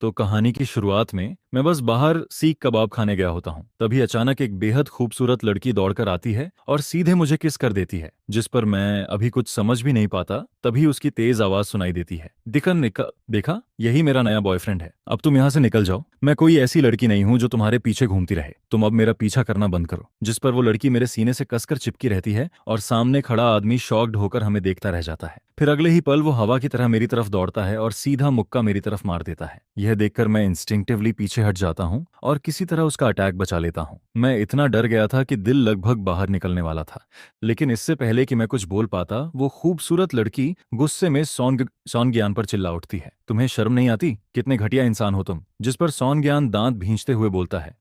तो कहानी की शुरुआत में मैं बस बाहर सीख कबाब खाने गया होता हूँ। तभी अचानक एक बेहद खूबसूरत लड़की दौड़कर आती है और सीधे मुझे किस कर देती है, जिस पर मैं अभी कुछ समझ भी नहीं पाता। तभी उसकी तेज आवाज सुनाई देती है, दिखन निकल, देखा, यही मेरा नया बॉयफ्रेंड है। अब तुम यहाँ से निकल जाओ, मैं कोई ऐसी लड़की नहीं हूँ जो तुम्हारे पीछे घूमती रहे। तुम अब मेरा पीछा करना बंद करो। जिस पर वो लड़की मेरे सीने से कसकर चिपकी रहती है और सामने खड़ा आदमी शॉक्ड होकर हमें देखता रह जाता है। फिर अगले ही पल वो हवा की तरह मेरी तरफ दौड़ता है और सीधा मुक्का मेरी तरफ मार देता है। यह देखकर मैं इंस्टिंक्टिवली पीछे हट जाता हूँ और किसी तरह उसका अटैक बचा लेता हूँ। मैं इतना डर गया था कि दिल लगभग बाहर निकलने वाला था। लेकिन इससे पहले कि मैं कुछ बोल पाता, वो खूबसूरत लड़की गुस्से में सौन ज्ञान पर चिल्ला उठती है, तुम्हें शर्म नहीं आती? कितने घटिया इंसान हो तुम। जिस पर सौन ज्ञान दांत भींचते हुए बोलता है,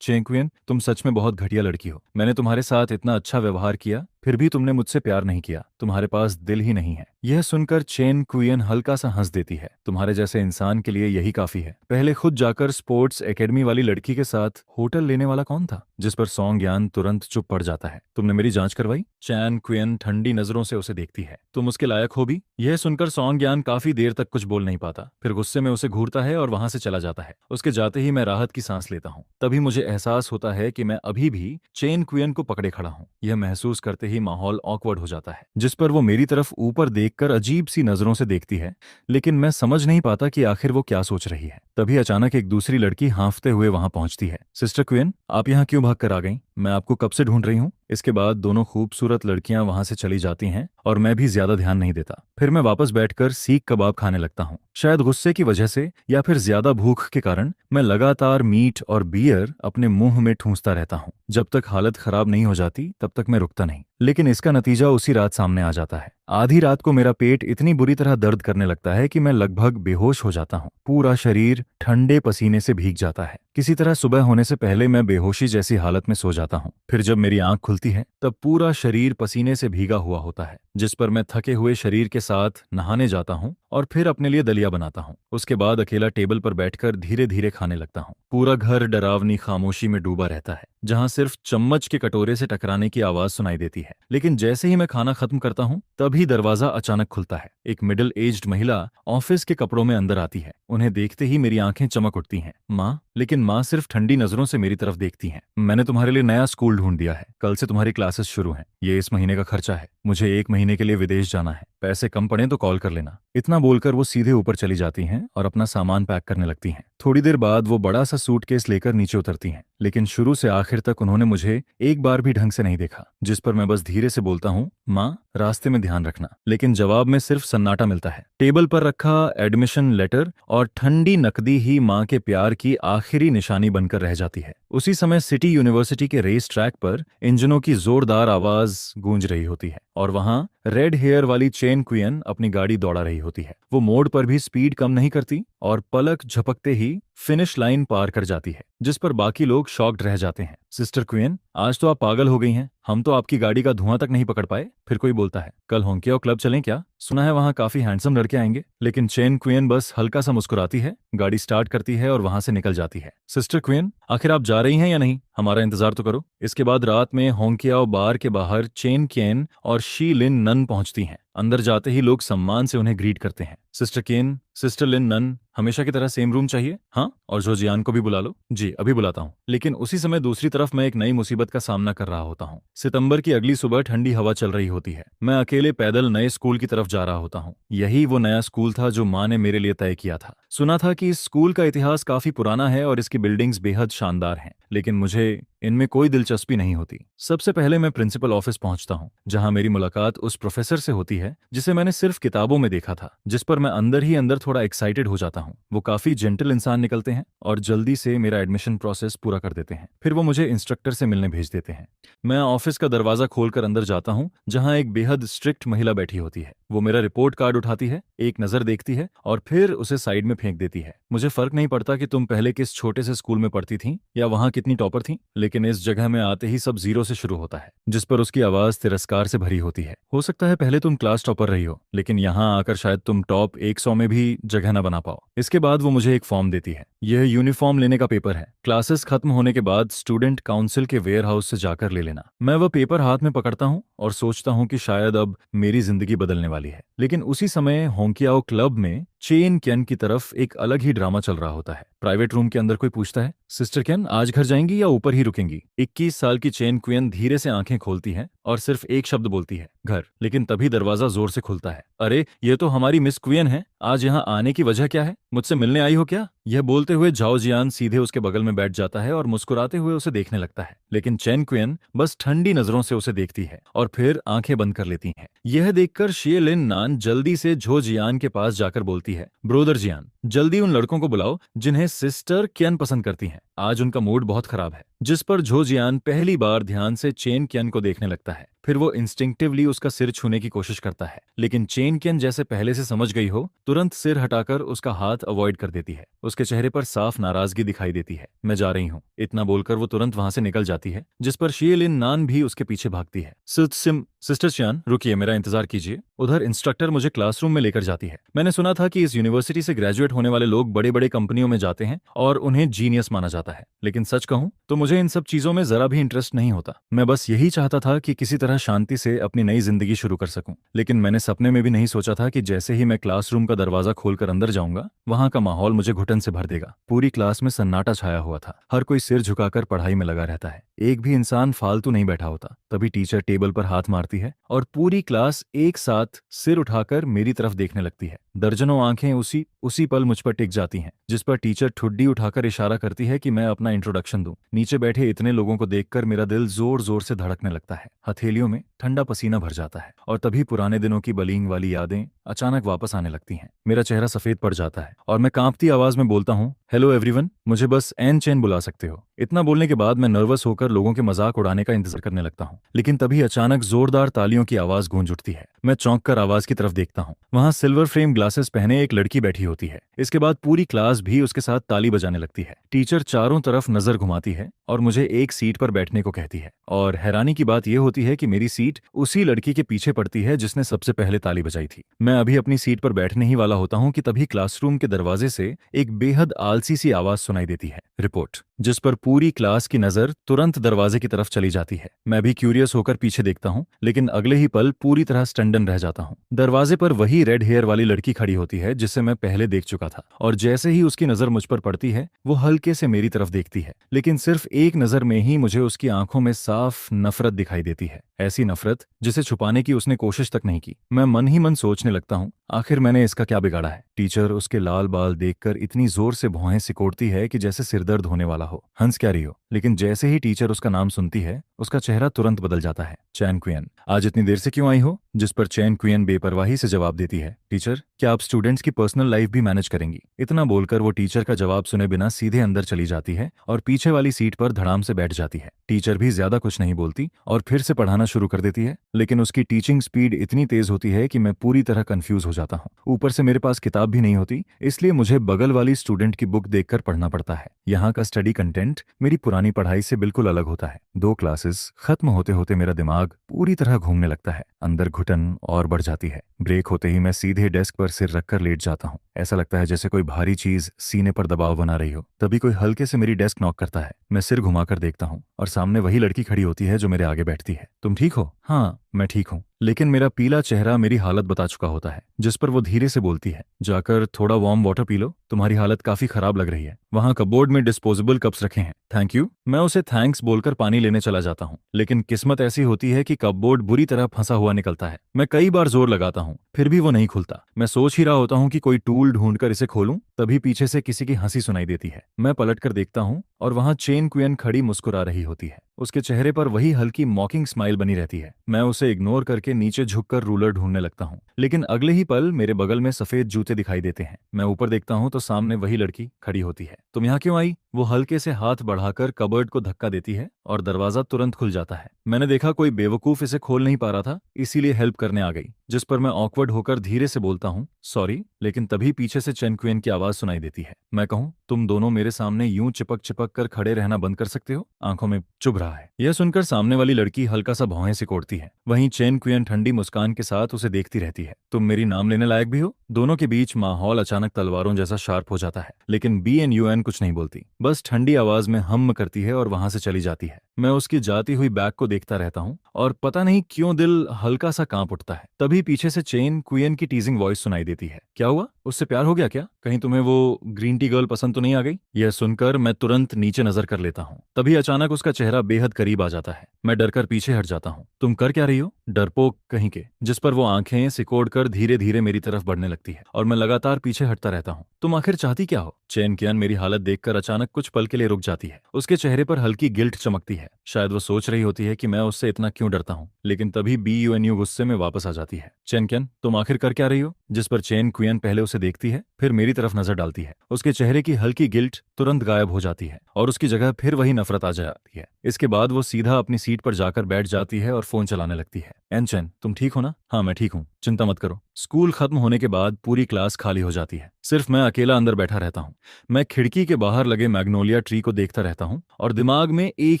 चेंकुयन, तुम सच में बहुत घटिया लड़की हो। मैंने तुम्हारे साथ इतना अच्छा व्यवहार किया, फिर भी तुमने मुझसे प्यार नहीं किया। तुम्हारे पास दिल ही नहीं है। यह सुनकर चेन कुयन हल्का सा हंस देती है, तुम्हारे जैसे इंसान के लिए यही काफी है। पहले खुद जाकर स्पोर्ट्स एकेडमी वाली लड़की के साथ होटल लेने वाला कौन था? जिस पर सौंग ज्ञान तुरंत चुप पड़ जाता है, तुमने मेरी जांच करवाई? चैन कुयन ठंडी नजरों से उसे देखती है, तुम उसके लायक हो भी? यह सुनकर सौंग ज्ञान काफी देर तक कुछ बोल नहीं पाता, फिर गुस्से में उसे घूरता है और वहां से चला जाता है। उसके जाते ही मैं राहत की सांस लेता हूँ। तभी मुझे एहसास होता है कि मैं अभी भी चेन कुयन को पकड़े खड़ा हूँ। यह महसूस करते ही माहौल ऑकवर्ड हो जाता है, जिस पर वो मेरी तरफ ऊपर देखकर अजीब सी नजरों से देखती है, लेकिन मैं समझ नहीं पाता कि आखिर वो क्या सोच रही है। तभी अचानक एक दूसरी लड़की हाँफते हुए वहां पहुंचती है। सिस्टर क्वीन, आप यहाँ क्यों भाग कर आ गई? मैं आपको कब से ढूंढ रही हूँ। इसके बाद दोनों खूबसूरत लड़कियां वहां से चली जाती हैं और मैं भी ज्यादा ध्यान नहीं देता। फिर मैं वापस बैठकर सीख कबाब खाने लगता हूँ। शायद गुस्से की वजह से या फिर ज्यादा भूख के कारण मैं लगातार मीट और बियर अपने मुंह में ठूंसता रहता हूँ। जब तक हालत खराब नहीं हो जाती तब तक मैं रुकता नहीं। लेकिन इसका नतीजा उसी रात सामने आ जाता है। आधी रात को मेरा पेट इतनी बुरी तरह दर्द करने लगता है कि मैं लगभग बेहोश हो जाता हूँ। पूरा शरीर ठंडे पसीने से भीग जाता है। किसी तरह सुबह होने से पहले मैं बेहोशी जैसी हालत में सो जाता हूँ। फिर जब मेरी आंख खुलती है तब पूरा शरीर पसीने से भीगा हुआ होता है, जिस पर मैं थके हुए शरीर के साथ नहाने जाता हूँ और फिर अपने लिए दलिया बनाता हूँ। उसके बाद अकेला टेबल पर बैठकर धीरे धीरे खाने लगता हूँ। पूरा घर डरावनी खामोशी में डूबा रहता है, जहां सिर्फ चम्मच के कटोरे से टकराने की आवाज सुनाई देती है। लेकिन जैसे ही मैं खाना खत्म करता हूँ तभी दरवाजा अचानक खुलता है। एक मिडिल एज्ड महिला ऑफिस के कपड़ों में अंदर आती है। उन्हें देखते ही मेरी आंखें चमक उठती हैं। माँ? लेकिन माँ सिर्फ ठंडी नजरों से मेरी तरफ देखती हैं। मैंने तुम्हारे लिए नया स्कूल ढूंढ दिया है, कल से तुम्हारी क्लासेस शुरू हैं। ये इस महीने का खर्चा है, मुझे 1 महीने के लिए विदेश जाना है, पैसे कम पड़े तो कॉल कर लेना। इतना बोलकर वो सीधे ऊपर चली जाती हैं और अपना सामान पैक करने लगती हैं। थोड़ी देर बाद वो बड़ा सा सूटकेस लेकर नीचे उतरती हैं, लेकिन शुरू से आखिर तक उन्होंने मुझे एक बार भी ढंग से नहीं देखा। जिस पर मैं बस धीरे से बोलता हूँ, माँ, रास्ते में ध्यान रखना। लेकिन जवाब में सिर्फ सन्नाटा मिलता है। टेबल पर रखा एडमिशन लेटर और ठंडी नकदी ही माँ के प्यार की आखिरी निशानी बनकर रह जाती है। उसी समय सिटी यूनिवर्सिटी के रेस ट्रैक पर इंजनों की जोरदार आवाज गूंज रही होती है और वहां रेड हेयर वाली चेन क्वीन अपनी गाड़ी दौड़ा रही होती है। वो मोड़ पर भी स्पीड कम नहीं करती और पलक झपकते ही फिनिश लाइन पार कर जाती है, जिस पर बाकी लोग शॉक्ड रह जाते हैं। सिस्टर क्वीन, आज तो आप पागल हो गई हैं, हम तो आपकी गाड़ी का धुआं तक नहीं पकड़ पाए। फिर कोई बोलता है, कल होंकिया क्लब चलें क्या? सुना है वहां काफी हैंडसम लड़के आएंगे। लेकिन चेन क्वीन बस हल्का सा मुस्कुराती है, गाड़ी स्टार्ट करती है और वहां से निकल जाती है। सिस्टर क्वीन, आखिर आप जा रही हैं या नहीं? हमारा इंतजार तो करो। इसके बाद रात में होंकियाओ बार के बाहर चेन केन और शी लिन नन पहुंचती हैं। अंदर जाते ही लोग सम्मान से उन्हें ग्रीट करते हैं। सिस्टर केन, सिस्टर लिन नन, हमेशा की तरह सेम रूम चाहिए? हाँ, और जोजियान को भी बुला लो। जी, अभी बुलाता हूँ। लेकिन उसी समय दूसरी तरफ मैं एक नई मुसीबत का सामना कर रहा होता हूँ। सितंबर की अगली सुबह ठंडी हवा चल रही होती है। मैं अकेले पैदल नए स्कूल की तरफ जा रहा होता हूँ। यही वो नया स्कूल था जो माँ ने मेरे लिए तय किया था। सुना था कि इस स्कूल का इतिहास काफी पुराना है और इसकी बिल्डिंग्स बेहद शानदार हैं, लेकिन मुझे इनमें कोई दिलचस्पी नहीं होती। सबसे पहले मैं प्रिंसिपल ऑफिस पहुंचता हूं, जहां मेरी मुलाकात उस प्रोफेसर से होती है जिसे मैंने सिर्फ किताबों में देखा था, जिस पर मैं अंदर ही अंदर थोड़ा एक्साइटेड हो जाता हूं। वो काफी जेंटल इंसान निकलते हैं और जल्दी से मेरा एडमिशन प्रोसेस पूरा कर देते हैं। फिर वो मुझे इंस्ट्रक्टर से मिलने भेज देते हैं। मैं ऑफिस का दरवाजा खोलकर अंदर जाता हूं, जहां एक बेहद स्ट्रिक्ट महिला बैठी होती है। वो मेरा रिपोर्ट कार्ड उठाती है, एक नजर देखती है और फिर उसे साइड में फेंक देती है। मुझे फर्क नहीं पड़ता कि तुम पहले किस छोटे से स्कूल में पढ़ती थी या वहां कितनी टॉपर थी, लेकिन इस जगह में आते ही सब जीरो से शुरू होता है। जिस पर उसकी आवाज तिरस्कार से भरी होती है। हो सकता है पहले तुम क्लास टॉपर रही हो, लेकिन यहाँ आकर शायद तुम टॉप 100 में भी जगह न बना पाओ। इसके बाद वो मुझे एक फॉर्म देती है। यह यूनिफॉर्म लेने का पेपर है। क्लासेस खत्म होने के बाद स्टूडेंट काउंसिल के वेयर हाउस से जाकर ले लेना। मैं वह पेपर हाथ में पकड़ता हूँ और सोचता हूँ कि शायद अब मेरी जिंदगी बदलने वाली है। लेकिन उसी समय होंकियाओ क्लब में चेन केन की तरफ एक अलग ही ड्रामा चल रहा होता है। प्राइवेट रूम के अंदर कोई पूछता है, सिस्टर केन आज घर जाएंगी या ऊपर ही रुकेंगी? 21 साल की चेन कुयन धीरे से आंखें खोलती है और सिर्फ एक शब्द बोलती है, घर। लेकिन तभी दरवाजा जोर से खुलता है। अरे ये तो हमारी मिस कुयन है, आज यहाँ आने की वजह क्या है? मुझसे मिलने आई हो क्या? यह बोलते हुए झाओ जियान सीधे उसके बगल में बैठ जाता है और मुस्कुराते हुए उसे देखने लगता है। लेकिन चेन कुयन बस ठंडी नजरों से उसे देखती है और फिर आंखें बंद कर लेती हैं। यह देखकर शिये लिन नान जल्दी से झो जियान के पास जाकर बोलती है, ब्रोदर जियान, जल्दी उन लड़कों को बुलाओ जिन्हें सिस्टर कियन पसंद करती हैं। आज उनका मूड बहुत खराब है। जिस पर झो जियान पहली बार ध्यान से चेन कियन को देखने लगता है। फिर वो इंस्टिंक्टिवली उसका सिर छूने की कोशिश करता है, लेकिन चेन कियन जैसे पहले से समझ गई हो, तुरंत सिर हटाकर उसका हाथ अवॉइड कर देती है। उसके चेहरे पर साफ नाराजगी दिखाई देती है। मैं जा रही हूँ, इतना बोलकर वो तुरंत वहां से निकल जाती है, जिस पर शिये लिन नान भी उसके पीछे भागती है। सिस्टर चियान रुकिए, मेरा इंतजार कीजिए। उधर इंस्ट्रक्टर मुझे क्लासरूम में लेकर जाती है। मैंने सुना था कि इस यूनिवर्सिटी से ग्रेजुएट होने वाले लोग बड़े बड़े कंपनियों में जाते हैं और उन्हें जीनियस माना जाता है, लेकिन सच कहूं तो मुझे इन सब चीजों में जरा भी इंटरेस्ट नहीं होता। मैं बस यही चाहता था कि किसी तरह शांति से अपनी नई जिंदगी शुरू कर सकूं। लेकिन मैंने सपने में भी नहीं सोचा था कि जैसे ही मैं क्लासरूम का दरवाजा खोलकर अंदर जाऊंगा, वहां का माहौल मुझे घुटन से भर देगा। पूरी क्लास में सन्नाटा छाया हुआ था। हर कोई सिर झुकाकर पढ़ाई में लगा रहता है। एक भी इंसान फालतू नहीं बैठा होता। तभी टीचर टेबल पर हाथ मारती है और पूरी क्लास एक साथ सिर उठाकर मेरी तरफ देखने लगती है। दर्जनों आंखें उसी पल मुझ पर टिक जाती हैं, जिस पर टीचर ठुड्डी उठाकर इशारा करती है कि मैं अपना इंट्रोडक्शन दूं। नीचे बैठे इतने लोगों को देखकर मेरा दिल जोर जोर से धड़कने लगता है। हथेलियों में ठंडा पसीना भर जाता है और तभी पुराने दिनों की बलिंग वाली यादें अचानक वापस आने लगती हैं। मेरा चेहरा सफेद पड़ जाता है और मैं कांपती आवाज में बोलता हूँ, हेलो एवरीवन, मुझे बस एन चेन बुला सकते हो। इतना बोलने के बाद मैं नर्वस होकर लोगों के मजाक उड़ाने का इंतजार करने लगता हूँ। लेकिन तभी अचानक जोरदार तालियों की आवाज गूंज उठती है। मैं चौंक कर आवाज की तरफ देखता हूँ। वहां सिल्वर फ्रेम ग्लासेस पहने एक लड़की बैठी होती है। इसके बाद पूरी क्लास भी उसके साथ ताली बजाने लगती है। टीचर चारों तरफ नजर घुमाती है और मुझे एक सीट पर बैठने को कहती है। और हैरानी की बात यह होती है कि मेरी सीट उसी लड़की के पीछे पड़ती है जिसने सबसे पहले ताली बजाई थी। मैं अभी अपनी सीट पर बैठने ही वाला होता हूँ कि तभी क्लासरूम के दरवाजे से एक बेहद आलसी सी आवाज सुनाई देती है, रिपोर्ट। जिस पर पूरी क्लास की नजर तुरंत दरवाजे की तरफ चली जाती है। मैं भी क्यूरियस होकर पीछे देखता हूँ, लेकिन अगले ही पल पूरी तरह स्टंडन रह जाता हूँ। दरवाजे पर वही रेड हेयर वाली लड़की खड़ी होती है जिसे मैं पहले देख चुका था, और जैसे ही उसकी नजर मुझ पर पड़ती है, वो हल्के से मेरी तरफ देखती है। लेकिन सिर्फ एक नजर में ही मुझे उसकी आंखों में साफ नफरत दिखाई देती है। ऐसी नफरत जिसे छुपाने की उसने कोशिश तक नहीं की। मैं मन ही मन सोचने लगता हूँ, आखिर मैंने इसका क्या बिगाड़ा है? टीचर उसके लाल बाल देखकर इतनी जोर से भौहें सिकोड़ती है कि जैसे सिरदर्द होने वाला हो। हंस क्या रही हो? लेकिन जैसे ही टीचर उसका नाम सुनती है, उसका चेहरा तुरंत बदल जाता है। चैन कुयन, आज इतनी देर से क्यों आई हो? जिस पर चैन कुयन बेपरवाही से जवाब देती है, टीचर, क्या आप स्टूडेंट्स की पर्सनल लाइफ भी मैनेज करेंगी? इतना बोलकर वो टीचर का जवाब सुने बिना सीधे अंदर चली जाती है और पीछे वाली सीट पर धड़ाम से बैठ जाती है। टीचर भी ज्यादा कुछ नहीं बोलती और फिर से पढ़ाना शुरू कर देती है। लेकिन उसकी टीचिंग स्पीड इतनी तेज होती है कि मैं पूरी तरह कंफ्यूज हो जाता हूँ। ऊपर से मेरे पास किताब भी नहीं होती, इसलिए मुझे बगल वाली स्टूडेंट की बुक देखकर पढ़ना पड़ता है। यहाँ का स्टडी कंटेंट मेरी पुरानी पढ़ाई से बिल्कुल अलग होता है। 2 क्लासेस खत्म होते होते मेरा दिमाग पूरी तरह घूमने लगता है। अंदर घुटन और बढ़ जाती है। ब्रेक होते ही मैं सीधे डेस्क पर सिर रखकर लेट जाता हूँ। ऐसा लगता है जैसे कोई भारी चीज सीने पर दबाव बना रही हो। तभी कोई हल्के से मेरी डेस्क नॉक करता है। मैं सिर घुमाकर देखता हूँ और सामने वही लड़की खड़ी होती है जो मेरे आगे बैठती है। तुम ठीक हो? हाँ, मैं ठीक हूँ। लेकिन मेरा पीला चेहरा मेरी हालत बता चुका होता है। जिस पर वो धीरे से बोलती है, जाकर थोड़ा वार्म वाटर पी लो, तुम्हारी हालत काफी खराब लग रही है। वहाँ कपबोर्ड में डिस्पोजेबल कप्स रखे हैं। Thank you. मैं उसे थैंक्स बोलकर पानी लेने चला जाता हूँ, लेकिन किस्मत ऐसी होती है कि कपबोर्ड बुरी तरह फंसा हुआ निकलता है। मैं कई बार जोर लगाता हूँ, फिर भी वो नहीं खुलता। मैं सोच ही रहा होता हूँ कि कोई टूल ढूंढकर इसे खोलूं, तभी पीछे से किसी की हंसी सुनाई देती है। मैं पलटकर देखता हूँ और वहाँ चेन कुयन खड़ी मुस्कुरा रही होती है। उसके चेहरे पर वही हल्की मॉकिंग स्माइल बनी रहती है। मैं उसे इग्नोर करके नीचे झुककर रूलर ढूंढने लगता हूँ, लेकिन अगले ही पल मेरे बगल में सफेद जूते दिखाई देते हैं। मैं ऊपर देखता हूँ तो सामने वही लड़की खड़ी होती है। तुम यहाँ क्यों आई? वो हल्के से हाथ बढ़ाकर कबर्ड को धक्का देती है और दरवाजा तुरंत खुल जाता है। मैंने देखा कोई बेवकूफ इसे खोल नहीं पा रहा था, इसीलिए हेल्प करने आ गई। जिस पर मैं ऑकवर्ड होकर धीरे से बोलता हूँ, सॉरी, लेकिन तभी पीछे से चेन कुयन की आवाज आवाज सुनाई देती है। मैं कहूँ, तुम दोनों मेरे सामने यूं चिपक चिपक कर खड़े रहना बंद कर सकते हो? आंखों में चुभ रहा है। यह सुनकर सामने वाली लड़की हल्का सा भौहें सिकोड़ती है। वहीं चेन कुयन ठंडी मुस्कान के साथ उसे देखती रहती है। तुम मेरी नाम लेने लायक भी हो? दोनों के बीच माहौल अचानक तलवारों जैसा शार्प हो जाता है, लेकिन BNUN कुछ नहीं बोलती, बस ठंडी आवाज में हम्म करती है और वहां से चली जाती है। मैं उसकी जाती हुई बैग को देखता रहता हूँ और पता नहीं क्यों दिल हल्का सा कांप उठता है। तभी पीछे से चेन कुयन की टीजिंग वॉइस सुनाई देती है। क्या हुआ? उससे प्यार हो गया क्या? कहीं तुम्हें वो ग्रीन टी गर्ल पसंद तो नहीं आ गई? यह सुनकर मैं तुरंत नीचे नजर कर लेता हूँ। तभी अचानक उसका चेहरा बेहद करीब आ जाता है। मैं डरकर पीछे हट जाता हूँ। तुम कर क्या रही हो? डरपोक कहीं के। जिस पर वो आंखें सिकोड़ कर धीरे धीरे मेरी तरफ बढ़ने लगती है और मैं लगातार पीछे हटता रहता हूँ। तुम आखिर चाहती क्या हो? चेन कियान मेरी हालत देखकर अचानक कुछ पल के लिए रुक जाती है। उसके चेहरे पर हल्की गिल्ट चमकती है। शायद वो सोच रही होती है कि मैं उससे इतना क्यों डरता हूँ। लेकिन तभी BUNU गुस्से में वापस आ जाती है। चेन कियान, तुम आखिर कर क्या रही हो? जिस पर चेन कुयन पहले उसे देखती है, फिर मेरी तरफ नजर डालती है। उसके चेहरे की हल्की गिल्ट तुरंत गायब हो जाती है और उसकी जगह फिर वही नफरत आ जाती है। इसके बाद वो सीधा अपनी सीट पर जाकर बैठ जाती है और फोन चलाने लगती है। चेन, तुम ठीक हो ना? हाँ, मैं ठीक हूँ, चिंता मत करो। स्कूल खत्म होने के बाद पूरी क्लास खाली हो जाती है। सिर्फ मैं अकेला अंदर बैठा रहता हूँ। मैं खिड़की के बाहर लगे मैग्नोलिया ट्री को देखता रहता हूँ और दिमाग में एक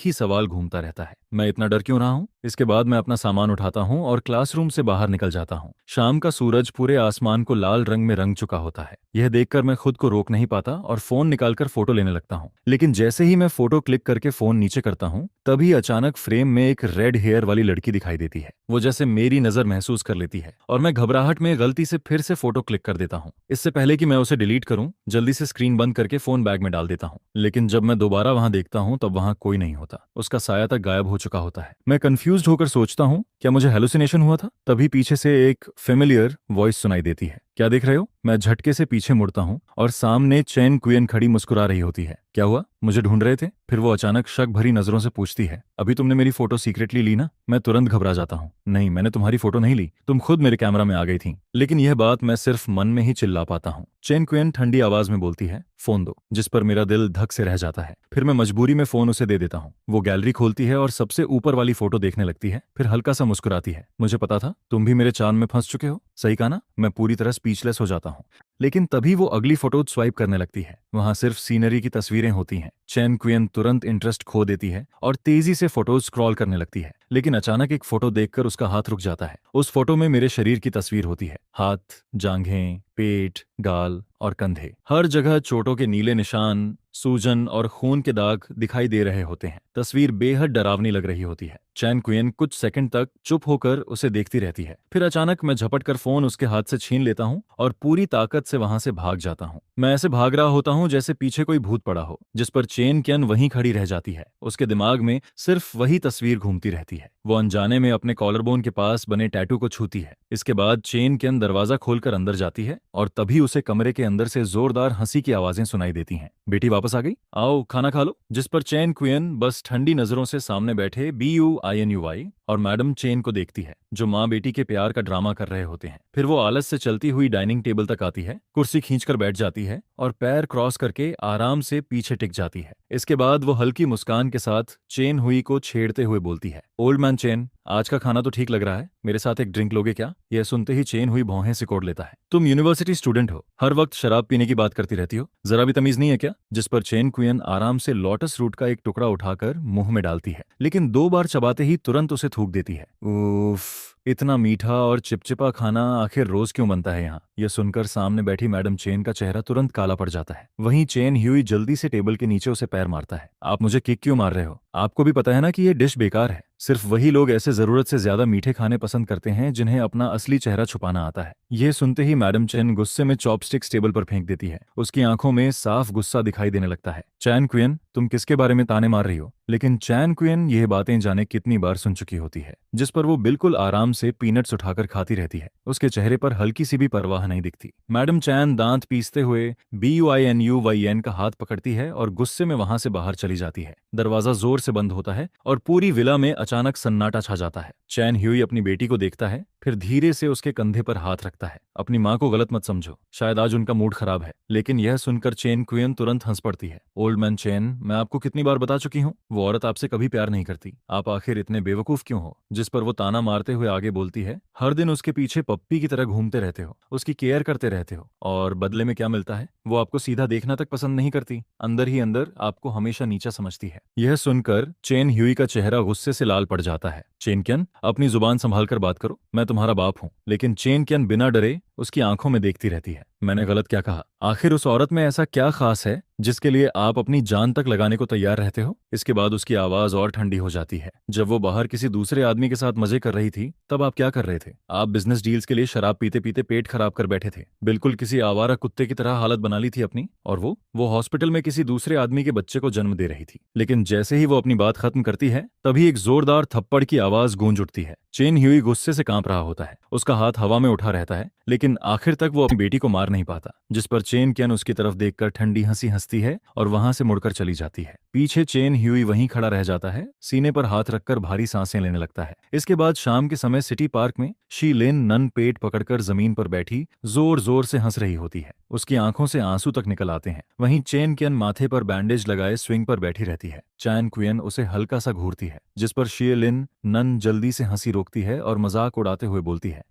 ही सवाल घूमता रहता है, मैं इतना डर क्यों रहा हूँ? इसके बाद मैं अपना सामान उठाता हूँ और क्लासरूम से बाहर निकल जाता हूँ। शाम का सूरज पूरे आसमान को लाल रंग में रंग चुका होता है। यह देखकर मैं खुद को रोक नहीं पाता और फोन निकालकर फोटो लेने लगता हूँ। लेकिन जैसे ही मैं फोटो क्लिक करके फोन नीचे करता हूँ, तभी अचानक फ्रेम में एक रेड हेयर वाली लड़की दिखाई देती है। वो जैसे मेरी नजर महसूस कर लेती है और मैं घबराहट में गलती से फिर से फोटो क्लिक कर देता हूँ। इससे पहले कि मैं उसे डिलीट करूं, जल्दी से स्क्रीन बंद करके फोन बैग में डाल देता हूँ। लेकिन जब मैं दोबारा वहां देखता हूँ तब वहां कोई नहीं होता। उसका साया तक गायब हो चुका होता है। मैं कंफ्यूज्ड होकर सोचता हूँ, क्या मुझे हेलुसिनेशन हुआ था? तभी पीछे से एक फेमिलियर वॉइस सुनाई देती है। क्या देख रहे हो? मैं झटके से पीछे मुड़ता हूँ और सामने चेन कुयन खड़ी मुस्कुरा रही होती है। क्या हुआ? मुझे ढूंढ रहे थे? फिर वो अचानक शक भरी नजरों से पूछती है, अभी तुमने मेरी फोटो सीक्रेटली ली ना? मैं तुरंत घबरा जाता हूँ। नहीं, मैंने तुम्हारी फोटो नहीं ली, तुम खुद मेरे कैमरा में आ गई थी। लेकिन यह बात मैं सिर्फ मन में ही चिल्ला पाता हूँ। चेन कुयन ठंडी आवाज में बोलती है, फोन दो। जिस पर मेरा दिल धक से रह जाता है। फिर मैं मजबूरी में फोन उसे दे देता हूँ। वो गैलरी खोलती है और सबसे ऊपर वाली फोटो देखने लगती है, फिर हल्का सा मुस्कुराती है। मुझे पता था तुम भी मेरे चांद में फंस चुके हो। सही कहा ना? मैं पूरी तरह स्पीचलेस हो जाता हूँ। लेकिन तभी वो अगली फोटो स्वाइप करने लगती है। वहां सिर्फ सीनरी की तस्वीरें होती हैं। चेन कुयन तुरंत इंटरेस्ट खो देती है और तेजी से फोटोज स्क्रॉल करने लगती है। लेकिन अचानक एक फोटो देखकर उसका हाथ रुक जाता है। उस फोटो में मेरे शरीर की तस्वीर होती है। हाथ, जांघें, पेट, गाल और कंधे, हर जगह चोटों के नीले निशान, सूजन और खून के दाग दिखाई दे रहे होते हैं। तस्वीर बेहद डरावनी लग रही होती है। चैन कुयन कुछ सेकंड तक चुप होकर उसे देखती रहती है। फिर अचानक मैं झपट कर फोन उसके हाथ से छीन लेता हूँ और पूरी ताकत से वहां से भाग जाता हूँ। मैं ऐसे भाग रहा होता हूँ जैसे पीछे कोई भूत पड़ा हो, जिस पर चेन कियन वहीं खड़ी रह जाती है। उसके दिमाग में सिर्फ वही तस्वीर घूमती रहती है। वो अनजाने में अपने कॉलरबोन के पास बने टैटू को छूती है। इसके बाद चेन कियन दरवाजा खोलकर अंदर जाती है और तभी उसे कमरे के अंदर से जोरदार हंसी की आवाजें सुनाई देती हैं। बेटी वापस आ गई, आओ खाना खा लो। जिस पर चेन कुयन बस ठंडी नजरों से सामने बैठे BUINUY और मैडम चेन को देखती है, जो माँ बेटी के प्यार का ड्रामा कर रहे होते हैं। फिर वो आलस से चलती हुई डाइनिंग टेबल तक आती है, कुर्सी खींचकर बैठ जाती है और पैर क्रॉस करके आराम से पीछे टिक जाती है। इसके बाद वो हल्की मुस्कान के साथ चेन हुई को छेड़ते हुए बोलती है, ओल्ड मैन चेन, आज का खाना तो ठीक लग रहा है, मेरे साथ एक ड्रिंक लोगे क्या? यह सुनते ही चेन हुई भौहें सिकोड़ लेता है। तुम यूनिवर्सिटी स्टूडेंट हो, हर वक्त शराब पीने की बात करती रहती हो, जरा भी तमीज नहीं है क्या? जिस पर चेन कुयन आराम से लोटस रूट का एक टुकड़ा उठाकर मुंह में डालती है, लेकिन 2 बार चबाते ही तुरंत उसे थूक देती है। उफ, इतना मीठा और चिपचिपा खाना आखिर रोज क्यों बनता है यहाँ? यह सुनकर सामने बैठी मैडम चेन का चेहरा तुरंत काला पड़ जाता है। वहीं चेन ह्यूई जल्दी से टेबल के नीचे उसे पैर मारता है। आप मुझे किक क्यों मार रहे हो? आपको भी पता है ना कि ये डिश बेकार है। सिर्फ वही लोग ऐसे जरूरत से ज्यादा मीठे खाने पसंद करते हैं जिन्हें अपना असली चेहरा छुपाना आता है। यह सुनते ही मैडम चेन गुस्से में चॉपस्टिक्स टेबल पर फेंक देती है। उसकी आंखों में साफ गुस्सा दिखाई देने लगता है। चैन कुयन, तुम किसके बारे में ताने मार रही हो? लेकिन चैन कुयन यह बातें जाने कितनी बार सुन चुकी होती है, जिस पर वो बिल्कुल आराम से पीनट्स उठाकर खाती रहती है। उसके चेहरे पर हल्की सी भी परवाह नहीं दिखती। मैडम चैन दांत पीसते हुए BUINUYN का हाथ पकड़ती है और गुस्से में वहां से बाहर चली जाती है। दरवाजा जोर से बंद होता है और पूरी विला में अचानक सन्नाटा छा जाता है। चैन ह्यूई अपनी बेटी को देखता है, फिर धीरे से उसके कंधे पर हाथ रखता है। अपनी माँ को गलत मत समझो, शायद आज उनका मूड खराब है। लेकिन यह सुनकर चेन कुयन तुरंत हंस पड़ती है। ओल्ड मैन चेन, मैं आपको कितनी बार बता चुकी हूँ, वो औरत आपसे कभी प्यार नहीं करती। आप आखिर इतने बेवकूफ क्यों हो? जिस पर वो ताना मारते हुए आगे बोलती है, हर दिन उसके पीछे पप्पी की तरह घूमते रहते हो, उसकी केयर करते रहते हो, और बदले में क्या मिलता है? वो आपको सीधा देखना तक पसंद नहीं करती, अंदर ही अंदर आपको हमेशा नीचा समझती है। यह सुनकर चेन ह्यूई का चेहरा गुस्से से लाल पड़ जाता है। चेन कियन, अपनी जुबान संभाल कर बात करो, मैं तुम्हारा बाप हूँ। लेकिन चेन कियन बिना डरे उसकी आंखों में देखती रहती है। मैंने गलत क्या कहा? आखिर उस औरत में ऐसा क्या खास है जिसके लिए आप अपनी जान तक लगाने को तैयार रहते हो? इसके बाद उसकी आवाज और ठंडी हो जाती है। जब वो बाहर किसी दूसरे आदमी के साथ मजे कर रही थी तब आप क्या कर रहे थे? आप बिजनेस डील्स के लिए शराब पीते पीते पेट खराब कर बैठे थे, बिल्कुल किसी आवारा कुत्ते की तरह हालत बना ली थी अपनी। और वो हॉस्पिटल में किसी दूसरे आदमी के बच्चे को जन्म दे रही थी। लेकिन जैसे ही वो अपनी बात खत्म करती है तभी एक जोरदार थप्पड़ की आवाज गूंज उठती है। चेन ह्यूई गुस्से से कांप रहा होता है, उसका हाथ हवा में उठा रहता है, लेकिन आखिर तक वो अपनी बेटी को मार नहीं पाता। जिस पर चेन कियन उसकी तरफ देखकर ठंडी हंसी हंसती है और वहां से मुड़कर चली जाती है। पीछे चेन ह्यूई वहीं खड़ा रह जाता है, सीने पर हाथ रखकर भारी सांसें लेने लगता है। इसके बाद शाम के समय सिटी पार्क में शी लिन नन पेट पकड़कर जमीन पर बैठी जोर जोर से हंस रही होती है। उसकी आंखों से आंसू तक निकल आते हैं। वहीं चेन कियन माथे पर बैंडेज लगाए स्विंग पर बैठी रहती है। चैन कुयन उसे हल्का सा घूरती है, जिस पर शी लिन नन जल्दी से हंसी रोकती है और मजाक उड़ाते हुए बोलती है,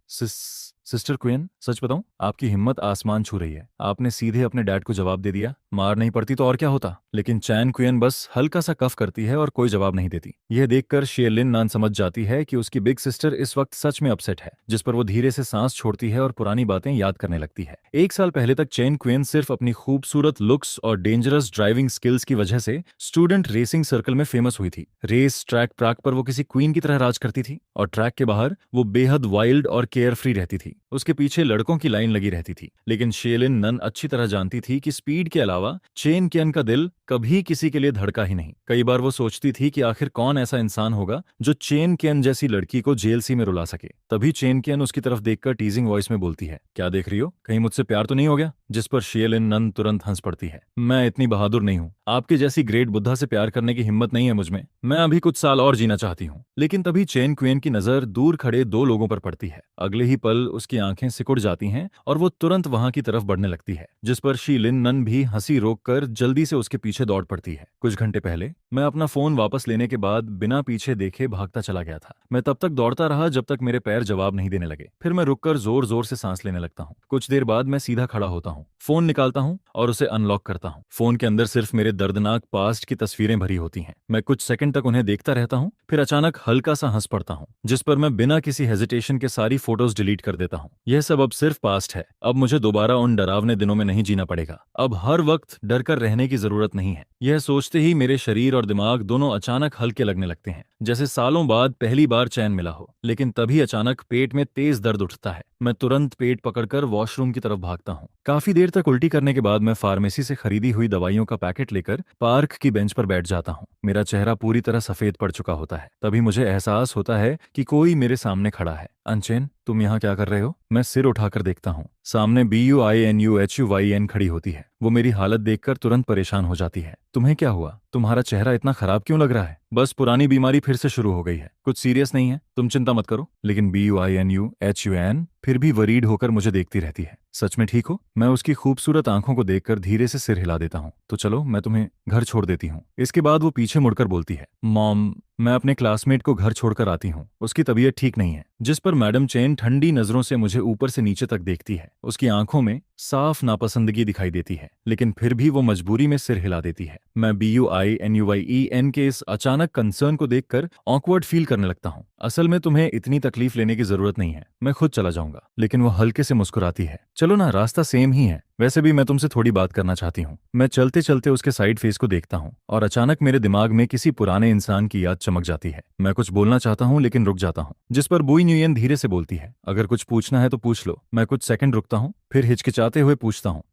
सिस्टर क्वीन, सच बताऊं, आपकी हिम्मत आसमान छू रही है। आपने सीधे अपने डैड को जवाब दे दिया। मार नहीं पड़ती तो और क्या होता? लेकिन चैन क्वीन बस हल्का सा कफ करती है और कोई जवाब नहीं देती। यह देखकर शेरलिन नान समझ जाती है कि उसकी बिग सिस्टर इस वक्त सच में अपसेट है, जिस पर वो धीरे से सांस छोड़ती है और पुरानी बातें याद करने लगती है। 1 साल पहले तक चैन क्वीन सिर्फ अपनी खूबसूरत लुक्स और डेंजरस ड्राइविंग स्किल्स की वजह से स्टूडेंट रेसिंग सर्कल में फेमस हुई थी। रेस ट्रैक प्राक पर वो किसी क्वीन की तरह राज करती थी और ट्रैक के बाहर वो बेहद वाइल्ड और केयर फ्री रहती थी। उसके पीछे लड़कों की लाइन लगी रहती थी। लेकिन शेलिन नन अच्छी तरह जानती थी कि स्पीड के अलावा चेन कियन का दिल कभी किसी के लिए धड़का ही नहीं। कई बार वो सोचती थी कि आखिर कौन ऐसा इंसान होगा जो चेन कियन जैसी लड़की को जेल सी में रुला सके। तभी चेन कियन उसकी तरफ देखकर टीजिंग वॉइस में बोलती है, क्या देख रही हो? कहीं मुझसे प्यार तो नहीं हो गया? जिस पर शेलिन नन तुरंत हंस पड़ती है, मैं इतनी बहादुर नहीं हूँ। आपके जैसी ग्रेट बुद्धा से प्यार करने की हिम्मत नहीं है मुझमें। मैं अभी कुछ साल और जीना चाहती हूँ। लेकिन तभी चेन क्वीन की नजर दूर खड़े 2 लोगों पर पड़ती है। अगले ही पल उसकी आंखें सिकुड़ जाती हैं और वो तुरंत वहां की तरफ बढ़ने लगती है, जिस पर शी लिन नन भी हंसी रोककर जल्दी से उसके पीछे दौड़ पड़ती है। कुछ घंटे पहले मैं अपना फोन वापस लेने के बाद बिना पीछे देखे भागता चला गया था। मैं तब तक दौड़ता रहा जब तक मेरे पैर जवाब नहीं देने लगे। फिर मैं रुककर जोर जोर से सांस लेने लगता हूँ। कुछ देर बाद मैं सीधा खड़ा होता हूँ, फोन निकालता हूँ और उसे अनलॉक करता हूँ। फोन के अंदर सिर्फ मेरे दर्दनाक पास्ट की तस्वीरें भरी होती हैं। मैं कुछ सेकंड तक उन्हें देखता रहता हूँ, फिर अचानक हल्का सा हंस पड़ता हूँ, जिस पर मैं बिना किसी हेजिटेशन के सारी फोटोज डिलीट कर देता हूँ। यह सब अब सिर्फ पास्ट है। अब मुझे दोबारा उन डरावने दिनों में नहीं जीना पड़ेगा। अब हर वक्त डर कर रहने की जरूरत नहीं है। यह सोचते ही मेरे शरीर और दिमाग दोनों अचानक हल्के लगने लगते हैं, जैसे सालों बाद पहली बार चैन मिला हो। लेकिन तभी अचानक पेट में तेज दर्द उठता है। मैं तुरंत पेट पकड़कर वॉशरूम की तरफ भागता हूँ। काफी देर तक उल्टी करने के बाद मैं फार्मेसी से खरीदी हुई दवाइयों का पैकेट लेकर पार्क की बेंच पर बैठ जाता हूँ। मेरा चेहरा पूरी तरह सफेद पड़ चुका होता है। तभी मुझे एहसास होता है कि कोई मेरे सामने खड़ा है। अनचेन, तुम यहाँ क्या कर रहे हो? मैं सिर उठाकर देखता हूँ। सामने BUINUHUYN खड़ी होती है। वो मेरी हालत देखकर तुरंत परेशान हो जाती है। तुम्हें क्या हुआ? तुम्हारा चेहरा इतना खराब क्यों लग रहा है? बस पुरानी बीमारी फिर से शुरू हो गई है। कुछ सीरियस नहीं है, तुम चिंता मत करो। लेकिन BUINUHUN फिर भी वरीड होकर मुझे देखती रहती है। सच में ठीक हो? मैं उसकी खूबसूरत आंखों को देखकर धीरे से सिर हिला देता हूँ। तो चलो, मैं तुम्हें घर छोड़ देती हूँ। इसके बाद वो पीछे मुड़कर बोलती है, मॉम, मैं अपने क्लासमेट को घर छोड़कर आती हूँ। उसकी तबीयत ठीक नहीं है। जिस पर मैडम चेन ठंडी नजरों से मुझे ऊपर से नीचे तक देखती है। उसकी आंखों में साफ नापसंदगी दिखाई देती है, लेकिन फिर भी वो मजबूरी में सिर हिला देती है। मैं BUINUYEN के इस अचानक कंसर्न को देखकर ऑकवर्ड फील करने लगता हूँ। असल में तुम्हें इतनी तकलीफ लेने की जरूरत नहीं है, मैं खुद चला जाऊंगा। लेकिन वो हल्के से मुस्कुराती है। चलो ना, रास्ता सेम ही है। वैसे भी मैं तुमसे थोड़ी बात करना चाहती हूँ। मैं चलते चलते उसके साइड फेस को देखता हूँ और अचानक मेरे दिमाग में किसी पुराने इंसान की याद चमक जाती है। मैं कुछ बोलना चाहता हूँ लेकिन रुक जाता हूँ। जिस पर बुई न्यूयन धीरे से बोलती है, अगर कुछ पूछना है तो पूछ लो। मैं कुछ सेकंड रुकता हूँ, फिर हिचकिचाते हुए पूछता हूँ,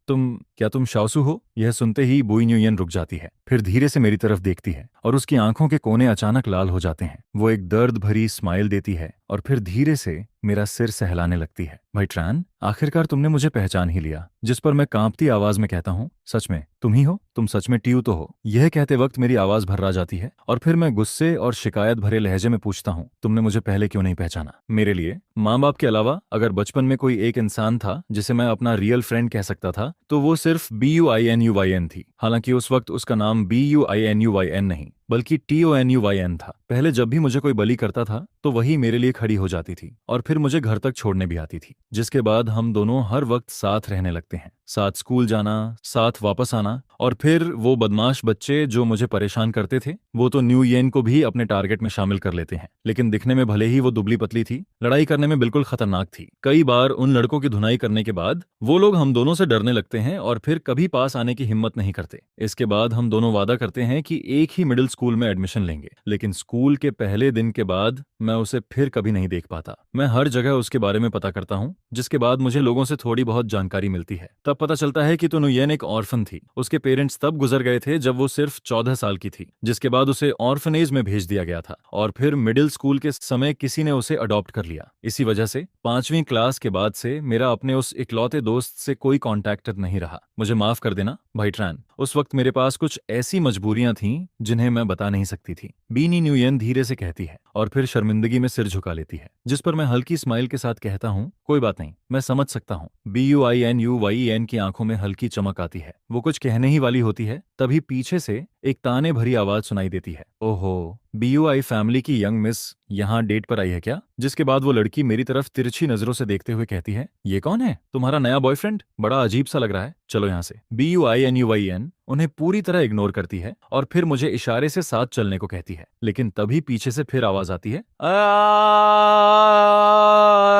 क्या तुम शाओसू हो? यह सुनते ही बुई न्यूयन रुक जाती है, फिर धीरे से मेरी तरफ देखती है और उसकी आंखों के कोने अचानक लाल हो जाते हैं। वो एक दर्द भरी स्माइल देती है और फिर धीरे से मेरा सिर सहलाने लगती है। भाई ट्रान, आखिरकार तुमने मुझे पहचान ही लिया। जिस पर मैं कांपती आवाज में कहता हूँ, सच में तुम ही हो? तुम सच में टीयू तो हो? यह कहते वक्त मेरी आवाज भर्रा जाती है और फिर मैं गुस्से और शिकायत भरे लहजे में पूछता हूँ, तुमने मुझे पहले क्यों नहीं पहचाना? मेरे लिए माँ बाप के अलावा अगर बचपन में कोई एक इंसान था जिसे मैं अपना रियल फ्रेंड कह सकता था तो वो सिर्फ BUINUYN थी। हालांकि उस वक्त उसका नाम BUINUYN नहीं बल्कि TONUYN था। पहले जब भी मुझे कोई बली करता था तो वही मेरे लिए खड़ी हो जाती थी और फिर मुझे घर तक छोड़ने भी आती थी, जिसके बाद हम दोनों हर वक्त साथ रहने लगते हैं। साथ स्कूल जाना, साथ वापस आना, और फिर वो बदमाश बच्चे जो मुझे परेशान करते थे, वो तो न्यू येन को भी अपने टारगेट में शामिल कर लेते हैं। लेकिन दिखने में भले ही वो दुबली पतली थी, लड़ाई करने में बिल्कुल खतरनाक थी। कई बार उन लड़कों की धुनाई करने के बाद वो लोग हम दोनों से डरने लगते हैं और फिर कभी पास आने की हिम्मत नहीं करते। इसके बाद हम दोनों वादा करते हैं कि एक ही मिडिल स्कूल में एडमिशन लेंगे। लेकिन स्कूल के पहले दिन के बाद मैं उसे फिर कभी नहीं देख पाता। मैं हर जगह उसके बारे में पता करता हूँ, जिसके बाद मुझे लोगों से थोड़ी बहुत जानकारी मिलती है। तब पता चलता है कि तो नुयेन एक ऑर्फन थी। उसके पेरेंट्स तब गुजर गए थे जब वो सिर्फ 14 साल की थी, जिसके बाद उसे ऑर्फनेज में भेज दिया गया था और फिर मिडिल स्कूल के समय किसी ने उसे अडॉप्ट कर लिया। इसी वजह से 5वीं क्लास के बाद से मेरा अपने उस इकलौते दोस्त से कोई कांटेक्ट नहीं रहा। मुझे माफ कर देना भाई ट्रान, उस वक्त मेरे पास कुछ ऐसी मजबूरियां थीं जिन्हें मैं बता नहीं सकती थी। बीनी न्यूयन धीरे से कहती है और फिर शर्मिंदगी में सिर झुका लेती है, जिस पर मैं हल्की स्माइल के साथ कहता हूँ, कोई बात नहीं, मैं समझ सकता हूँ। BUINUYEN की आंखों में हल्की चमक आती है। वो कुछ कहने ही वाली होती है, तभी पीछे से एक ताने भरी आवाज सुनाई देती है, ओहो, BUI फैमिली की यंग मिस यहाँ डेट पर आई है क्या? जिसके बाद वो लड़की मेरी तरफ तिरछी नजरों से देखते हुए कहती है, ये कौन है? तुम्हारा नया बॉयफ्रेंड? बड़ा अजीब सा लग रहा है, चलो यहाँ से। BUINUYN उन्हें पूरी तरह इग्नोर करती है और फिर मुझे इशारे से साथ चलने को कहती है। लेकिन तभी पीछे से फिर आवाज आती है,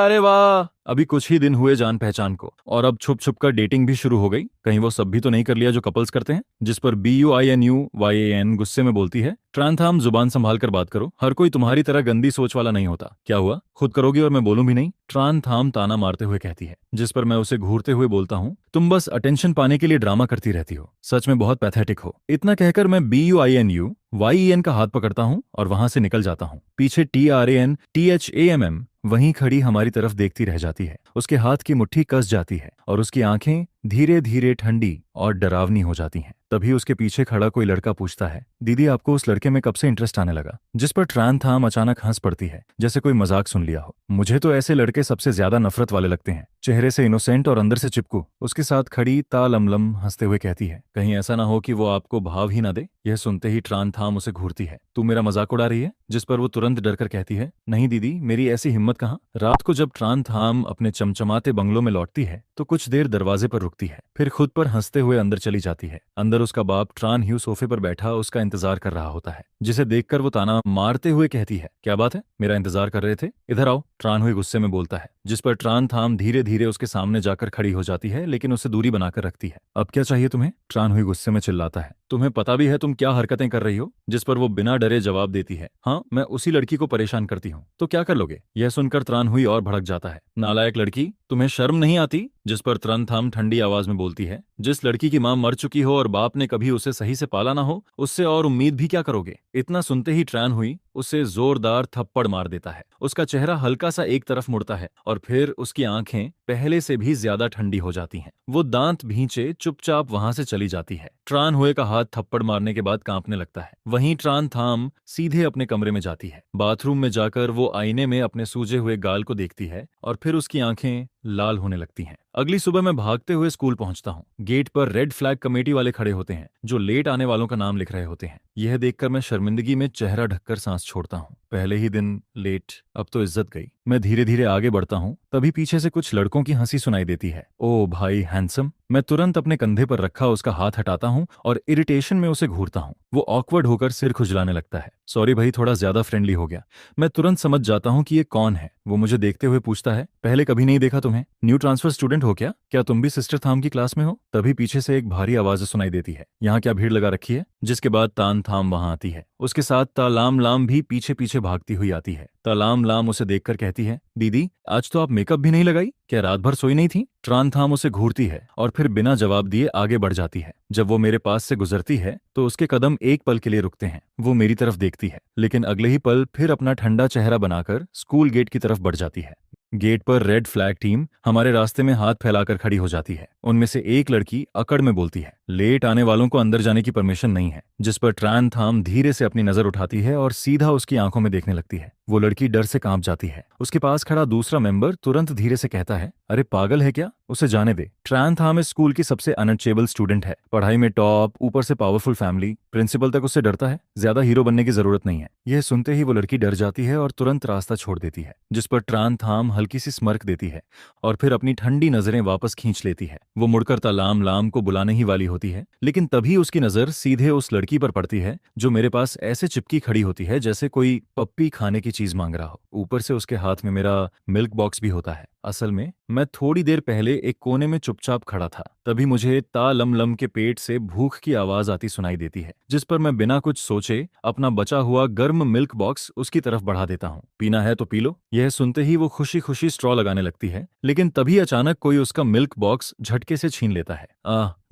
अरे वाह, अभी कुछ ही दिन हुए जान पहचान को और अब छुप छुप कर डेटिंग भी शुरू हो गई। कहीं वो सब भी तो नहीं कर लिया जो कपल्स करते हैं? जिस पर BUINUYAN गुस्से में बोलती है, ट्रांथाम, जुबान संभाल कर बात करो, हर कोई तुम्हारी तरह गंदी सोच वाला नहीं होता। क्या हुआ, खुद करोगी और मैं बोलूं भी नहीं? ट्रांथाम ताना मारते हुए कहती है, जिस पर मैं उसे घूरते हुए बोलता हूँ, तुम बस अटेंशन पाने के लिए ड्रामा करती रहती हो, सच में बहुत पैथेटिक हो। इतना कहकर मैं BUINUYEN का हाथ पकड़ता हूँ और वहां से निकल जाता हूँ। पीछे TRANTHAMM वहीं खड़ी हमारी तरफ देखती रह जाती है। उसके हाथ की मुट्ठी कस जाती है और उसकी आंखें धीरे धीरे ठंडी और डरावनी हो जाती हैं। तभी उसके पीछे खड़ा कोई लड़का पूछता है, दीदी आपको उस लड़के में कब से इंटरेस्ट आने लगा? जिस पर ट्रांथाम अचानक हंस पड़ती है, जैसे कोई मजाक सुन लिया हो। मुझे तो ऐसे लड़के सबसे ज्यादा नफरत वाले लगते हैं, चेहरे से इनोसेंट और अंदर से चिपकू। उसके साथ खड़ी तालमलम हंसते हुए कहती है, कहीं ऐसा ना हो कि वो आपको भाव ही ना दे। यह सुनते ही ट्रांथाम उसे घूरती है, तू मेरा मजाक उड़ा रही है? जिस पर वो तुरंत डरकर कहती है, नहीं दीदी, मेरी ऐसी हिम्मत कहाँ। रात को जब ट्रांथाम अपने चमचमाते बंगलों में लौटती है तो कुछ देर दरवाजे पर रुकती है, फिर खुद पर हंसते हुए अंदर चली जाती है। अंदर उसका बाप ट्रान ह्यू सोफे पर बैठा उसका इंतजार कर रहा होता है, जिसे देखकर वो ताना मारते हुए कहती है, क्या बात है, मेरा इंतजार कर रहे थे? इधर आओ, ट्रान हुई गुस्से में बोलता है। जिस पर ट्रान थाम धीरे धीरे उसके सामने जाकर खड़ी हो जाती है, लेकिन उसे दूरी बनाकर रखती है। अब क्या चाहिए तुम्हें? ट्रान हुई गुस्से में चिल्लाता है, तुम्हें पता भी है तुम क्या हरकतें कर रही हो? जिस पर वो बिना डरे जवाब देती है, हाँ, मैं उसी लड़की को परेशान करती हूँ। तो क्या कर लोगे? यह सुनकर त्रान हुई और भड़क जाता है, नालायक लड़की, तुम्हें शर्म नहीं आती? जिस पर त्रनथाम ठंडी आवाज में बोलती है, जिस लड़की की मां मर चुकी हो और बाप ने कभी उसे सही से पाला ना हो, उससे और उम्मीद भी क्या करोगे? इतना सुनते ही ट्रान हुई उसे जोरदार थप्पड़ मार देता है। उसका चेहरा हल्का सा एक तरफ मुड़ता है और फिर उसकी आंखें पहले से भी ज्यादा ठंडी हो जाती हैं। वो दांत भींचे चुपचाप वहां से चली जाती है। ट्रान हुए का हाथ थप्पड़ मारने के बाद कांपने लगता है। वहीं ट्रान थाम सीधे अपने कमरे में जाती है। बाथरूम में जाकर वो आईने में अपने सूजे हुए गाल को देखती है और फिर उसकी आंखें लाल होने लगती हैं। अगली सुबह मैं भागते हुए स्कूल पहुंचता हूँ। गेट पर रेड फ्लैग कमेटी वाले खड़े होते हैं, जो लेट आने वालों का नाम लिख रहे होते हैं। यह देखकर मैं शर्मिंदगी में चेहरा ढककर सांस छोड़ता हूँ। पहले ही दिन लेट, अब तो इज्जत गई। मैं धीरे धीरे आगे बढ़ता हूँ, तभी पीछे से कुछ लड़कों की हंसी सुनाई देती है। ओ भाई हैंडसम। मैं तुरंत अपने कंधे पर रखा उसका हाथ हटाता हूँ और इरिटेशन में उसे घूरता हूँ। वो ऑकवर्ड होकर सिर खुजलाने लगता है। सॉरी भाई, थोड़ा ज्यादा फ्रेंडली हो गया। मैं तुरंत समझ जाता हूँ कि ये कौन है। वो मुझे देखते हुए पूछता है, पहले कभी नहीं देखा तुम्हें, न्यू ट्रांसफर स्टूडेंट हो क्या तुम भी सिस्टर थाम की क्लास में हो? तभी पीछे से एक भारी आवाज सुनाई देती है, यहाँ क्या भीड़ लगा रखी है? जिसके बाद तान थाम वहां आती है। उसके साथ तालाम लाम भी पीछे पीछे भागती हुई आती है। तालाम लाम उसे देखकर कहती है, दीदी आज तो आप मेकअप भी नहीं लगाई, क्या रात भर सोई नहीं थी? ट्रान थाम उसे घूरती है और फिर बिना जवाब दिए आगे बढ़ जाती है। जब वो मेरे पास से गुजरती है तो उसके कदम एक पल के लिए रुकते हैं। वो मेरी तरफ देखती है, लेकिन अगले ही पल फिर अपना ठंडा चेहरा बनाकर स्कूल गेट की तरफ बढ़ जाती है। गेट पर रेड फ्लैग टीम हमारे रास्ते में हाथ फैलाकर खड़ी हो जाती है। उनमें से एक लड़की अकड़ में बोलती है, लेट आने वालों को अंदर जाने की परमिशन नहीं है। जिस पर ट्रान थाम धीरे से अपनी नजर उठाती है और सीधा उसकी आंखों में देखने लगती है। वो लड़की डर से कांप जाती है। उसके पास खड़ा दूसरा मेंबर तुरंत धीरे से कहता है, अरे पागल है क्या, उसे जाने दे। ट्रान थाम इस स्कूल की सबसे अनअचेबल स्टूडेंट है, पढ़ाई में टॉप, ऊपर से पावरफुल फैमिली, प्रिंसिपल तक उससे डरता है, ज्यादा हीरो बनने की जरूरत नहीं है। यह सुनते ही वो लड़की डर जाती है और तुरंत रास्ता छोड़ देती है, जिस पर ट्रान थाम हल्की सी स्मर्क देती है और फिर अपनी ठंडी नजरें वापस खींच लेती है। वो मुड़कर तलाम लाम को बुलाने ही वाली होती है, लेकिन तभी उसकी नजर सीधे उस लड़की पर पड़ती है जो मेरे पास ऐसे चिपकी खड़ी होती है जैसे कोई पप्पी खाने की चीज मांग रहा हो। ऊपर से उसके हाथ में मेरा मिल्क बॉक्स भी होता है। असल में मैं थोड़ी देर पहले एक कोने में चुपचाप खड़ा था, तभी मुझे ता लम लम के पेट से भूख की आवाज आती सुनाई देती है, जिस पर मैं बिना कुछ सोचे अपना बचा हुआ गर्म मिल्क बॉक्स उसकी तरफ बढ़ा देता हूँ। पीना है तो पी लो। यह सुनते ही वो खुशी खुशी स्ट्रॉ लगाने लगती है, लेकिन तभी अचानक कोई उसका मिल्क बॉक्स झटके से छीन लेता है।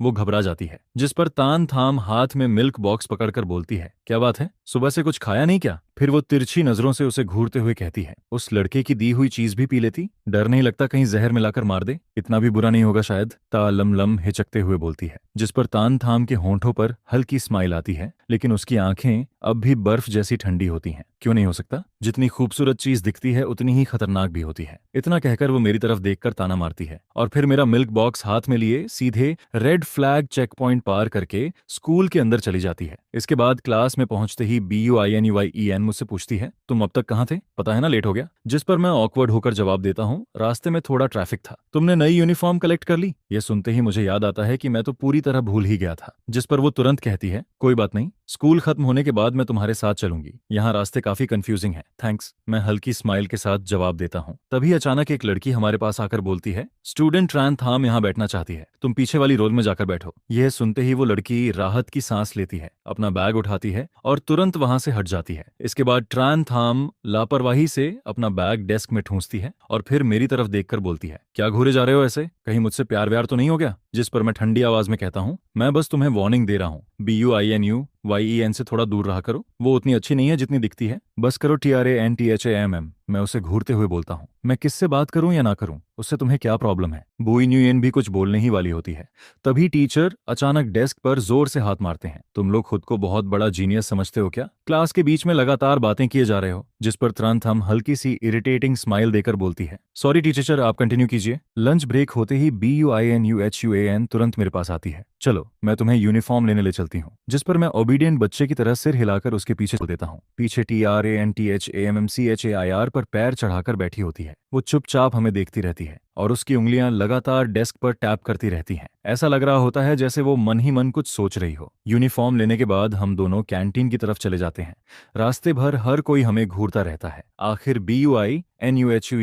वो घबरा जाती है, जिस पर तान थाम हाथ में मिल्क बॉक्स पकड़कर बोलती है, क्या बात है, सुबह से कुछ खाया नहीं क्या? फिर वो तिरछी नजरों से उसे घूरते हुए कहती है, उस लड़के की दी हुई चीज भी पी लेती? डर नहीं लगता कहीं जहर मिलाकर मार दे? इतना भी बुरा नहीं होगा शायद, ता लम लम हिचकते हुए बोलती है, जिस पर तान थाम के होंठों पर हल्की स्माइल आती है, लेकिन उसकी आंखें अब भी बर्फ जैसी ठंडी होती हैं। क्यों नहीं हो सकता? जितनी खूबसूरत चीज दिखती है उतनी ही खतरनाक भी होती है। इतना कहकर वो मेरी तरफ देखकर ताना मारती है और फिर मेरा मिल्क बॉक्स हाथ में लिए सीधे रेड फ्लैग चेक पॉइंट पार करके स्कूल के अंदर चली जाती है। इसके बाद क्लास में पहुंचते ही BUINUIEN मुझसे पूछती है, तुम अब तक कहाँ थे? पता है ना लेट हो गया। जिस पर मैं ऑकवर्ड होकर जवाब देता हूँ, रास्ते में थोड़ा ट्रैफिक था। तुमने नई यूनिफॉर्म कलेक्ट कर ली? ये सुनते ही मुझे याद आता है कि मैं तो पूरी तरह भूल ही गया था, जिस पर वो तुरंत कहती है, कोई बात नहीं, स्कूल खत्म होने के बाद मैं तुम्हारे साथ चलूंगी। यहाँ रास्ते काफी कंफ्यूजिंग है। थैंक्स, मैं हल्की स्माइल के साथ जवाब देता हूँ। तभी अचानक एक लड़की हमारे पास आकर बोलती है, स्टूडेंट ट्रान थाम यहाँ बैठना चाहती है, तुम पीछे वाली रोल में जाकर बैठो। यह सुनते ही वो लड़की राहत की सांस लेती है, अपना बैग उठाती है और तुरंत वहां से हट जाती है। इसके बाद ट्रान थाम लापरवाही से अपना बैग डेस्क में ठूंसती है और फिर मेरी तरफ देखकर बोलती है, क्या घूरे जा रहे हो ऐसे, कहीं मुझसे प्यार व्यार तो नहीं हो गया? जिस पर मैं ठंडी आवाज में कहता हूँ, मैं बस तुम्हें वार्निंग दे रहा हूँ, BUINUYEN से थोड़ा दूर रहा करो, वो उतनी अच्छी नहीं है जितनी दिखती है, बस करो TRANTHAMM। मैं उसे घूरते हुए बोलता हूँ, मैं किससे बात करूं या ना करूं, उससे तुम्हें क्या प्रॉब्लम है? BUINUYEN भी कुछ बोलने ही वाली होती है, तभी टीचर अचानक डेस्क पर जोर से हाथ मारते हैं। तुम लोग खुद को बहुत बड़ा जीनियस समझते हो क्या? क्लास के बीच में लगातार बातें किए जा रहे हो। जिस पर तुरंत हम हल्की सी इरिटेटिंग स्माइल देकर बोलती है, सॉरी टीचर, आप कंटिन्यू कीजिए। लंच ब्रेक होते ही BUINUHUAN तुरंत मेरे पास आती है, चलो मैं तुम्हें यूनिफॉर्म लेने ले चलती हूँ। जिस पर मैं ओबीडियंट बच्चे की तरह सिर हिलाकर उसके पीछे चल देता हूँ। पीछे TRANTHAMMCHAIR पर पैर चढ़ाकर बैठी होती है। वो चुपचाप हमें देखती रहती है और उसकी उंगलियां लगातार डेस्क पर टैप करती रहती हैं। ऐसा लग रहा होता है जैसे वो मन ही मन कुछ सोच रही हो। यूनिफॉर्म लेने के बाद हम दोनों कैंटीन की तरफ चले जाते हैं। रास्ते भर हर कोई हमें घूरता रहता है। आखिर BUINUHUEN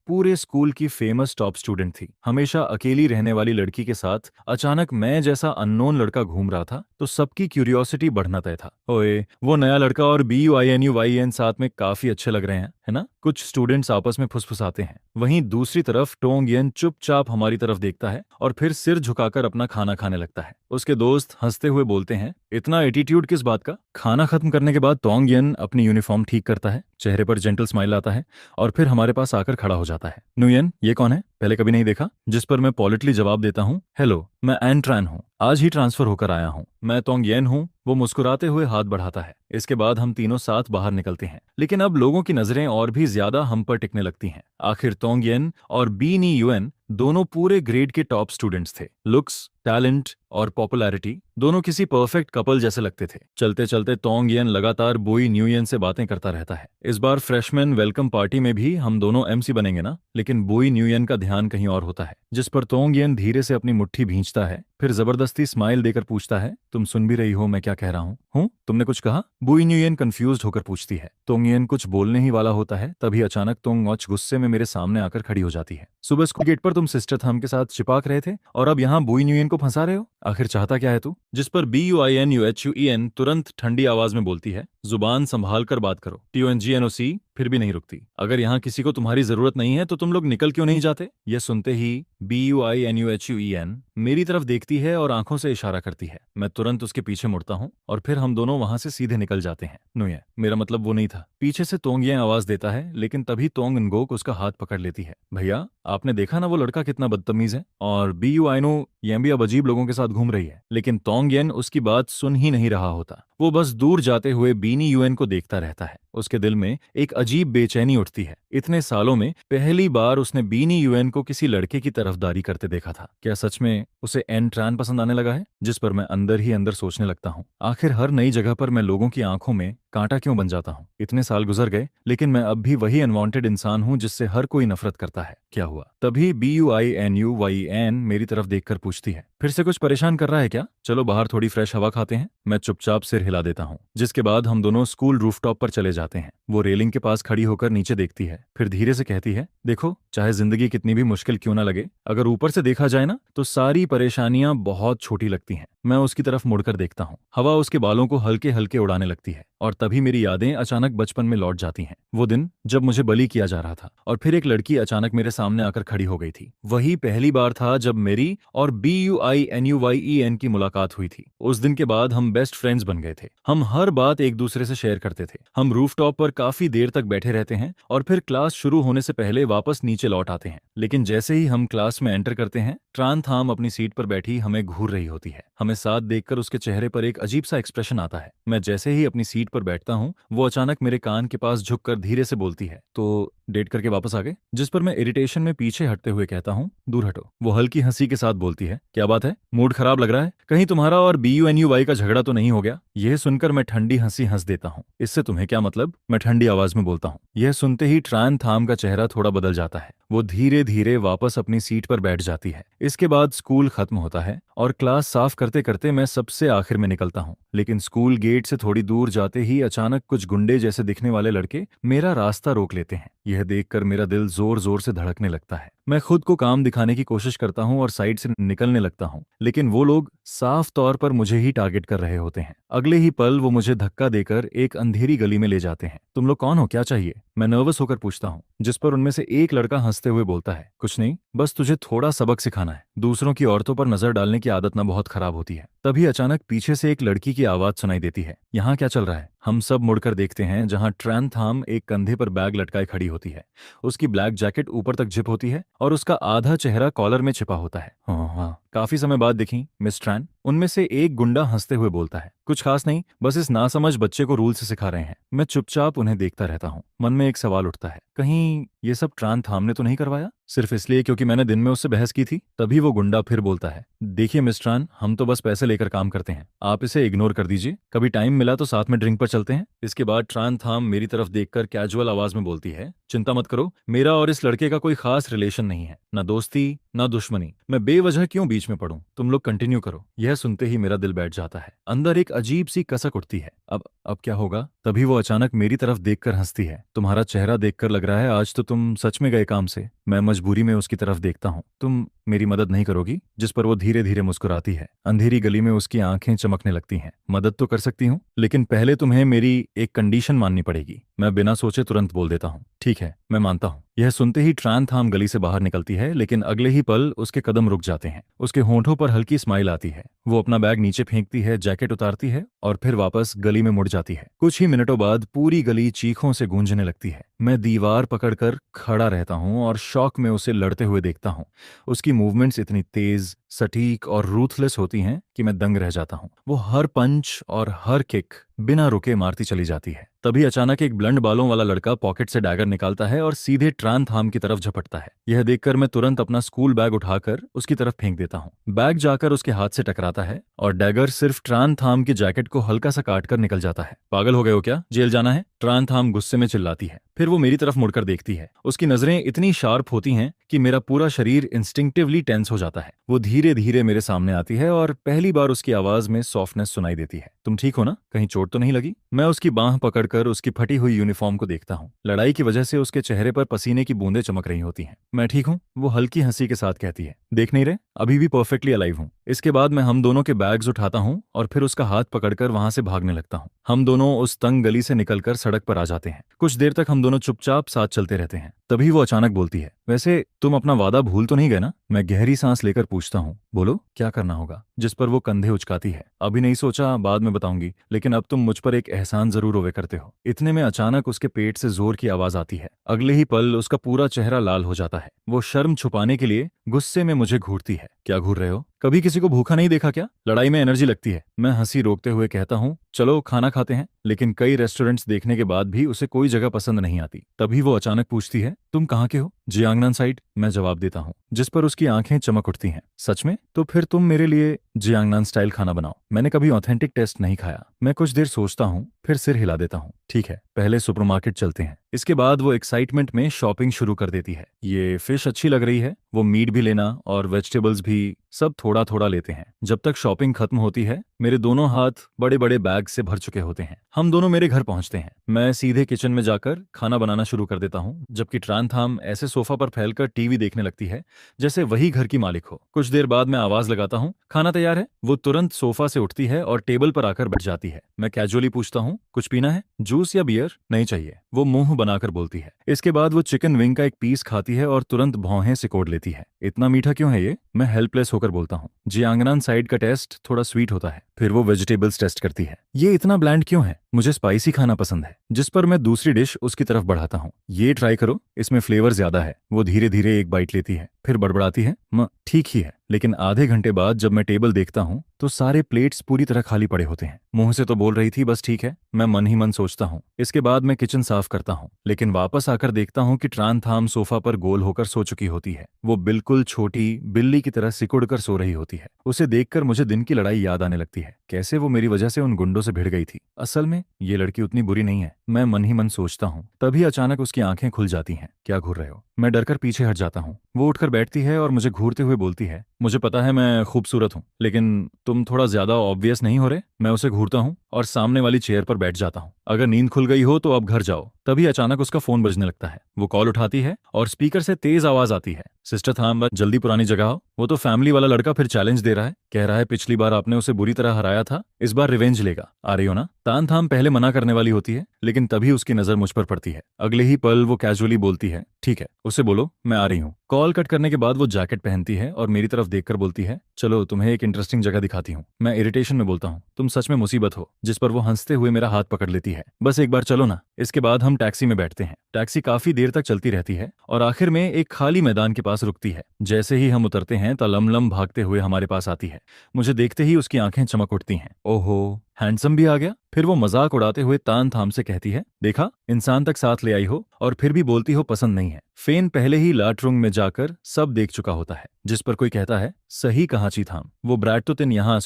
पूरे स्कूल की फेमस टॉप स्टूडेंट थी। हमेशा अकेली रहने वाली लड़की के साथ अचानक मैं जैसा अननोन लड़का घूम रहा था तो सबकी क्यूरियोसिटी बढ़ना तय था। ओए, वो नया लड़का और BUINUYEN साथ में काफी अच्छे लग रहे हैं, है ना? कुछ स्टूडेंट्स आपस में फुसफुसाते हैं। वहीं दूसरी तरफ टोंगयन चुपचाप हमारी तरफ देखता है और फिर सिर झुकाकर अपना खाना खाने लगता है। उसके दोस्त हंसते हुए बोलते हैं, इतना एटीट्यूड किस बात का? खाना खत्म करने के बाद टोंगयन अपनी यूनिफॉर्म ठीक करता है, चेहरे पर जेंटल स्माइल आता है और फिर हमारे पास आकर खड़ा हो जाता है। नुयन, ये कौन है? पहले कभी नहीं देखा। जिस पर मैं पॉलिटली जवाब देता हूँ, हेलो, मैं एन ट्रैन हूँ, आज ही ट्रांसफर होकर आया हूँ। मैं टोंगयन हूँ। वो मुस्कुराते हुए हाथ बढ़ाता है। इसके बाद हम तीनों साथ बाहर निकलते हैं, लेकिन अब लोगों की नजरें और भी ज्यादा हम पर टिकने लगती हैं। आखिर टोंगयन और BNUN दोनों पूरे ग्रेड के टॉप स्टूडेंट्स थे। लुक्स, टैलेंट और पॉपुलैरिटी दोनों किसी परफेक्ट कपल जैसे लगते थे। चलते चलते टोंगयन लगातार BUINUN से बातें करता रहता है। इस बार फ्रेशमैन वेलकम पार्टी में भी हम दोनों MC बनेंगे ना? लेकिन BUINUN का ध्यान कहीं और होता है, जिस पर टोंगयन धीरे से अपनी मुट्ठी भींचता है, फिर जबरदस्ती स्माइल देकर पूछता है, तुम सुन भी रही हो मैं क्या कह रहा हूँ? तुमने कुछ कहा? BUINUN कंफ्यूज्ड होकर पूछती है। टोंगयन कुछ बोलने ही वाला होता है, तभी अचानक टोंगऑच गुस्से में मेरे सामने आकर खड़ी हो जाती है। सुबह स्कूल गेट पर तुम सिस्टर थम के साथ चिपक रहे थे और अब यहाँ BUINUN को फंसा रहे हो? आखिर चाहता क्या है तू? जिस पर BUINUHUEN तुरंत ठंडी आवाज में बोलती है, जुबान संभाल कर बात करो। TONGNOC फिर भी नहीं रुकती। अगर यहाँ किसी को तुम्हारी जरूरत नहीं है तो तुम लोग निकल क्यों नहीं जाते? यह सुनते ही BUINUHUEN मेरी तरफ देखती है और आंखों से इशारा करती है। मैं तुरंत उसके पीछे मुड़ता हूँ और फिर हम दोनों वहां से सीधे निकल जाते हैं। नुये, मेरा मतलब वो नहीं था। पीछे से टोंगयन आवाज देता है, लेकिन तभी टोंग नगोक उसका हाथ पकड़ लेती है। भैया, आपने देखा ना वो लड़का कितना बदतमीज है? और BUINO भी अब अजीब लोगों के साथ घूम रही है। लेकिन टोंगयन उसकी बात सुन ही नहीं रहा होता। वो बस दूर जाते हुए BNUN को देखता रहता है। उसके दिल में एक अजीब बेचैनी उठती है। इतने सालों में पहली बार उसने बीनी यूएन को किसी लड़के की तरफदारी करते देखा था। क्या सच में उसे एन ट्रान पसंद आने लगा है? जिस पर मैं अंदर ही अंदर सोचने लगता हूँ, आखिर हर नई जगह पर मैं लोगों की आंखों में कांटा क्यों बन जाता हूँ? इतने साल गुजर गए, लेकिन मैं अब भी वही अनवांटेड इंसान हूँ जिससे हर कोई नफरत करता है। क्या हुआ? तभी BUINUYN मेरी तरफ देखकर पूछती है, फिर से कुछ परेशान कर रहा है क्या? चलो बाहर थोड़ी फ्रेश हवा खाते हैं। मैं चुपचाप सिर हिला देता हूँ, जिसके बाद हम दोनों स्कूल रूफटॉप पर चले जाते हैं। वो रेलिंग के पास खड़ी होकर नीचे देखती है, फिर धीरे से कहती है, देखो, चाहे जिंदगी कितनी भी मुश्किल क्यों ना लगे, अगर ऊपर से देखा जाए ना तो सारी परेशानियां बहुत छोटी लगती हैं। मैं उसकी तरफ मुड़कर देखता हूँ। हवा उसके बालों को हल्के हल्के उड़ाने लगती है और तभी मेरी यादें अचानक बचपन में लौट जाती हैं। वो दिन जब मुझे बली किया जा रहा था और फिर एक लड़की अचानक मेरे सामने आकर खड़ी हो गई थी। वही पहली बार था जब मेरी और BUINUYEN की मुलाकात हुई थी। उस दिन के बाद हम बेस्ट फ्रेंड्स बन गए थे। हम हर बात एक दूसरे से शेयर करते थे। हम रूफटॉप पर काफी देर तक बैठे रहते हैं और फिर क्लास शुरू होने से पहले वापस नीचे लौट आते हैं। लेकिन जैसे ही हम क्लास में एंटर करते हैं, ट्रान थाम अपनी सीट पर बैठी हमें घूर रही होती है। हमें साथ देखकर उसके चेहरे पर एक अजीब सा एक्सप्रेशन आता है। मैं जैसे ही अपनी सीट पर बैठता हूँ, वो अचानक मेरे कान के पास झुककर धीरे से बोलती है, तो डेट करके वापस आ गए? जिस पर मैं इरिटेशन में पीछे हटते हुए कहता हूँ, दूर हटो। वो हल्की हंसी के साथ बोलती है, क्या बात है, मूड खराब लग रहा है? कहीं तुम्हारा और BUNUY का झगड़ा तो नहीं हो गया? यह सुनकर मैं ठंडी हंसी हंस देता हूँ। इससे तुम्हें क्या मतलब? मैं ठंडी आवाज में बोलता हूँ। यह सुनते ही ट्रान थाम का चेहरा थोड़ा बदल जाता है। वो धीरे धीरे वापस अपनी सीट पर बैठ जाती है। इसके बाद स्कूल खत्म होता है और क्लास साफ करते करते मैं सबसे आखिर में निकलता हूँ। लेकिन स्कूल गेट से थोड़ी दूर जाते ही अचानक कुछ गुंडे जैसे दिखने वाले लड़के मेरा रास्ता रोक लेते हैं। यह देखकर मेरा दिल जोर जोर से धड़कने लगता है। मैं खुद को काम दिखाने की कोशिश करता हूँ और साइड से निकलने लगता हूँ, लेकिन वो लोग साफ तौर पर मुझे ही टारगेट कर रहे होते हैं। अगले ही पल वो मुझे धक्का देकर एक अंधेरी गली में ले जाते हैं। तुम लोग कौन हो, क्या चाहिए? मैं नर्वस होकर पूछता हूँ, जिस पर उनमें से एक लड़का हंसते हुए बोलता है, कुछ नहीं, बस तुझे थोड़ा सबक सिखाना है। दूसरों की औरतों पर नजर डालने की आदत ना बहुत खराब होती है। तभी अचानक पीछे से एक लड़की की आवाज सुनाई देती है, यहाँ क्या चल रहा है? हम सब मुड़कर देखते हैं, जहां ट्रान थाम एक कंधे पर बैग लटकाए खड़ी होती है। उसकी ब्लैक जैकेट ऊपर तक जिप होती है और उसका आधा चेहरा कॉलर में छिपा होता है। हाँ, काफी समय बाद दिखी मिस ट्रान। उनमें से एक गुंडा हंसते हुए बोलता है, कुछ खास नहीं, बस इस नासमझ बच्चे को रूल से सिखा रहे हैं। मैं चुपचाप उन्हें देखता रहता हूँ। मन में एक सवाल उठता है, कहीं ये सब ट्रान थाम ने तो नहीं करवाया, सिर्फ इसलिए क्योंकि मैंने दिन में उससे बहस की थी? तभी वो गुंडा फिर बोलता है, देखिए मिस ट्रान, हम तो बस पैसे लेकर काम करते हैं, आप इसे इग्नोर कर दीजिए। कभी टाइम मिला तो साथ में ड्रिंक पर चलते हैं। इसके बाद ट्रान थाम मेरी तरफ देखकर कैजुअल आवाज में बोलती है, चिंता मत करो, मेरा और इस लड़के का कोई खास रिलेशन नहीं है, ना दोस्ती ना दुश्मनी। मैं बेवजह क्यों बीच में पड़ूं? तुम लोग कंटिन्यू करो। यह सुनते ही मेरा दिल बैठ जाता है। अंदर एक अजीब सी कसक उठती है। अब क्या होगा? तभी वो अचानक मेरी तरफ देखकर हंसती है, तुम्हारा चेहरा देखकर लग रहा है आज तो तुम सच में गए काम से। मैं मजबूरी में उसकी तरफ देखता हूँ, तुम मेरी मदद नहीं करोगी? जिस पर वो धीरे धीरे मुस्कुराती है। अंधेरी गली में उसकी आंखें चमकने लगती हैं। मदद तो कर सकती हूँ, लेकिन पहले तुम्हें मेरी एक कंडीशन माननी पड़ेगी। मैं बिना सोचे तुरंत बोल देता हूँ, ठीक है, मैं मानता हूँ। यह सुनते ही ट्रान थाम गली से बाहर निकलती है, लेकिन अगले ही पल उसके कदम रुक जाते हैं। उसके होंठों पर हल्की स्माइल आती है। वो अपना बैग नीचे फेंकती है, जैकेट उतारती है और फिर वापस गली में मुड़ जाती है। कुछ ही मिनटों बाद पूरी गली चीखों से गूंजने लगती है। मैं दीवार पकड़कर खड़ा रहता हूँ और शौक में उसे लड़ते हुए देखता हूँ। उसकी मूवमेंट्स इतनी तेज, सटीक और रूथलेस होती हैं कि मैं दंग रह जाता हूँ। वो हर पंच और हर किक बिना रुके मारती चली जाती है। तभी अचानक एक ब्लंड बालों वाला लड़का पॉकेट से डैगर निकालता है और सीधे ट्रान थाम की तरफ झपटता है। यह देखकर मैं तुरंत अपना स्कूल बैग उठाकर उसकी तरफ फेंक देता हूँ। बैग जाकर उसके हाथ से टकराता है और डैगर सिर्फ ट्रान थाम की जैकेट को हल्का सा काट कर निकल जाता है। पागल हो गए हो क्या? जेल जाना है? ट्रान थाम गुस्से में चिल्लाती है। फिर वो मेरी तरफ मुड़कर देखती है। उसकी नजरें इतनी शार्प होती हैं कि मेरा पूरा शरीर इंस्टिंक्टिवली टेंस हो जाता है। वो धीरे धीरे मेरे सामने आती है और पहली बार उसकी आवाज में सॉफ्टनेस सुनाई देती है। तुम ठीक हो ना? कहीं चोट तो नहीं लगी? मैं उसकी बांह पकड़कर उसकी फटी हुई यूनिफॉर्म को देखता हूँ। लड़ाई की वजह से उसके चेहरे पर पसीने की बूंदें चमक रही होती हैं। मैं ठीक हूँ, वो हल्की हंसी के साथ कहती है। देख नहीं रहे, अभी भी परफेक्टली अलाइव हूँ। इसके बाद मैं हम दोनों के बैग्स उठाता हूँ और फिर उसका हाथ पकड़कर वहां से भागने लगता हूँ। हम दोनों उस तंग गली से निकलकर सड़क पर आ जाते हैं। कुछ देर तक हम दोनों चुपचाप साथ चलते रहते हैं। तभी वो अचानक बोलती है, वैसे तुम अपना वादा भूल तो नहीं गए ना? मैं गहरी सांस लेकर पूछता हूँ, बोलो क्या करना होगा? जिस पर वो कंधे उचकाती है, अभी नहीं सोचा, बाद में बताऊंगी, लेकिन अब तुम मुझ पर एक एहसान जरूर रोवे करते हो। इतने में अचानक उसके पेट से जोर की आवाज आती है। अगले ही पल उसका पूरा चेहरा लाल हो जाता है। वो शर्म छुपाने के लिए गुस्से में मुझे घूरती है। क्या घूर रहे हो? कभी किसी को भूखा नहीं देखा क्या? लड़ाई में एनर्जी लगती है। मैं हंसी रोकते हुए कहता हूँ, चलो खाना खाते हैं। लेकिन कई रेस्टोरेंट्स देखने के बाद भी उसे कोई जगह पसंद नहीं आती। तभी वो अचानक पूछती है, तुम कहाँ के हो? जियांगनान साइड, मैं जवाब देता हूँ, जिस पर उसकी आंखें चमक उठती हैं। सच में? तो फिर तुम मेरे लिए जियांगनान स्टाइल खाना बनाओ। मैंने कभी ऑथेंटिक टेस्ट नहीं खाया। मैं कुछ देर सोचता हूँ, फिर सिर हिला देता हूँ। ठीक है, पहले सुपरमार्केट चलते हैं। इसके बाद वो एक्साइटमेंट में शॉपिंग शुरू कर देती है। ये फिश अच्छी लग रही है। वो मीट भी लेना और वेजिटेबल्स भी, सब थोड़ा थोड़ा लेते हैं। जब तक शॉपिंग खत्म होती है मेरे दोनों हाथ बड़े बड़े बैग से भर चुके होते हैं। हम दोनों मेरे घर पहुंचते हैं। मैं सीधे किचन में जाकर खाना बनाना शुरू कर देता हूँ, जबकि ट्रांथाम ऐसे सोफा पर फैलकर टीवी देखने लगती है जैसे वही घर की मालिक हो। कुछ देर बाद मैं आवाज लगाता हूँ, खाना तैयार है। वो तुरंत सोफा से उठती है और टेबल पर आकर बैठ जाती है। मैं कैजुअली पूछता हूँ, कुछ पीना है? जूस या बियर? नहीं चाहिए, वो मुंह बनाकर बोलती है। इसके बाद वो चिकन विंग का एक पीस खाती है और तुरंत भौहें सिकोड़ लेती है। इतना मीठा क्यों है ये? मैं हेल्पलेस होकर बोलता हूँ। जियांगनान साइड का टेस्ट थोड़ा स्वीट होता है। फिर वो वेजिटेबल्स टेस्ट करती है। ये इतना ब्लैंड क्यों है? मुझे स्पाइसी खाना पसंद है। जिस पर मैं दूसरी डिश उसकी तरफ बढ़ाता हूँ। ये ट्राई करो, इसमें फ्लेवर ज्यादा है। वो धीरे धीरे एक बाइट लेती है, फिर बड़बड़ाती है, ठीक ही है। लेकिन आधे घंटे बाद जब मैं टेबल देखता हूँ तो सारे प्लेट्स पूरी तरह खाली पड़े होते हैं। मुंह से तो बोल रही थी बस ठीक है, मैं मन ही मन सोचता हूँ। इसके बाद मैं किचन साफ करता हूँ, लेकिन वापस आकर देखता हूँ कि ट्रांथाम सोफा पर गोल होकर सो चुकी होती है। वो बिल्कुल छोटी बिल्ली की तरह सिकुड़ कर सो रही होती है। उसे देखकर मुझे दिन की लड़ाई याद आने लगती है। कैसे वो मेरी वजह से उन गुंडों से भिड़ गई थी। असल में ये लड़की उतनी बुरी नहीं है, मैं मन ही मन सोचता हूँ। तभी अचानक उसकी आंखें खुल जाती हैं। क्या घूर रहे हो? मैं डरकर पीछे हट जाता हूँ। वो उठकर बैठती है और मुझे घूरते हुए बोलती है, मुझे पता है मैं खूबसूरत हूँ, लेकिन तुम थोड़ा ज्यादा ऑब्वियस नहीं हो रहे? मैं उसे घूरता हूँ और सामने वाली चेयर पर बैठ जाता हूँ। अगर नींद खुल गई हो तो अब घर जाओ। तभी अचानक उसका फोन बजने लगता है। वो कॉल उठाती है और स्पीकर से तेज आवाज आती है, सिस्टर थाम, जल्दी पुरानी जगह आओ। वो तो फैमिली वाला लड़का फिर चैलेंज दे रहा है। कह रहा है पिछली बार आपने उसे बुरी तरह हराया था, इस बार रिवेंज लेगा। आ रही हो ना? तान थाम पहले मना करने वाली होती है, लेकिन तभी उसकी नजर मुझ पर पड़ती है। अगले ही पल वो कैजुअली बोलती है, ठीक है, उसे बोलो मैं आ रही हूँ। कॉल कट करने के बाद वो जैकेट पहनती है और मेरी तरफ देखकर बोलती है, चलो तुम्हें एक इंटरेस्टिंग जगह दिखाती हूँ। मैं इरिटेशन में बोलता हूँ, तुम सच में मुसीबत हो। जिस पर वो हंसते हुए मेरा हाथ पकड़ लेती है, बस एक बार चलो ना। इसके बाद हम टैक्सी में बैठते हैं। टैक्सी काफी देर तक चलती रहती है और आखिर में एक खाली मैदान के पास रुकती है। जैसे ही हम उतरते हैं तो लमलम भागते हुए हमारे पास आती है। मुझे देखते ही उसकी आंखें चमक उठती हैं। ओहो, हैंडसम भी आ गया। फिर वो मजाक उड़ाते हुए तान थाम से कहती है, देखा, इंसान तक साथ ले आई हो और फिर भी बोलती हो पसंद नहीं है। फेन पहले ही लाटरुंग में जाकर सब देख चुका होता है। जिस पर कोई कहता है, सही कहा चीथाम, वो ब्रैड तो तिन यहाँ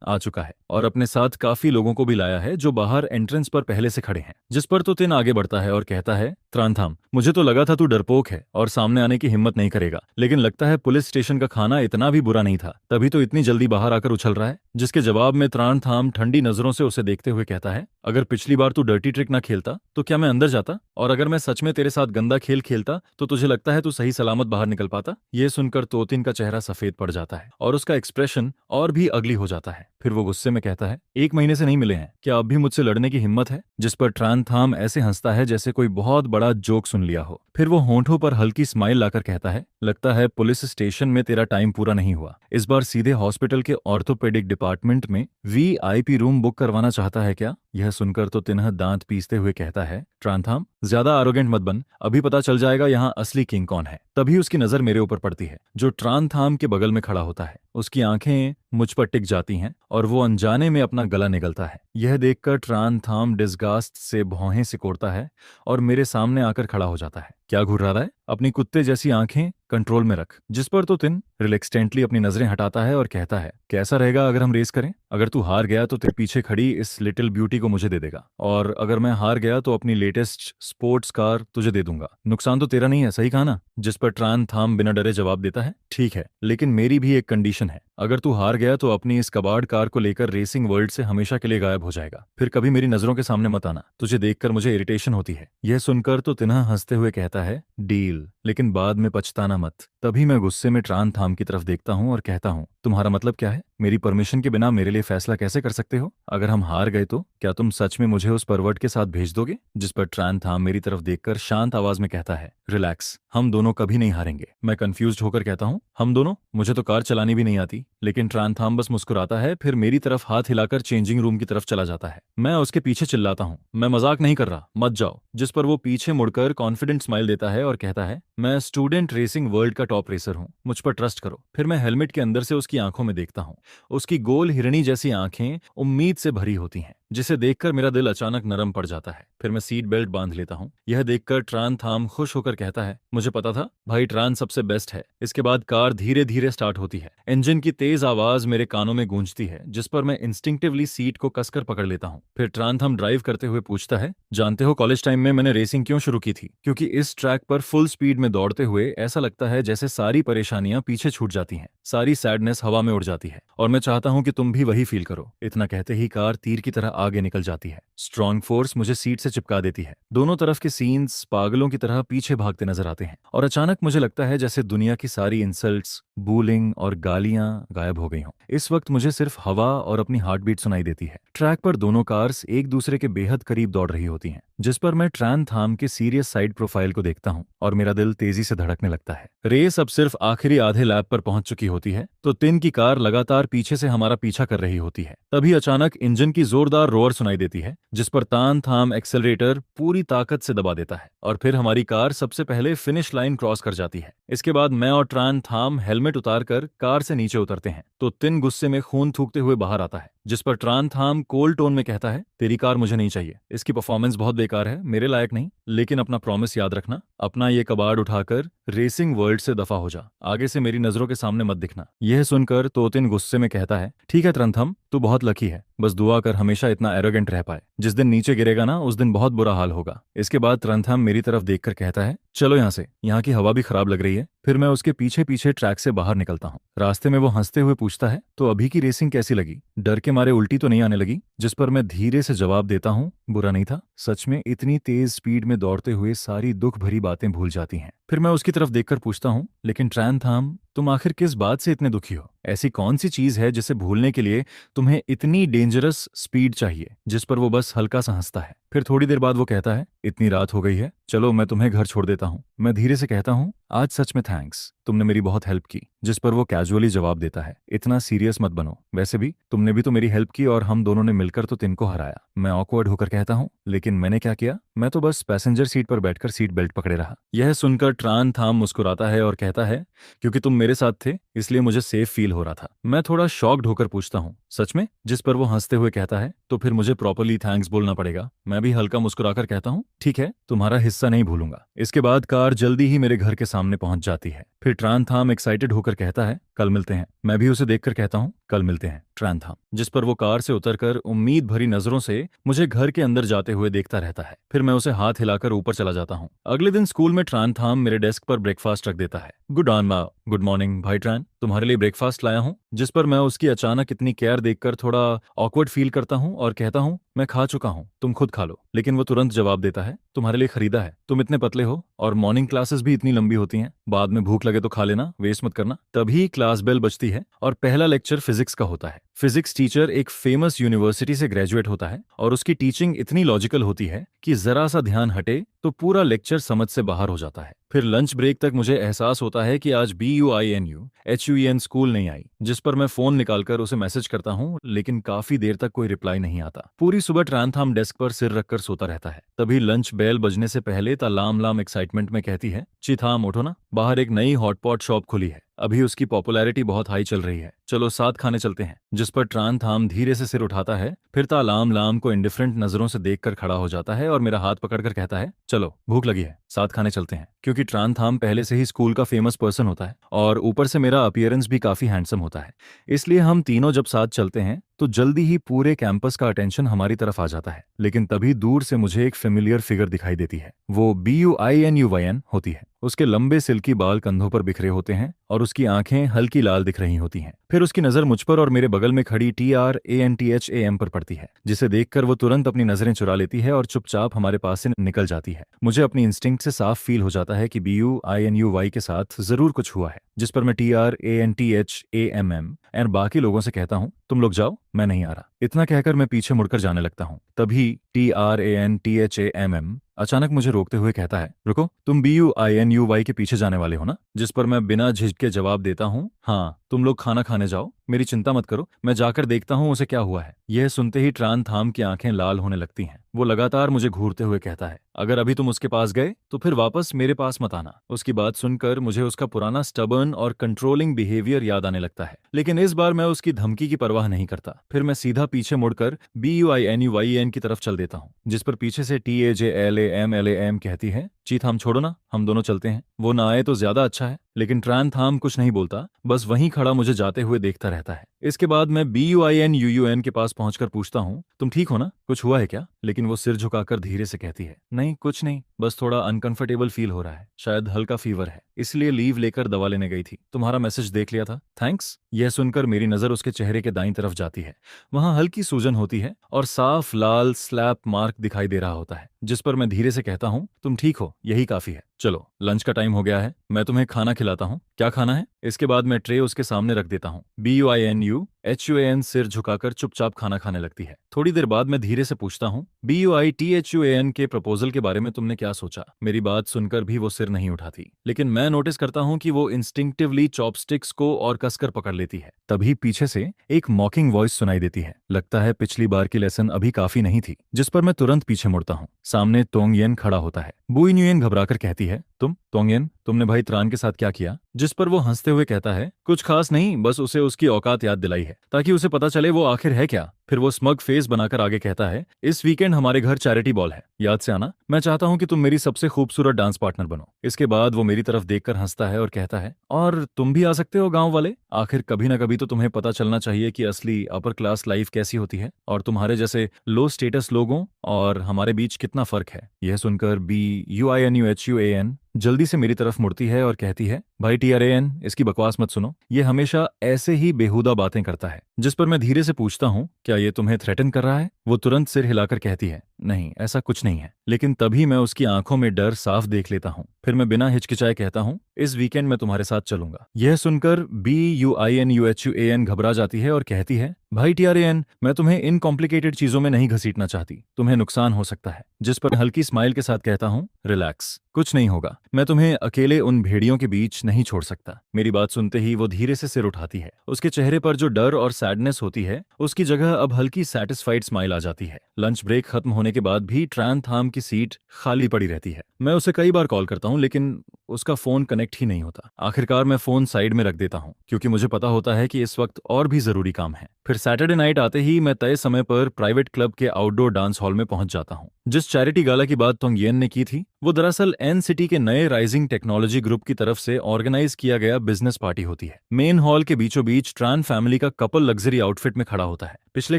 आ चुका है और अपने साथ काफी लोगों को भी लाया है जो बाहर एंट्रेंस पर पहले से खड़े हैं। जिस पर तो तिन आगे बढ़ता है और कहता है, त्रांथाम, मुझे तो लगा था तू डरपोक है और सामने आने की हिम्मत नहीं करेगा, लेकिन लगता है पुलिस स्टेशन का खाना इतना भी बुरा नहीं था, तभी तो इतनी जल्दी बाहर आकर उछल रहा है। जिसके जवाब में त्रांथाम ठंडी नजरों से उसे देखते हुए कहता है, अगर पिछली बार तू डर्टी ट्रिक ना खेलता तो क्या मैं अंदर जाता? और अगर मैं सच में तेरे साथ गंदा खेल खेलता तो तुझे लगता है तू सही सलामत बाहर निकल पाता? ये सुनकर तोतिन का चेहरा सफेद पड़ जाता है और उसका एक्सप्रेशन और भी अगली हो जाता है। फिर वो गुस्से में कहता है, 1 महीने से नहीं मिले हैं, क्या अब भी मुझसे लड़ने की हिम्मत है? जिस पर ट्रांथाम ऐसे हंसता है जैसे कोई बहुत बड़ा जोक सुन लिया हो। फिर वो होंठों पर हल्की स्माइल लाकर कहता है, लगता है पुलिस स्टेशन में तेरा टाइम पूरा नहीं हुआ। इस बार सीधे हॉस्पिटल के ऑर्थोपेडिक डिपार्टमेंट में VIP रूम बुक करवाना चाहता है क्या? यह सुनकर तो तिन्ह दांत पीसते हुए कहता है, ट्रांथाम, ज्यादा आरोगेंट मत बन, अभी पता चल जाएगा यहाँ असली किंग कौन है। तभी उसकी नजर मेरे ऊपर पड़ती है, जो ट्रांथाम के बगल में खड़ा होता है। उसकी आंखें मुझ पर टिक जाती हैं और वो अनजाने में अपना गला निगलता है। यह देखकर ट्रांथाम डिस्गास्ट से भौहें सिकोड़ता है और मेरे सामने आकर खड़ा हो जाता है। क्या घुर्रा रहा है? अपनी कुत्ते जैसी आंखें कंट्रोल में रख। जिस पर तो तिन रिलैक्सटेंटली अपनी नजरें हटाता है और कहता है, कैसा रहेगा अगर हम रेस करें? अगर तू हार गया तो तेरे पीछे खड़ी इस लिटिल ब्यूटी को मुझे दे देगा, और अगर मैं हार गया तो अपनी लेटेस्ट स्पोर्ट्स कार तुझे दे दूंगा। नुकसान तो तेरा नहीं है, सही कहा ना? जिस पर ट्रांथाम बिना डरे जवाब देता है, ठीक है, लेकिन मेरी भी एक कंडीशन है। अगर तू हार गया तो अपनी इस कबाड़ कार को लेकर रेसिंग वर्ल्ड से हमेशा के लिए गायब हो जाएगा। फिर कभी मेरी नजरों के सामने मत आना, तुझे देखकर मुझे इरिटेशन होती है। यह सुनकर तो तिन्हा हंसते हुए कहता है, डील, लेकिन बाद में पछताना मत। तभी मैं गुस्से में ट्रांथाम की तरफ देखता हूँ और कहता हूँ, तुम्हारा मतलब क्या है? मेरी परमिशन के बिना मेरे लिए फैसला कैसे कर सकते हो? अगर हम हार गए तो क्या तुम सच में मुझे उस परवर्ट के साथ भेज दोगे? जिस पर ट्रांथाम मेरी तरफ देखकर शांत आवाज में कहता है, रिलैक्स, हम दोनों कभी नहीं हारेंगे। मैं कंफ्यूज्ड होकर कहता हूँ, हम दोनों? मुझे तो कार चलानी भी नहीं आती। लेकिन ट्रांथाम बस मुस्कुराता है, फिर मेरी तरफ हाथ हिलाकर चेंजिंग रूम की तरफ चला जाता है। मैं उसके पीछे चिल्लाता हूँ, मैं मजाक नहीं कर रहा, मत जाओ। जिस पर वो पीछे मुड़कर कॉन्फिडेंट स्माइल देता है और कहता है, मैं स्टूडेंट रेसिंग वर्ल्ड का टॉप रेसर हूँ, मुझ पर ट्रस्ट करो। फिर मैं हेलमेट के अंदर से उसकी आंखों में देखता हूँ। उसकी गोल हिरणी जैसी आंखें उम्मीद से भरी होती हैं। जिसे देखकर मेरा दिल अचानक नरम पड़ जाता है। फिर मैं सीट बेल्ट बांध लेता हूँ। यह देखकर ट्रान थाम खुश होकर कहता है, मुझे पता था भाई, ट्रान सबसे बेस्ट है। इसके बाद कार धीरे धीरे स्टार्ट होती है। इंजन की तेज आवाज मेरे कानों में गूंजती है, जिस पर मैं इंस्टिंक्टिवली सीट को कसकर पकड़ लेता हूँ। फिर ट्रान थाम ड्राइव करते हुए पूछता है, जानते हो कॉलेज टाइम में मैंने रेसिंग क्यों शुरू की थी? क्योंकि इस ट्रैक पर फुल स्पीड में दौड़ते हुए ऐसा लगता है जैसे सारी परेशानियां पीछे छूट जाती हैं, सारी सैडनेस हवा में उड़ जाती है, और मैं चाहता हूं कि तुम भी वही फील करो। इतना कहते ही कार तीर की तरह आगे निकल जाती है। स्ट्रॉन्ग फोर्स मुझे सीट से चिपका देती है। दोनों तरफ के सीन्स पागलों की तरह पीछे भागते नजर आते हैं, और अचानक मुझे लगता है जैसे दुनिया की सारी इंसल्ट्स, बूलिंग और गालियां गायब हो गई हों। इस वक्त मुझे सिर्फ हवा और अपनी हार्ट बीट सुनाई देती है। ट्रैक पर दोनों कार्स एक दूसरे के बेहद करीब दौड़ रही होती हैं, जिस पर मैं ट्रान थाम के सीरियस साइड प्रोफाइल को देखता हूं और मेरा दिल तेजी से धड़कने लगता है। रेस अब सिर्फ आखिरी आधे लैप पर पहुंच चुकी होती है, तो तिन की कार लगातार पीछे से हमारा पीछा कर रही होती है। तभी अचानक इंजन की जोरदार रोअर सुनाई देती है, जिस पर तान थाम एक्सेलरेटर पूरी ताकत से दबा देता है, और फिर हमारी कार सबसे पहले फिनिश लाइन क्रॉस कर जाती है। इसके बाद मैं और ट्रान थाम हेलमेट उतारकर कार से नीचे उतरते हैं, तो तिन गुस्से में खून थूकते हुए बाहर आता है, जिस पर ट्रान थाम कोल्ड टोन में कहता है, तेरी कार मुझे नहीं चाहिए, इसकी परफॉर्मेंस बहुत बेकार है, मेरे लायक नहीं। लेकिन अपना प्रॉमिस याद रखना, अपना ये कबाड़ उठाकर रेसिंग वर्ल्ड से दफा हो जा, आगे से मेरी नजरों के सामने मत दिखना। यह सुनकर तोतिन गुस्से में कहता है, ठीक है त्रंथम, तू बहुत लकी है, बस दुआ कर हमेशा इतना एरोगेंट रह पाए। जिस दिन नीचे गिरेगा ना, उस दिन बहुत बुरा हाल होगा। इसके बाद त्रंथम मेरी तरफ देखकर कहता है, चलो यहाँ से, यहाँ की हवा भी खराब लग रही है। फिर मैं उसके पीछे पीछे ट्रैक से बाहर निकलता हूँ। रास्ते में वो हंसते हुए पूछता है, तो अभी की रेसिंग कैसी लगी? डर के मारे उल्टी तो नहीं आने लगी? जिस पर मैं धीरे से जवाब देता हूँ, बुरा नहीं था, सच में इतनी तेज स्पीड में दौड़ते हुए सारी दुख भरी बातें भूल जाती हैं। फिर मैं उसकी तरफ देखकर पूछता हूँ, लेकिन ट्रान थाम, तुम आखिर किस बात से इतने दुखी हो? ऐसी कौन सी चीज है जिसे भूलने के लिए तुम्हें इतनी डेंजरस स्पीड चाहिए? जिस पर वो बस हल्का सा हंसता है। फिर थोड़ी देर बाद वो कहता है, इतनी रात हो गई है, चलो मैं तुम्हें घर छोड़ देता हूँ। मैं धीरे से कहता हूँ, आज सच में थैंक्स, तुमने मेरी बहुत हेल्प की। जिस पर वो कैजुअली जवाब देता है, इतना सीरियस मत बनो, वैसे भी तुमने भी तो मेरी हेल्प की और हम दोनों ने मिलकर तो तिन को हराया। मैं ऑकवर्ड होकर कहता हूँ, लेकिन मैंने क्या किया? मैं तो बस पैसेंजर सीट पर बैठकर सीट बेल्ट पकड़े रहा। यह सुनकर ट्रान थाम मुस्कुराता है और कहता है, क्योंकि तुम मेरे साथ थे इसलिए मुझे सेफ फील हो रहा था। मैं थोड़ा शॉक्ड होकर पूछता हूँ, सच में? जिस पर वो हंसते हुए कहता है, तो फिर मुझे प्रॉपर्ली थैंक्स बोलना पड़ेगा। मैं भी हल्का मुस्कुराकर कहता हूँ, ठीक है, तुम्हारा हिस्सा नहीं भूलूंगा। इसके बाद कार जल्दी ही मेरे घर के सामने पहुंच जाती है। फिर ट्रान थाम एक्साइटेड होकर कहता है, कल मिलते हैं। मैं भी उसे देखकर कहता हूँ, कल मिलते हैं ट्रान थाम। जिस पर वो कार से उतरकर उम्मीद भरी नजरों से मुझे घर के अंदर जाते हुए देखता रहता है। फिर मैं उसे हाथ हिलाकर ऊपर चला जाता हूँ। अगले दिन स्कूल में ट्रान थाम मेरे डेस्क पर ब्रेकफास्ट रख देता है। गुड मॉर्निंग भाई ट्रान, तुम्हारे लिए ब्रेकफास्ट लाया हूँ। जिस पर मैं उसकी अचानक इतनी केयर देखकर थोड़ा ऑकवर्ड फील करता हूँ और कहता हूँ, मैं खा चुका हूँ, तुम खुद खा लो। लेकिन वो तुरंत जवाब देता है, तुम्हारे लिए खरीदा है, तुम इतने पतले हो और मॉर्निंग क्लासेस भी इतनी लंबी होती हैं, बाद में भूख लगे तो खा लेना, वेस्ट मत करना। तभी क्लास बेल बजती है और पहला लेक्चर फिजिक्स का होता है। फिजिक्स टीचर एक फेमस यूनिवर्सिटी से ग्रेजुएट होता है और उसकी टीचिंग इतनी लॉजिकल होती है कि जरा सा ध्यान हटे तो पूरा लेक्चर समझ से बाहर हो जाता है। फिर लंच ब्रेक तक मुझे एहसास होता है कि आज BUINUHUEN स्कूल नहीं आई। जिस पर मैं फोन निकालकर उसे मैसेज करता हूँ, लेकिन काफी देर तक कोई रिप्लाई नहीं आता। पूरी सुबह ट्रानथाम डेस्क पर सिर रखकर सोता रहता है। तभी लंच बेल बजने से पहले तालाम लाम एक्साइटमेंट में कहती है, चिथाम उठो ना, बाहर एक नई हॉटपॉट शॉप खुली है, अभी उसकी पॉपुलैरिटी बहुत हाई चल रही है, चलो साथ खाने चलते हैं। जिस पर ट्रान थाम धीरे से सिर उठाता है, फिर तालाम लाम को इंडिफरेंट नजरों से देखकर खड़ा हो जाता है और मेरा हाथ पकड़कर कहता है, चलो भूख लगी है, साथ खाने चलते हैं। क्योंकि ट्रान थाम पहले से ही स्कूल का फेमस पर्सन होता है और ऊपर से मेरा अपीयरेंस भी काफी हैंडसम होता है, इसलिए हम तीनों जब साथ चलते हैं तो जल्दी ही पूरे कैंपस का अटेंशन हमारी तरफ आ जाता है। लेकिन तभी दूर से मुझे एक फेमिलियर फिगर दिखाई देती है। वो BUINUYN होती है। उसके लंबे सिल्की बाल कंधों पर बिखरे होते हैं और उसकी आंखें हल्की लाल दिख रही होती हैं। फिर उसकी नजर मुझ पर और मेरे बगल में खड़ी TRANTHAM पर पड़ती है, जिसे देखकर वो तुरंत अपनी नजरें चुरा लेती है और चुपचाप हमारे पास से निकल जाती है। मुझे अपनी इंस्टिंक्ट से साफ फील हो जाता है कि BUINUY के साथ जरूर कुछ हुआ है। जिस पर मैं TRANTHAM और बाकी लोगों से कहता हूँ, तुम लोग जाओ, मैं नहीं आ रहा। इतना कहकर मैं पीछे मुड़कर जाने लगता हूँ। तभी TRANTHAM अचानक मुझे रोकते हुए कहता है, रुको, तुम BUINUY के पीछे जाने वाले हो ना? जिस पर मैं बिना झिझके जवाब देता हूँ, हाँ, तुम लोग खाना खाने जाओ, मेरी चिंता मत करो, मैं जाकर देखता हूँ उसे क्या हुआ है। यह सुनते ही ट्रान थाम की आंखें लाल होने लगती हैं। वो लगातार मुझे घूरते हुए कहता है, अगर अभी तुम उसके पास गए तो फिर वापस मेरे पास मत आना। उसकी बात सुनकर मुझे उसका पुराना स्टबर्न और कंट्रोलिंग बिहेवियर याद आने लगता है, लेकिन इस बार मैं उसकी धमकी की परवाह नहीं करता। फिर मैं सीधा पीछे मुड़कर BUINUYEN की तरफ चल देता हूँ, जिस पर पीछे से TAJLAMLAM कहती है, चीत हम छोड़ो ना, हम दोनों चलते हैं। वो ना आए तो ज्यादा अच्छा है। लेकिन ट्रान थाम कुछ नहीं बोलता, बस वहीं खड़ा मुझे जाते हुए देखता रहता है। इसके बाद मैं BUINUUN के पास पहुंचकर पूछता हूँ, तुम ठीक हो ना, कुछ हुआ है क्या? लेकिन वो सिर झुकाकर धीरे से कहती है, नहीं कुछ नहीं, बस थोड़ा अनकंफर्टेबल फील हो रहा है, शायद हल्का फीवर है, इसलिए लीव लेकर दवा लेने गई थी। तुम्हारा मैसेज देख लिया था, थैंक्स। यह सुनकर मेरी नजर उसके चेहरे के दाईं तरफ जाती है। वहां हल्की सूजन होती है और साफ लाल स्लैप मार्क दिखाई दे रहा होता है, जिस पर मैं धीरे से कहता हूँ, तुम ठीक हो, यही काफी है। चलो, लंच का टाइम हो गया है, मैं तुम्हें खाना खिलाता हूँ। क्या खाना है? इसके बाद मैं ट्रे उसके सामने रख देता हूँ। BUINUHUAN सिर झुकाकर चुपचाप खाना खाने लगती है। थोड़ी देर बाद मैं धीरे से पूछता हूँ, BUITHUAN के प्रपोजल के बारे में तुमने क्या सोचा? मेरी बात सुनकर भी वो सिर नहीं उठाती, लेकिन मैं नोटिस करता हूँ कि वो इंस्टिंक्टिवली चॉपस्टिक्स को और कसकर पकड़ लेती है। तभी पीछे से एक मॉकिंग वॉइस सुनाई देती है। लगता है पिछली बार की लेसन अभी काफी नहीं थी, जिस पर मैं तुरंत पीछे मुड़ता हूँ। सामने तोंगयेन खड़ा होता है। बुइन्युएन घबराकर कहती है, तुम तोंगयेन, तुमने भाई त्रान के साथ क्या किया? जिस पर वो हंसते हुए कहता है, कुछ खास नहीं, बस उसे उसकी औकात याद दिलाई है, ताकि उसे पता चले वो आखिर है क्या। फिर वो स्मग फेस बनाकर आगे कहता है, इस वीकेंड हमारे घर चैरिटी बॉल है, याद से आना। मैं चाहता हूँ कि तुम मेरी सबसे खूबसूरत डांस पार्टनर बनो। इसके बाद वो मेरी तरफ देखकर हंसता है और कहता है, और तुम भी आ सकते हो गांव वाले। आखिर कभी ना कभी तो तुम्हें पता चलना चाहिए कि असली अपर क्लास लाइफ कैसी होती है, और तुम्हारे जैसे लो स्टेटस लोगों और हमारे बीच कितना फर्क है। यह सुनकर BUINUHUAN जल्दी से मेरी तरफ मुड़ती है और कहती है, भाई TRAN, इसकी बकवास मत सुनो, ये हमेशा ऐसे ही बेहुदा बातें करता है। जिस पर मैं धीरे से पूछता हूँ, क्या ये तुम्हें थ्रेटन कर रहा है? वो तुरंत सिर हिलाकर कहती है, नहीं, ऐसा कुछ नहीं है। लेकिन तभी मैं उसकी आंखों में डर साफ देख लेता हूँ। फिर मैं बिना हिचकिचाए कहता हूँ, इस वीकेंड मैं तुम्हारे साथ चलूंगा। यह सुनकर BUINUHUAN घबरा जाती है और कहती है, भाई TRAN, मैं तुम्हें इन कॉम्प्लिकेटेड चीजों में नहीं घसीटना चाहती, तुम्हें नुकसान हो सकता है। जिस पर हल्की स्माइल के साथ कहता हूँ, रिलैक्स, कुछ नहीं होगा, मैं तुम्हें अकेले उन भेड़ियों के बीच नहीं छोड़ सकता। मेरी बात सुनते ही वो धीरे से सिर उठाती है। उसके चेहरे पर जो डर और सैडनेस होती है, उसकी जगह अब हल्की सेटिस्फाइड स्माइल आ जाती है। लंच ब्रेक खत्म होने के बाद भी ट्रान थाम की सीट खाली पड़ी रहती है। मैं उसे कई बार कॉल करता हूँ, लेकिन उसका फोन कनेक्ट ही नहीं होता। आखिरकार मैं फोन साइड में रख देता हूँ, क्योंकि मुझे पता होता है कि इस वक्त और भी जरूरी काम है। फिर सैटरडे नाइट आते ही मैं तय समय पर प्राइवेट क्लब के आउटडोर डांस हॉल में पहुंच जाता हूँ। जिस चैरिटी गाला की बात तोंगयेन ने की थी, वो दरअसल NCT के नए राइजिंग टेक्नोलॉजी ग्रुप की तरफ से ऑर्गेनाइज किया गया बिजनेस पार्टी होती है। मेन हॉल के बीचों बीच ट्रान फैमिली का कपल लग्जरी आउटफिट में खड़ा होता है। पिछले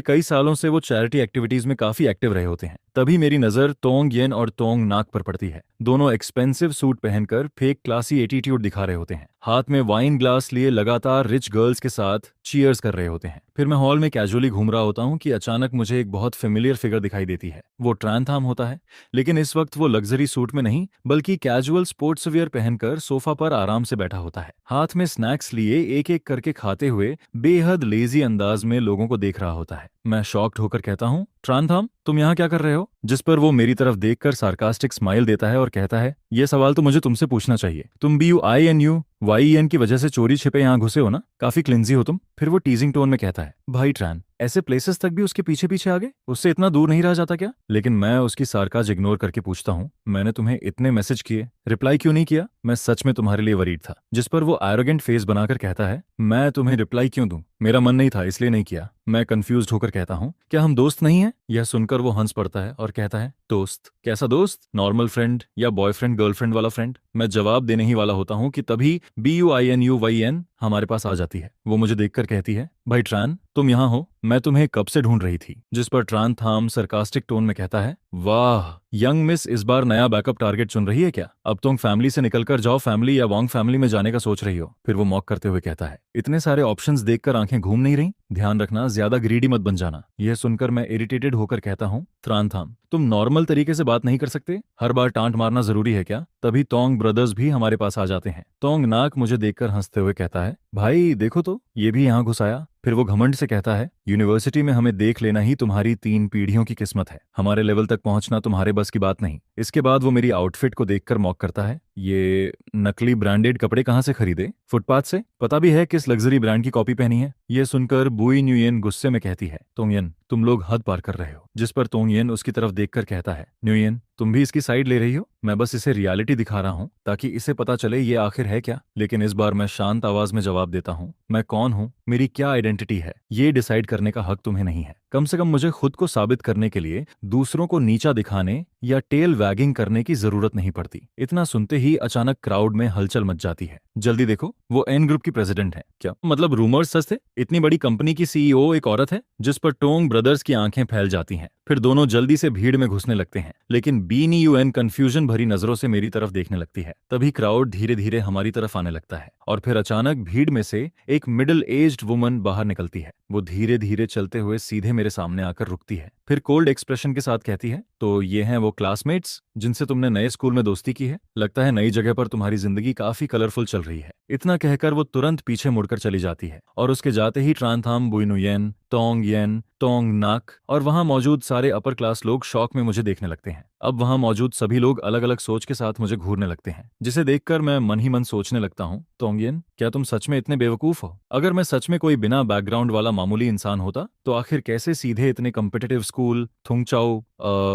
कई सालों से वो चैरिटी एक्टिविटीज में काफी एक्टिव रहे होते हैं। तभी मेरी नजर तोंगयेन और तोंग नाक पर पड़ती है। दोनों एक्सपेंसिव सूट पहनकर फेक क्लासी एटीट्यूड दिखा रहे होते हैं। हाथ में वाइन ग्लास लिए लगातार रिच गर्ल्स के साथ चीयर्स कर रहे होते हैं। फिर मैं हॉल में कैजुअली घूम रहा होता हूँ कि अचानक मुझे एक बहुत फेमिलियर फिगर दिखाई देती है। वो ट्रान थाम होता है, लेकिन इस वक्त वो लग्जरी सूट में नहीं, बल्कि कैजुअल स्पोर्ट्स वियर पहनकर सोफा पर आराम से बैठा होता है। हाथ में स्नैक्स लिए एक एक करके खाते हुए बेहद लेजी अंदाज में लोगों को देख रहा होता है। मैं शॉक्ड होकर कहता हूँ, ट्रान थाम, तुम यहाँ क्या कर रहे हो? जिस पर वो मेरी तरफ देखकर सार्कास्टिक स्माइल देता है और कहता है, ये सवाल तो मुझे तुमसे पूछना चाहिए। तुम BUINUYEN की वजह से चोरी छिपे यहाँ घुसे हो ना? काफी क्लिंजी हो तुम। फिर वो टीजिंग टोन में कहता है, भाई ट्रान, ऐसे प्लेसेस तक भी उसके पीछे पीछे आ गए? उससे इतना दूर नहीं रह जाता क्या? लेकिन मैं उसकी सार्काज इग्नोर करके पूछता हूँ, मैंने तुम्हें इतने मैसेज किए, रिप्लाई क्यों नहीं किया? मैं सच में तुम्हारे लिए वरीड था। जिस पर वो एरोगेंट फेस बनाकर कहता है, मैं तुम्हें रिप्लाई क्यों दूं? मेरा मन नहीं था, इसलिए नहीं किया। मैं कंफ्यूज्ड होकर कहता हूँ, क्या हम दोस्त नहीं हैं? यह सुनकर वो हंस पड़ता है और कहता है, दोस्त? कैसा दोस्त? नॉर्मल फ्रेंड या बॉयफ्रेंड गर्लफ्रेंड वाला फ्रेंड? मैं जवाब देने ही वाला होता हूँ कि तभी BUINUYEN हमारे पास आ जाती है। वो मुझे देखकर कहती है, भाई ट्रान, तुम यहाँ हो, मैं तुम्हें कब से ढूंढ रही थी। जिस पर ट्रान थाम सरकास्टिक टोन में कहता है, वाह यंग मिस, इस बार नया बैकअप टारगेट चुन रही है क्या? अब तुम फैमिली से निकलकर जाओ फैमिली या वॉन्ग फैमिली में जाने का सोच रही हो। फिर वो मॉक करते हुए कहता है, इतने सारे ऑप्शंस देखकर आंखें घूम नहीं रही? ध्यान रखना, ज्यादा ग्रीडी मत बन जाना। यह सुनकर मैं इरिटेटेड होकर कहता हूँ, त्रान थाम, तुम नॉर्मल तरीके से बात नहीं कर सकते? हर बार टांट मारना जरूरी है क्या? तभी तोंग ब्रदर्स भी हमारे पास आ जाते हैं। तोंग नाक मुझे देखकर हंसते हुए कहता है, भाई देखो तो ये भी यहाँ घुस आया। फिर वो घमंड से कहता है, यूनिवर्सिटी में हमें देख लेना ही तुम्हारी 3 पीढ़ियों की किस्मत है, हमारे लेवल तक पहुंचना तुम्हारे बस की बात नहीं। इसके बाद वो मेरी आउटफिट को देखकर मॉक करता है, ये नकली ब्रांडेड कपड़े कहाँ से खरीदे? फुटपाथ से? पता भी है किस लग्जरी ब्रांड की कॉपी पहनी है? ये सुनकर बुई न्यूयेन गुस्से में कहती है, तोंगयन तुम लोग हद पार कर रहे हो। जिस पर तोंगयन उसकी तरफ देखकर कहता है, न्यूयेन तुम भी इसकी साइड ले रही हो? मैं बस इसे रियलिटी दिखा रहा हूँ ताकि इसे पता चले ये आखिर है क्या। लेकिन इस बार मैं शांत आवाज में जवाब देता हूँ, मैं कौन हूँ, मेरी क्या आइडेंटिटी है, ये डिसाइड करने का हक तुम्हें नहीं है। कम से कम मुझे खुद को साबित करने के लिए दूसरों को नीचा दिखाने या टेल वैगिंग करने की जरूरत नहीं पड़ती। इतना सुनते ही अचानक क्राउड में हलचल मच जाती है। जल्दी देखो, वो एन ग्रुप की प्रेसिडेंट है। क्या मतलब रूमर्स सच थे? इतनी बड़ी कंपनी की सीईओ एक औरत है? जिस पर टोंग ब्रदर्स की आंखें फैल जाती हैं। फिर दोनों जल्दी से भीड़ में घुसने लगते हैं, लेकिन बीनी यूएन कंफ्यूजन भरी नजरों से मेरी तरफ देखने लगती है। तभी क्राउड धीरे धीरे हमारी तरफ आने लगता है और फिर अचानक भीड़ में से एक मिडिल एज्ड वुमन बाहर निकलती है। वो धीरे धीरे चलते हुए सीधे मेरे सामने आकर रुकती है, फिर कोल्ड एक्सप्रेशन के साथ कहती है, तो ये हैं वो क्लासमेट्स जिनसे तुमने नए स्कूल में दोस्ती की है? लगता है नई जगह पर तुम्हारी जिंदगी काफी कलरफुल चल रही है। इतना कहकर वो तुरंत पीछे मुड़कर चली जाती है और उसके जाते ही ट्रांथाम बुइनुयेन, तोंग येन, तोंग नाक और वहां मौजूद सारे अपर क्लास लोग शौक में मुझे देखने लगते हैं। अब वहां मौजूद सभी लोग अलग अलग सोच के साथ मुझे घूरने लगते हैं, जिसे देखकर मैं मन ही मन सोचने लगता हूँ, तोंगयेन क्या तुम सच में इतने बेवकूफ हो? अगर मैं सच में कोई बिना बैकग्राउंड वाला मामूली इंसान होता तो आखिर कैसे सीधे इतने कम्पिटिटिव स्कूल थुंगचाओ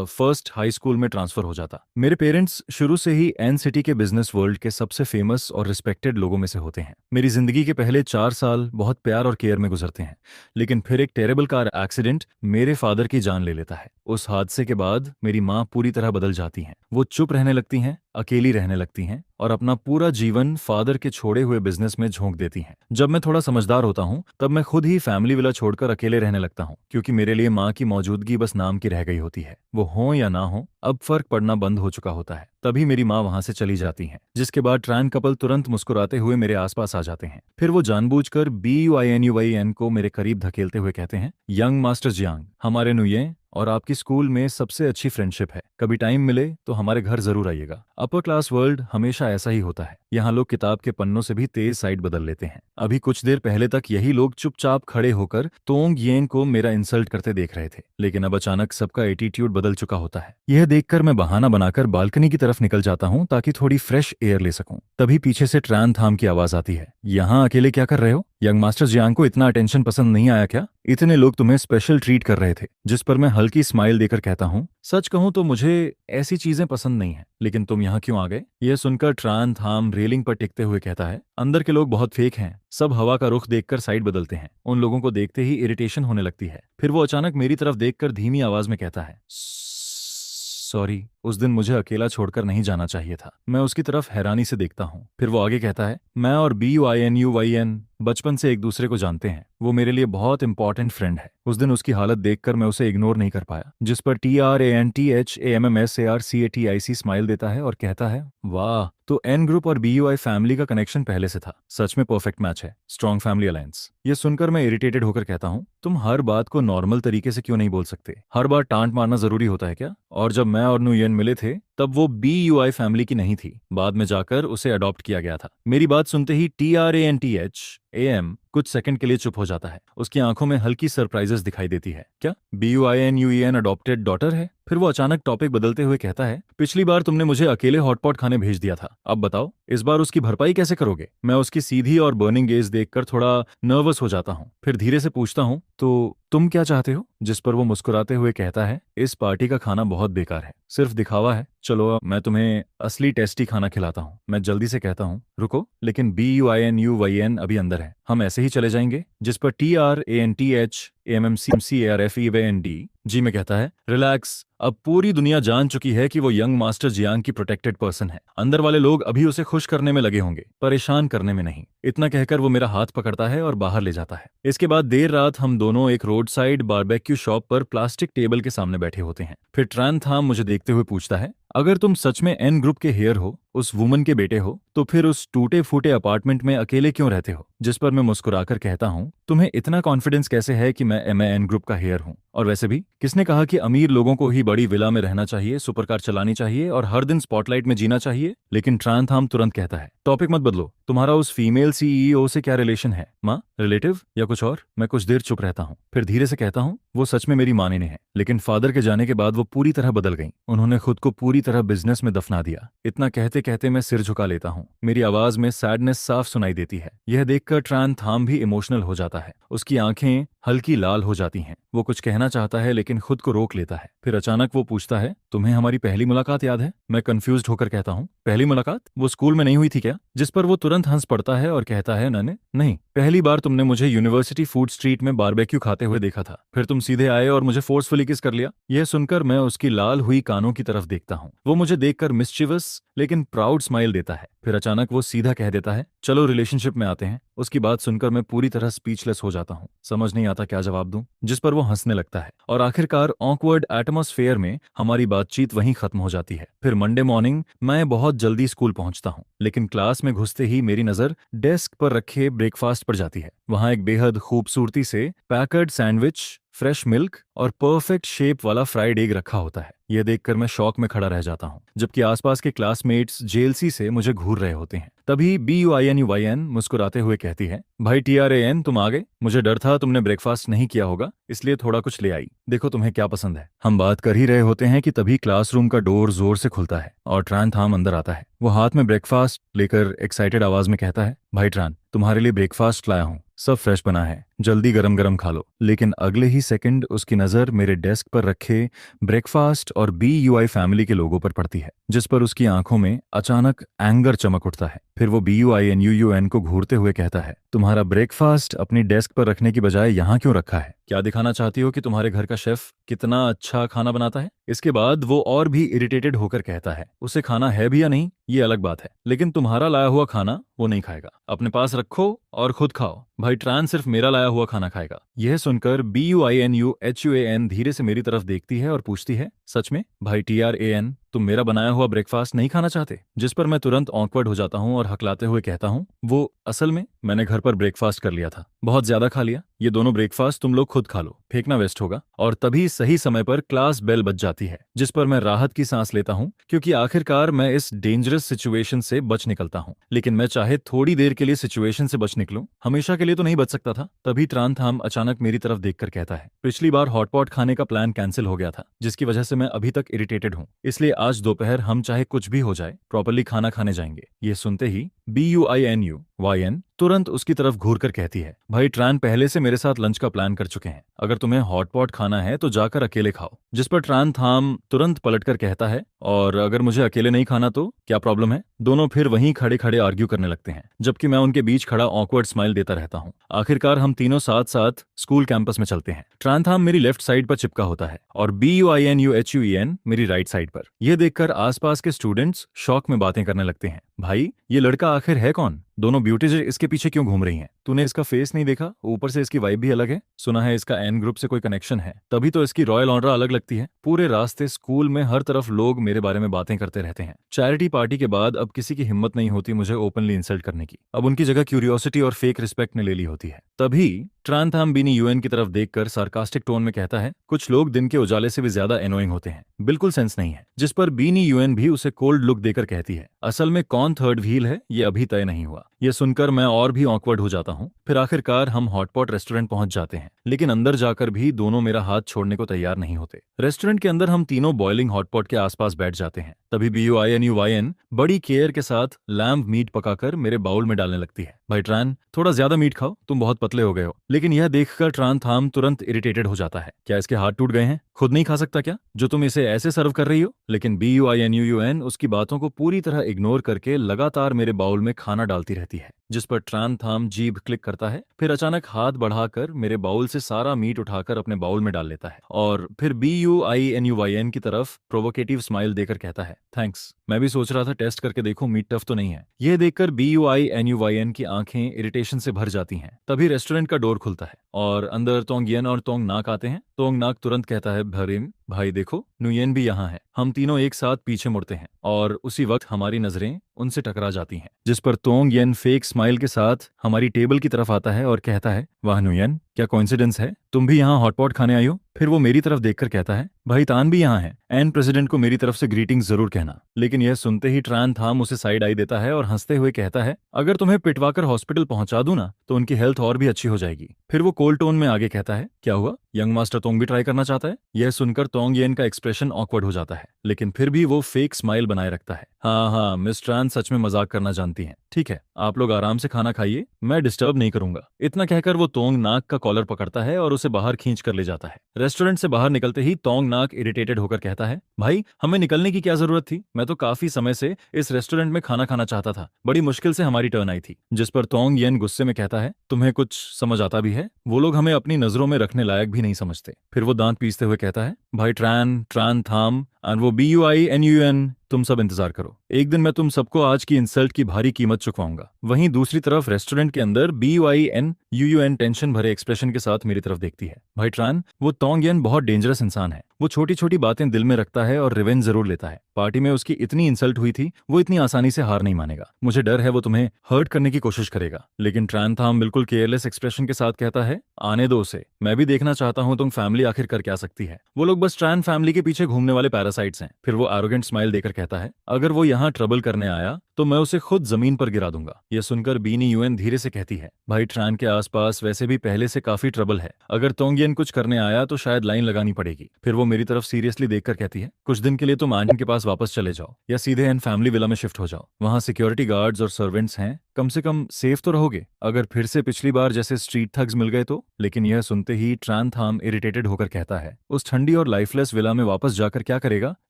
फर्स्ट हाई स्कूल में ट्रांसफर हो जाता? मेरे पेरेंट्स शुरू से ही एन सिटी के बिजनेस वर्ल्ड के सबसे फेमस और रिस्पेक्टेड लोगों में से होते हैं। मेरी जिंदगी के पहले 4 साल बहुत प्यार और केयर में गुजरते हैं, लेकिन फिर एक टेरेबल कार एक्सीडेंट मेरे फादर की जान ले लेता है। उस हादसे के बाद मेरी माँ पूरी तरह बदल जाती हैं। वो चुप रहने लगती हैं, अकेली रहने लगती हैं और अपना पूरा जीवन फादर के छोड़े हुए बिजनेस में झोंक देती हैं। जब मैं थोड़ा समझदार होता हूँ तब मैं खुद ही फैमिली विला छोड़कर अकेले रहने लगता हूँ, क्योंकि मेरे लिए माँ की मौजूदगी बस नाम की रह गई होती है। वो हो या ना हो, अब फर्क पड़ना बंद हो चुका होता है। तभी मेरी माँ वहां से चली जाती हैं, जिसके बाद ट्रान कपल तुरंत मुस्कुराते हुए मेरे आसपास आ जाते हैं। फिर वो जानबूझकर BUINUYN को मेरे करीब धकेलते हुए कहते हैं, यंग मास्टर जियांग, हमारे नुये और आपकी स्कूल में सबसे अच्छी फ्रेंडशिप है। कभी टाइम मिले तो हमारे घर जरूर आइएगा। अपर क्लास वर्ल्ड हमेशा ऐसा ही होता है। यहाँ लोग किताब के पन्नों से भी तेज साइड बदल लेते हैं। अभी कुछ देर पहले तक यही लोग चुपचाप खड़े होकर तोंग येन को मेरा इंसल्ट करते देख रहे थे, लेकिन अब अचानक सबका एटीट्यूड बदल चुका होता है। यह देखकर मैं बहाना बनाकर बालकनी की तरफ निकल जाता हूँ ताकि थोड़ी फ्रेश एयर ले सकूं। तभी पीछे से ट्रान थाम की आवाज आती है, यहाँ अकेले क्या कर रहे हो? यंग मास्टर जियांग को इतना अटेंशन पसंद नहीं आया क्या? इतने लोग तुम्हें स्पेशल ट्रीट कर रहे थे। जिस पर मैं हल्की स्माइल देकर कहता हूँ, सच कहूं तो मुझे ऐसी चीजें पसंद नहीं है, लेकिन तुम यहाँ क्यों आ गए? यह सुनकर ट्रान थाम रेलिंग पर टिकते हुए कहता है, अंदर के लोग बहुत फेक हैं, सब हवा का रुख देखकर साइड बदलते हैं। उन लोगों को देखते ही इरिटेशन होने लगती है। फिर वो अचानक मेरी तरफ देखकर धीमी आवाज में कहता है, सॉरी, उस दिन मुझे अकेला छोड़कर नहीं जाना चाहिए था। मैं उसकी तरफ हैरानी से देखता हूँ। फिर वो आगे कहता है, मैं और BUINUYN बचपन से एक दूसरे को जानते हैं। वो मेरे लिए बहुत इंपॉर्टेंट फ्रेंड है। उस दिन उसकी हालत देखकर मैं उसे इग्नोर नहीं कर पाया। जिस पर TRANTHAMMSARCATIC स्माइल देता है और कहता है, वाह, तो एन ग्रुप और BUI फैमिली का कनेक्शन पहले से था। सच में परफेक्ट मैच है, स्ट्रॉन्ग फैमिली अलायंस। ये सुनकर मैं इरिटेटेड होकर कहता हूँ, तुम हर बात को नॉर्मल तरीके से क्यों नहीं बोल सकते? हर बार टांट मारना जरूरी होता है क्या? और जब मैं और नुयन मिले थे तब वो BUI फैमिली की नहीं थी। बाद में जाकर उसे अडॉप्ट किया गया था। मेरी बात सुनते ही TRANTHAM कुछ सेकंड के लिए चुप हो जाता है। उसकी आंखों में हल्की सरप्राइजेस दिखाई देती है। क्या BUINUEN अडॉप्टेड डॉटर है? फिर वो अचानक टॉपिक बदलते हुए कहता है, पिछली बार तुमने मुझे अकेले हॉटपॉट खाने भेज दिया था, अब बताओ इस बार उसकी भरपाई कैसे करोगे? मैं उसकी सीधी और बर्निंग गेज देखकर थोड़ा नर्वस हो जाता हूँ। फिर धीरे से पूछता हूँ, तो तुम क्या चाहते हो? जिस पर वो मुस्कुराते हुए कहता है, इस पार्टी का खाना बहुत बेकार है, सिर्फ दिखावा है। चलो मैं तुम्हें असली टेस्टी खाना खिलाता हूँ। मैं जल्दी से कहता हूँ, रुको, लेकिन BUINUYN अभी अंदर है, हम ऐसे ही चले जाएंगे? जिस पर TRANTHAMMCMCARFEVND जी में कहता है, रिलैक्स, अब पूरी दुनिया जान चुकी है कि वो यंग मास्टर जियांग की प्रोटेक्टेड पर्सन है। अंदर वाले लोग अभी उसे खुश करने में लगे होंगे, परेशान करने में नहीं। इतना कहकर वो मेरा हाथ पकड़ता है और बाहर ले जाता है। इसके बाद देर रात हम दोनों एक रोड साइड बारबेक्यू शॉप पर प्लास्टिक टेबल के सामने बैठे होते हैं। फिर ट्रान थाम मुझे देखते हुए पूछता है, अगर तुम सच में एन ग्रुप के हेयर हो, उस वुमन के बेटे हो, तो फिर उस टूटे फूटे अपार्टमेंट में अकेले क्यों रहते हो? जिस पर मैं मुस्कुराकर कहता हूँ, तुम्हें इतना कॉन्फिडेंस कैसे है कि मैं एन ग्रुप का हेयर हूँ? और वैसे भी किसने कहा कि अमीर लोगों को ही बड़ी विला में रहना चाहिए, सुपरकार चलानी चाहिए और हर दिन स्पॉटलाइट में जीना चाहिए? लेकिन ट्रांथाम तुरंत कहता है, टॉपिक मत बदलो, तुम्हारा उस फीमेल सीईओ से क्या रिलेशन है? माँ, रिलेटिव या कुछ और? मैं कुछ देर चुप रहता हूँ, फिर धीरे से कहता हूँ, वो सच में मेरी माँ ने है, लेकिन फादर के जाने के बाद वो पूरी तरह बदल गई। उन्होंने खुद को पूरी तरह बिजनेस में दफना दिया। इतना कहते कहते मैं सिर झुका लेता हूँ। मेरी आवाज में सैडनेस साफ सुनाई देती है। यह देखकर ट्रांथाम भी इमोशनल हो जाता है। उसकी आंखें हल्की लाल हो जाती हैं। वो कुछ कहना चाहता है लेकिन खुद को रोक लेता है। फिर अचानक वो पूछता है, तुम्हें हमारी पहली मुलाकात याद है? मैं कंफ्यूज्ड होकर कहता हूँ, पहली मुलाकात? वो स्कूल में नहीं हुई थी क्या? जिस पर वो तुरंत हंस पड़ता है और कहता है, नहीं, पहली बार तुमने मुझे यूनिवर्सिटी फूड स्ट्रीट में बारबेक्यू खाते हुए देखा था। फिर तुम सीधे आए और मुझे फोर्सफुली किस कर लिया। यह सुनकर मैं उसकी लाल हुई कानों की तरफ देखता हूँ। वो मुझे देखकर मिस्चिवस लेकिन प्राउड स्माइल देता है। फिर अचानक वो सीधा कह देता है, चलो रिलेशनशिप में आते हैं। उसकी बात सुनकर मैं पूरी तरह स्पीचलेस हो जाता हूँ। समझ नहीं आता क्या जवाब दूं। जिस पर वो हंसने लगता है और आखिरकार ऑकवर्ड एटमॉस्फेयर में हमारी बातचीत वहीं खत्म हो जाती है। फिर मंडे मॉर्निंग मैं बहुत जल्दी स्कूल पहुंचता हूँ, लेकिन क्लास में घुसते ही मेरी नजर डेस्क पर रखे ब्रेकफास्ट पर जाती है। वहां एक बेहद खूबसूरती से पैकर्ड सैंडविच, फ्रेश मिल्क और परफेक्ट शेप वाला फ्राइड एग रखा होता है। यह देखकर मैं शॉक में खड़ा रह जाता हूँ, जबकि आसपास के क्लासमेट्स जेलसी से मुझे घूर रहे होते हैं। तभी BUINUYN मुस्कुराते हुए कहती है, भाई TRAN, तुम आ गए। मुझे डर था तुमने ब्रेकफास्ट नहीं किया होगा, इसलिए थोड़ा कुछ ले आई। देखो तुम्हें क्या पसंद है। हम बात कर ही रहे होते हैं कि तभी क्लासरूम का डोर जोर से खुलता है और ट्रांथाम अंदर आता है। वो हाथ में ब्रेकफास्ट लेकर एक्साइटेड आवाज में कहता है, भाई ट्रान, तुम्हारे लिए ब्रेकफास्ट लाया हूँ, सब फ्रेश बना है, जल्दी गरम गरम खा लो। लेकिन अगले ही सेकंड उसकी नजर मेरे डेस्क पर रखे ब्रेकफास्ट और BUI फैमिली के लोगों पर पड़ती है, जिस पर उसकी आंखों में अचानक एंगर चमक उठता है। फिर वो BUINUUN को घूरते हुए कहता है, तुम्हारा ब्रेकफास्ट अपनी डेस्क पर रखने की बजाय यहाँ क्यों रखा है? क्या दिखाना चाहती हो कि तुम्हारे घर का शेफ कितना अच्छा खाना बनाता है? इसके बाद वो और भी इरिटेटेड होकर कहता है, उसे खाना है भी या नहीं ये अलग बात है, लेकिन तुम्हारा लाया हुआ खाना वो नहीं खाएगा। अपने पास रखो और खुद खाओ। भाई ट्रान सिर्फ मेरा लाया हुआ खाना खाएगा। यह सुनकर BUINUHUAN धीरे से मेरी तरफ देखती है और पूछती है, सच में भाई TRAN, तुम मेरा बनाया हुआ ब्रेकफास्ट नहीं खाना चाहते? जिस पर मैं तुरंत ऑकवर्ड हो जाता हूँ और हकलाते हुए कहता हूँ, वो असल में मैंने घर पर ब्रेकफास्ट कर लिया था, बहुत ज्यादा खा लिया। ये दोनों ब्रेकफास्ट तुम लोग खुद खा लो, फेंकना वेस्ट होगा। और तभी सही समय पर क्लास बेल बज जाती है, जिस पर मैं राहत की सांस लेता हूँ, क्योंकि आखिरकार मैं इस डेंजरस सिचुएशन से बच निकलता हूँ। लेकिन मैं चाहे थोड़ी देर के लिए सिचुएशन से बच निकलूं, हमेशा के लिए तो नहीं बच सकता था। तभी ट्रांथाम अचानक मेरी तरफ देखकर कहता है, पिछली बार हॉटपॉट खाने का प्लान कैंसिल हो गया था, जिसकी वजह से मैं अभी तक इरिटेटेड हूँ, इसलिए आज दोपहर हम चाहे कुछ भी हो जाए प्रॉपर्ली खाना खाने जाएंगे। ये सुनते ही BUINUYN तुरंत उसकी तरफ घूरकर कहती है, भाई ट्रान पहले से मेरे साथ लंच का प्लान कर चुके हैं, अगर तुम्हें हॉटपॉट खाना है तो जाकर अकेले खाओ। जिस पर ट्रांथाम तुरंत पलटकर कहता है, और अगर मुझे अकेले नहीं खाना तो क्या प्रॉब्लम है? दोनों फिर वहीं खड़े खड़े आर्ग्यू करने लगते हैं, जबकि मैं उनके बीच खड़ा ऑकवर्ड स्माइल देता रहता हूँ। आखिरकार हम तीनों साथ साथ स्कूल कैंपस में चलते हैं। ट्रांथाम मेरी लेफ्ट साइड पर चिपका होता है और BUINUHUEN मेरी राइट साइड पर। यह देखकर आसपास के स्टूडेंट्स शौक में बातें करने लगते हैं, भाई ये लड़का आखिर है कौन? दोनों ब्यूटीज इसके पीछे क्यों घूम रही हैं? तूने इसका फेस नहीं देखा? ऊपर से इसकी वाइब भी अलग है। सुना है इसका एन ग्रुप से कोई कनेक्शन है, तभी तो इसकी रॉयल ऑनरा अलग लगती है। पूरे रास्ते स्कूल में हर तरफ लोग मेरे बारे में बातें करते रहते हैं। चैरिटी पार्टी के बाद अब किसी की हिम्मत नहीं होती मुझे ओपनली इंसल्ट करने की। अब उनकी जगह क्यूरियोसिटी और फेक रिस्पेक्ट ने ले ली होती है। तभी ट्रांथाम बीनी यूएन की तरफ देखकर सार्कास्टिक टोन में कहता है, कुछ लोग दिन के उजाले से भी ज्यादा एनोइंग होते हैं, बिल्कुल सेंस नहीं है। जिस पर बीनी यूएन भी उसे कोल्ड लुक देकर कहती है, असल में कौन थर्ड व्हील है ये अभी तय नहीं हुआ। यह सुनकर मैं और भी ऑकवर्ड हो जाता हूँ। फिर आखिरकार हम हॉटपॉट रेस्टोरेंट पहुंच जाते हैं, लेकिन अंदर जाकर भी दोनों मेरा हाथ छोड़ने को तैयार नहीं होते। रेस्टोरेंट के अंदर हम तीनों बॉइलिंग हॉटपॉट के आसपास बैठ जाते हैं। तभी BUINUYN बड़ी केयर के साथ लैम्ब मीट पकाकर मेरे बाउल में डालने लगती है। भाई ट्रान, थोड़ा ज्यादा मीट खाओ, तुम बहुत पतले हो गए हो। लेकिन यह देखकर ट्रांथाम तुरंत इरिटेटेड हो जाता है, क्या इसके हाथ टूट गए हैं? खुद नहीं खा सकता क्या, जो तुम इसे ऐसे सर्व कर रही हो? लेकिन BUINUUN उसकी बातों को पूरी तरह इग्नोर करके लगातार मेरे बाउल में खाना डालती रहती है। जिस पर ट्रांथाम जीभ क्लिक करता है, फिर अचानक हाथ बढ़ाकर मेरे बाउल से सारा मीट उठाकर अपने बाउल में डाल लेता है और फिर BUINUYN की तरफ प्रोवोकेटिव स्माइल देकर कहता है, थैंक्स, मैं भी सोच रहा था टेस्ट करके देखूं मीट टफ तो नहीं है। यह देखकर BUINUYN की आंखें इरिटेशन से भर जाती हैं। तभी रेस्टोरेंट का डोर खुलता है और अंदर तोंग यन और तोंग नाक आते हैं। तोंग नाक तुरंत कहता है, भरीम, भाई देखो, नुयेन भी यहाँ है। हम तीनों एक साथ पीछे मुड़ते हैं और उसी वक्त हमारी नजरें उनसे टकरा जाती हैं, जिस पर तोंग येन फेक स्माइल के साथ हमारी टेबल की तरफ आता है और कहता है, वाह नुयेन, क्या कोइंसिडेंस है, तुम भी यहाँ हॉटपॉट खाने आई हो। फिर वो मेरी तरफ देखकर कहता है, भाई तान भी यहाँ है, एन प्रेसिडेंट को मेरी तरफ से ग्रीटिंग्स जरूर कहना। लेकिन यह सुनते ही ट्रान थाम उसे साइड आई देता है और हंसते हुए कहता है, अगर तुम्हें पिटवाकर हॉस्पिटल पहुंचा दूं ना तो उनकी हेल्थ और भी अच्छी हो जाएगी। फिर वो कोल्ड टोन में आगे कहता है, क्या हुआ, यंग मास्टर तोंग भी ट्राई करना चाहता है। यह सुनकर तोंग येन का एक्सप्रेशन ऑकवर्ड हो जाता है, लेकिन फिर भी वो फेक स्माइल बनाए रखता है। हाँ हाँ, मिस ट्रान सच में मजाक करना जानती हैं। ठीक है, आप लोग आराम से खाना खाइए, मैं डिस्टर्ब नहीं करूंगा। इतना कहकर वो तोंग नाक का कॉलर पकड़ता है और उसे बाहर खींच कर ले जाता है। रेस्टोरेंट से बाहर निकलते ही तोंग नाक इरिटेटेड होकर कहता है, भाई हमें निकलने की क्या जरूरत थी, मैं तो काफी समय से इस रेस्टोरेंट में खाना खाना चाहता था, बड़ी मुश्किल से हमारी टर्न आई थी। जिस पर तोंग येन गुस्से में कहता है, तुम्हें कुछ समझ आता भी है, वो लोग हमें अपनी नजरों में रखने लायक भी नहीं समझते। फिर वो दांत पीसते हुए कहता है, भाई ट्रान ट्रान थाम और वो BUINUN, तुम सब इंतजार करो, एक दिन मैं तुम सबको आज की इंसल्ट की भारी कीमत चुकवाऊंगा। वहीं दूसरी तरफ रेस्टोरेंट के अंदर BUINUN टेंशन भरे एक्सप्रेशन के साथ मेरी तरफ देखती है। भाई ट्रान, वो तोंग येन बहुत डेंजरस इंसान है, वो छोटी छोटी बातें दिल में रखता है और रिवेंज जरूर लेता है। पार्टी में उसकी इतनी इंसल्ट हुई थी, वो इतनी आसानी से हार नहीं मानेगा। मुझे डर है वो तुम्हें हर्ट करने की कोशिश करेगा। लेकिन ट्रान थाम बिल्कुल केयरलेस एक्सप्रेशन के साथ कहता है, आने दो उसे, मैं भी देखना चाहता हूँ तुम फैमिली आखिर कर क्या सकती है। वो लोग बस ट्रान फैमिली के पीछे घूमने वाले पैरासाइट्स हैं। फिर वो एरोगेंट स्माइल देकर कहता है, अगर वो यहाँ ट्रबल करने आया तो मैं उसे खुद जमीन पर गिरा दूंगा। यह सुनकर बीनी यूएन धीरे से कहती है, भाई ट्रान के आसपास वैसे भी पहले से काफी ट्रबल है, अगर तोंगियन कुछ करने आया तो शायद लाइन लगानी पड़ेगी। फिर वो मेरी तरफ सीरियसली देखकर कहती है, कुछ दिन के लिए तुम आंटी के पास वापस चले जाओ या सीधे एन फैमिली विला में शिफ्ट हो जाओ, वहां सिक्योरिटी गार्ड्स और सर्वेंट्स हैं, कम से कम सेफ तो रहोगे। अगर फिर से पिछली बार जैसे स्ट्रीट थग्स मिल गए तो। लेकिन यह सुनते ही ट्रान थाम इरिटेटेड होकर कहता है, उस ठंडी और लाइफलेस विला में वापस जाकर क्या करेगा,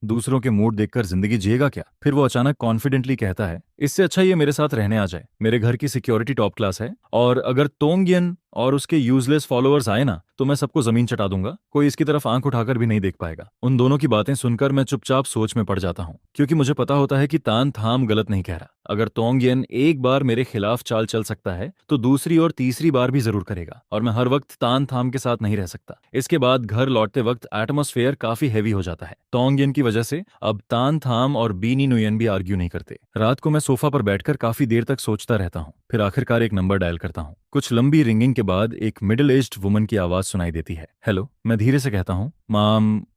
दूसरों के मूड देखकर जिंदगी जिएगा क्या। फिर वो अचानक कॉन्फिडेंटली कहता है, इससे अच्छा ये मेरे साथ रहने आ जाए, मेरे घर की सिक्योरिटी टॉप क्लास है, और अगर तोंगियन और उसके यूजलेस फॉलोअर्स आए ना तो मैं सबको जमीन चटा दूंगा, कोई इसकी तरफ आंख उठाकर भी नहीं देख पाएगा। उन दोनों की बातें सुनकर मैं चुपचाप सोच में पड़ जाता हूँ, क्योंकि मुझे पता होता है कि तान थाम गलत नहीं कह रहा। अगर तोंगियन एक बार मेरे खिलाफ चाल चल सकता है तो दूसरी और तीसरी बार भी जरूर करेगा, और मैं हर वक्त तान थाम के साथ नहीं रह सकता। इसके बाद घर लौटते वक्त एटमॉस्फेयर काफी हैवी हो जाता है। तोंगियन की वजह से अब तान थाम और बीनी नुयन भी आर्ग्यू नहीं करते। रात को मैं सोफा पर बैठकर काफी देर तक सोचता रहता हूँ, फिर आखिरकार एक नंबर डायल करता हूँ। कुछ लंबी रिंगिंग के बाद एक मिडिल एज्ड वुमन की आवाज सुनाई देती है। हेलो, मैं धीरे से कहता हूँ, माँ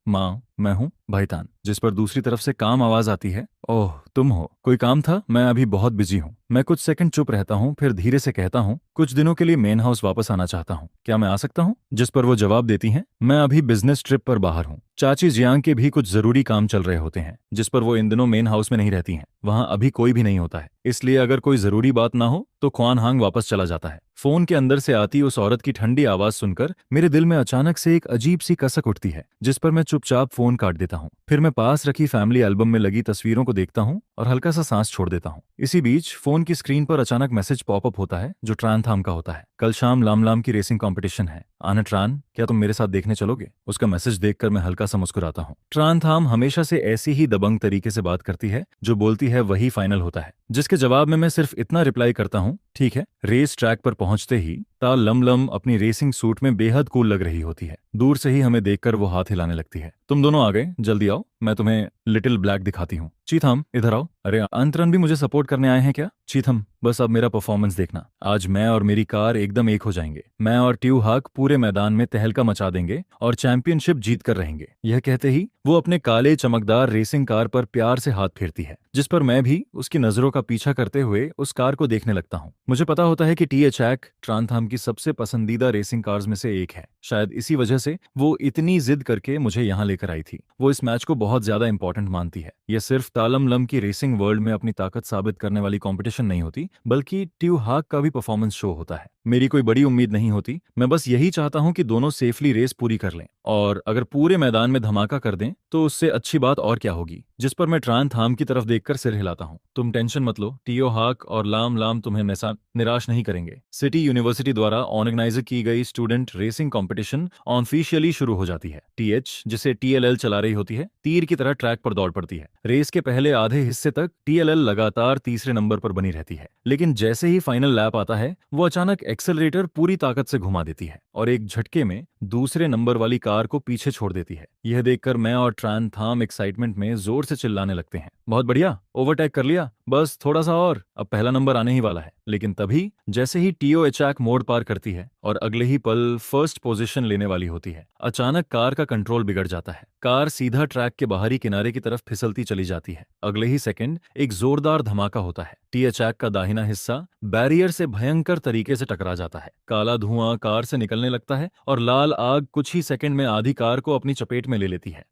मैं हूँ भाईतान। जिस पर दूसरी तरफ से काम आवाज आती है, ओह तुम हो, कोई काम था, मैं अभी बहुत बिजी हूँ। मैं कुछ सेकंड चुप रहता हूँ, फिर धीरे से कहता हूँ, कुछ दिनों के लिए मेन हाउस वापस आना चाहता हूँ, क्या मैं आ सकता हूँ। जिस पर वो जवाब देती हैं, मैं अभी बिजनेस ट्रिप पर बाहर हूँ, चाची जियांग के भी कुछ जरूरी काम चल रहे होते हैं। जिस पर वो इन दिनों मेन हाउस में नहीं रहती हैं, वहाँ अभी कोई भी नहीं होता है, इसलिए अगर कोई जरूरी बात ना हो तो ख्वान हांग वापस चला जाता है। फोन के अंदर से आती उस औरत की ठंडी आवाज सुनकर मेरे दिल में अचानक से एक अजीब सी कसक उठती है, जिस पर मैं चुपचाप फोन काट देता हूँ। फिर मैं पास रखी फैमिली एल्बम में लगी तस्वीरों को देखता हूँ और हल्का सा सांस छोड़ देता हूँ। इसी बीच फोन की स्क्रीन पर अचानक मैसेज पॉपअप होता है, जो ट्रान थाम का होता है। कल शाम लाम की रेसिंग कंपटीशन है, आना ट्रान, क्या तुम मेरे साथ देखने चलोगे। उसका मैसेज देखकर मैं हल्का सा मुस्कुराता हूँ। ट्रान थाम हमेशा से ऐसी ही दबंग तरीके से बात करती है, जो बोलती है वही फाइनल होता है, जिसके जवाब में मैं सिर्फ इतना रिप्लाई करता हूँ, ठीक है। रेस ट्रैक पर पहुंचते ही ता लम अपनी रेसिंग सूट में बेहद कूल लग रही होती है। दूर से ही हमें देखकर वो हाथ हिलाने लगती है। तुम दोनों आ गए, जल्दी आओ, मैं तुम्हें लिटिल ब्लैक दिखाती हूँ। चीथम इधर आओ। अरे अंतरन भी मुझे सपोर्ट करने आए हैं क्या। चीथम बस अब मेरा परफॉर्मेंस देखना, आज मैं और मेरी कार एकदम एक हो जाएंगे, मैं और ट्यू हाक पूरे मैदान में तहलका मचा देंगे और चैंपियनशिप जीत कर रहेंगे। यह कहते ही वो अपने काले चमकदार रेसिंग कार पर प्यार से हाथ फेरती है, जिस पर मैं भी उसकी नजरों का पीछा करते हुए उस कार को देखने लगता हूँ। मुझे पता होता है कि THAC ट्रानथाम की सबसे पसंदीदा रेसिंग कार्स में से एक है, शायद इसी वजह से वो इतनी जिद करके मुझे यहाँ लेकर आई थी। वो इस मैच को बहुत ज्यादा इंपॉर्टेंट मानती है। यह सिर्फ तालम लम की रेसिंग वर्ल्ड में अपनी ताकत साबित करने वाली कंपटीशन नहीं होती, बल्कि ट्यू हाक का भी परफॉर्मेंस शो होता है। मेरी कोई बड़ी उम्मीद नहीं होती, मैं बस यही चाहता हूँ कि दोनों सेफली रेस पूरी कर लें, और अगर पूरे मैदान में धमाका कर दें तो उससे अच्छी बात और क्या होगी। जिस पर मैं ट्रान थाम की तरफ देख देखकर सिर हिलाता हूँ। तुम टेंशन मत लो, टीओ हाक और लाम लाम तुम्हें निराश नहीं करेंगे। सिटी यूनिवर्सिटी द्वारा ऑर्गेनाइज की गई स्टूडेंट रेसिंग कंपटीशन ऑफिशियली शुरू हो जाती है। टीएच, जिसे टीएलएल चला रही होती है, तीर की तरह ट्रैक पर दौड़ पड़ती है। रेस के पहले आधे हिस्से तक टीएलएल लगातार तीसरे नंबर पर बनी रहती है, लेकिन जैसे ही फाइनल लैप आता है वो अचानक एक्सेलरेटर पूरी ताकत से घुमा देती है और एक झटके में दूसरे नंबर वाली कार को पीछे छोड़ देती है। यह देखकर मैं और ट्रान थाम एक्साइटमेंट में जोर से चिल्लाने लगते हैं, बहुत बढ़िया, ओवरटेक कर लिया, बस थोड़ा सा और, अब पहला नंबर आने ही वाला है। लेकिन तभी जैसे ही टीओ एचैक मोड़ पार करती है और अगले ही पल फर्स्ट पोजीशन लेने वाली होती है, अचानक कार का कंट्रोल बिगड़ जाता है। कार सीधा ट्रैक के बाहरी किनारे की तरफ फिसलती चली जाती है। अगले ही सेकंड एक जोरदार धमाका होता है। टी एचैक का दाहिना हिस्सा बैरियर से भयंकर तरीके से टकरा जाता है। काला धुआं कार से निकलने लगता है और लाल आग कुछ ही सेकंड में आधी कार को अपनी चपेट में ले लेती है।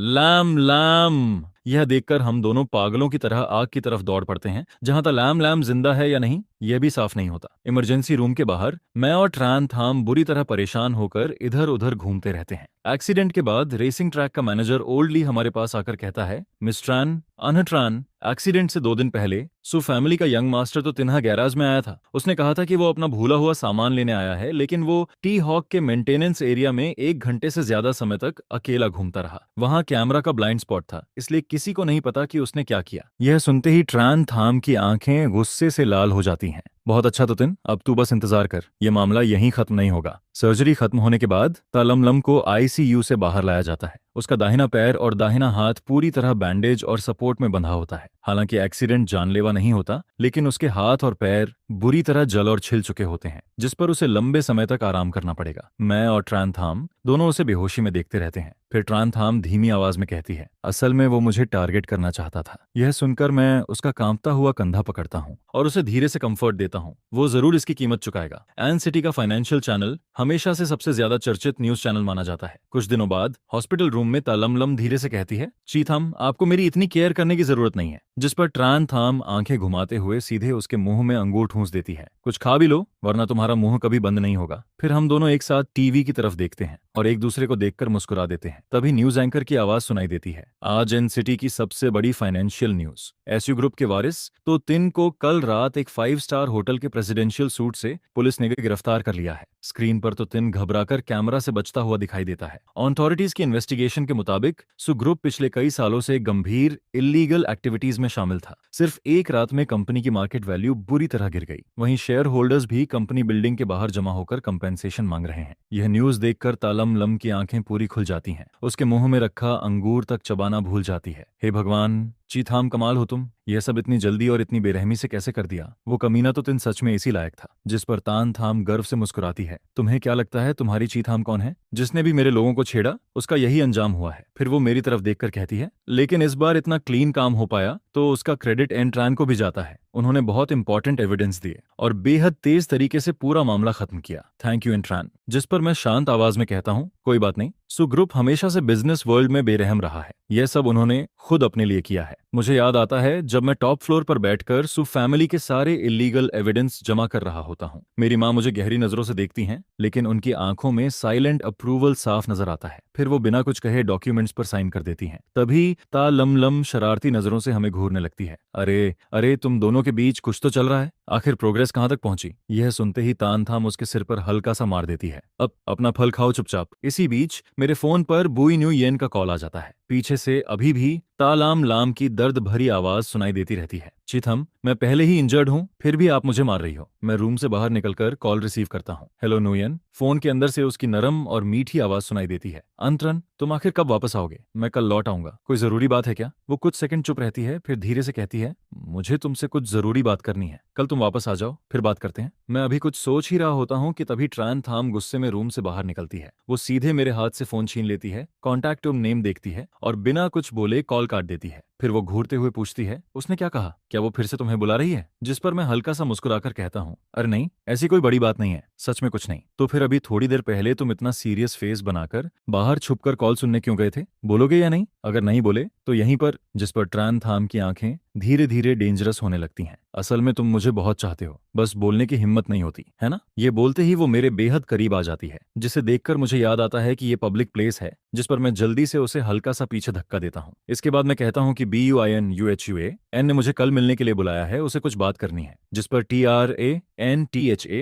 लैम लैम, यह देखकर हम दोनों पागलों की तरह आग की तरफ दौड़ पड़ते हैं। जहां तक लैम लैम जिंदा है या नहीं यह भी साफ नहीं होता। इमरजेंसी रूम के बाहर मैं और ट्रान थाम बुरी तरह परेशान होकर इधर उधर घूमते रहते हैं। एक्सीडेंट के बाद रेसिंग ट्रैक का मैनेजर ओल्डली हमारे पास आकर कहता है, मिस ट्रान, ट्रान, एक्सीडेंट से 2 दिन पहले सु फैमिली का यंग मास्टर तो तिन्हा गैराज में आया था। उसने कहा था कि वो अपना भूला हुआ सामान लेने आया है, लेकिन वो टी हॉक के मेंटेनेंस एरिया में 1 घंटे से ज्यादा समय तक अकेला घूमता रहा। वहां कैमरा का ब्लाइंड स्पॉट था, इसलिए किसी को नहीं पता कि उसने क्या किया। यह सुनते ही ट्रान थाम की आंखें गुस्से से लाल हो जाती हैं। बहुत अच्छा तुतिन, अब तू बस इंतजार कर, यह मामला यहीं खत्म नहीं होगा। सर्जरी खत्म होने के बाद तालमलम को आईसीयू से बाहर लाया जाता है। उसका दाहिना पैर और दाहिना हाथ पूरी तरह बैंडेज और सपोर्ट में बंधा होता है। हालांकि एक्सीडेंट जानलेवा नहीं होता, लेकिन उसके हाथ और पैर बुरी तरह जल और छिल चुके होते हैं, जिस पर उसे लंबे समय तक आराम करना पड़ेगा। मैं और ट्रान थाम दोनों उसे बेहोशी में देखते रहते हैं। फिर ट्रान थाम धीमी आवाज में कहती है, असल में वो मुझे टारगेट करना चाहता था। यह सुनकर मैं उसका कांपता हुआ कंधा पकड़ता हूँ और उसे धीरे से कंफर्ट देता हूँ। वो जरूर इसकी कीमत चुकाएगा। एन सिटी का फाइनेंशियल चैनल हमेशा से सबसे ज्यादा चर्चित न्यूज चैनल माना जाता है। कुछ दिनों बाद हॉस्पिटल रूम में तालमलम धीरे से कहती है, चीथम, आपको मेरी इतनी केयर करने की जरूरत नहीं है। जिस पर ट्रान थाम आंखें घुमाते हुए सीधे उसके मुंह में अंगूर ठूंस देती है, कुछ खा भी लो वरना तुम्हारा मुंह कभी बंद नहीं होगा। फिर हम दोनों एक साथ टीवी की तरफ देखते हैं और एक दूसरे को देखकर मुस्कुरा देते हैं। तभी न्यूज एंकर की आवाज सुनाई देती है, आज एन सिटी की सबसे बड़ी फाइनेंशियल न्यूज, एसयू ग्रुप के वारिस तो तिन को कल रात एक 5 स्टार होटल के प्रेसिडेंशियल सूट से पुलिस ने गिरफ्तार कर लिया है। स्क्रीन पर तो तिन घबराकर कैमरा से बचता हुआ दिखाई देता है। अथॉरिटीज की इन्वेस्टिगेशन के मुताबिक सु ग्रुप पिछले कई सालों से गंभीर इलीगल एक्टिविटीज में शामिल था। सिर्फ एक रात में कंपनी की मार्केट वैल्यू बुरी तरह गिर गई। वहीं शेयर होल्डर्स भी कंपनी बिल्डिंग के बाहर जमा होकर कंपेंसेशन मांग रहे हैं। यह न्यूज देखकर तालमलम की आंखें पूरी खुल जाती हैं। उसके मुंह में रखा अंगूर तक चबाना भूल जाती है। हे भगवान, चीथाम, कमाल हो तुम, यह सब इतनी जल्दी और इतनी बेरहमी से कैसे कर दिया। वो कमीना तो तिन सच में इसी लायक था। जिस पर तान थाम गर्व से मुस्कुराती है, तुम्हें क्या लगता है तुम्हारी चीथाम कौन है? जिसने भी मेरे लोगों को छेड़ा उसका यही अंजाम हुआ है। फिर वो मेरी तरफ देखकर कहती है, लेकिन इस बार इतना क्लीन काम हो पाया तो उसका क्रेडिट एन ट्रान को भी जाता है। उन्होंने बहुत इंपॉर्टेंट एविडेंस दिए और बेहद तेज तरीके से पूरा मामला खत्म किया। Thank you N ट्रान। जिस पर मैं शांत आवाज में कहता हूँ, कोई बात नहीं, सु ग्रुप हमेशा से बिजनेस वर्ल्ड में बेरहम रहा है। यह सब उन्होंने खुद अपने लिए किया है। मुझे याद आता है जब मैं टॉप फ्लोर पर बैठकर सु फैमिली के सारे इलीगल एविडेंस जमा कर रहा होता हूँ। मेरी माँ मुझे गहरी नजरों से देखती हैं, लेकिन उनकी आंखों में साइलेंट अप्रूवल साफ नजर आता है। फिर वो बिना कुछ कहे डॉक्यूमेंट्स पर साइन कर देती हैं। तभी तालमलम शरारती नजरों से हमें घूरने लगती है। अरे अरे, तुम दोनों के बीच कुछ तो चल रहा है, आखिर प्रोग्रेस कहाँ तक पहुंची? यह सुनते ही तान थाम उसके सिर पर हल्का सा मार देती है, अब अपना फल खाओ चुपचाप। इसी बीच मेरे फोन पर बुई न्यू येन का कॉल आ जाता है। पीछे से अभी भी तालाम लाम की दर्द भरी आवाज सुनाई देती रहती है, चिथम, मैं पहले ही इंजर्ड हूँ, फिर भी आप मुझे मार रही हो। मैं रूम से बाहर निकलकर कॉल रिसीव करता हूँ। हेलो नुयन। फोन के अंदर से उसकी नरम और मीठी आवाज सुनाई देती है, अंतरन, तुम आखिर कब वापस आओगे? मैं कल लौट आऊंगा। कोई जरूरी बात है क्या? वो कुछ सेकंड चुप रहती है, फिर धीरे से कहती है, मुझे तुमसे कुछ जरूरी बात करनी है। कल तुम वापस आ जाओ, फिर बात करते हैं। मैं अभी कुछ सोच ही रहा होता हूँ कि तभी ट्रान थाम गुस्से में रूम से बाहर निकलती है। वो सीधे मेरे हाथ से फोन छीन लेती है, कॉन्टैक्ट नेम देखती है और बिना कुछ बोले कॉल काट देती है। फिर वो घूरते हुए पूछती है, उसने क्या कहा? क्या वो फिर से तुम्हें बुला रही है? जिस पर मैं हल्का सा मुस्कुराकर कहता हूँ, अरे नहीं, ऐसी कोई बड़ी बात नहीं है, सच में कुछ नहीं। तो फिर अभी थोड़ी देर पहले तुम इतना सीरियस फेस बनाकर बाहर छुपकर कॉल सुनने क्यों गए थे? बोलोगे या नहीं? अगर नहीं बोले तो यहीं पर। जिस पर ट्रान थाम की आंखें धीरे धीरे डेंजरस होने लगती हैं। असल में तुम मुझे बहुत चाहते हो, बस बोलने की हिम्मत नहीं होती है ना। ये बोलते ही वो मेरे बेहद करीब आ जाती है, जिसे देखकर मुझे याद आता है कि ये पब्लिक प्लेस है, जिस पर मैं जल्दी से उसे हल्का सा पीछे धक्का देता हूँ। इसके बाद मैं कहता हूँ कि BUINUHUA ने मुझे कल मिलने के लिए बुलाया है, उसे कुछ बात करनी है। जिस पर TRANTHAM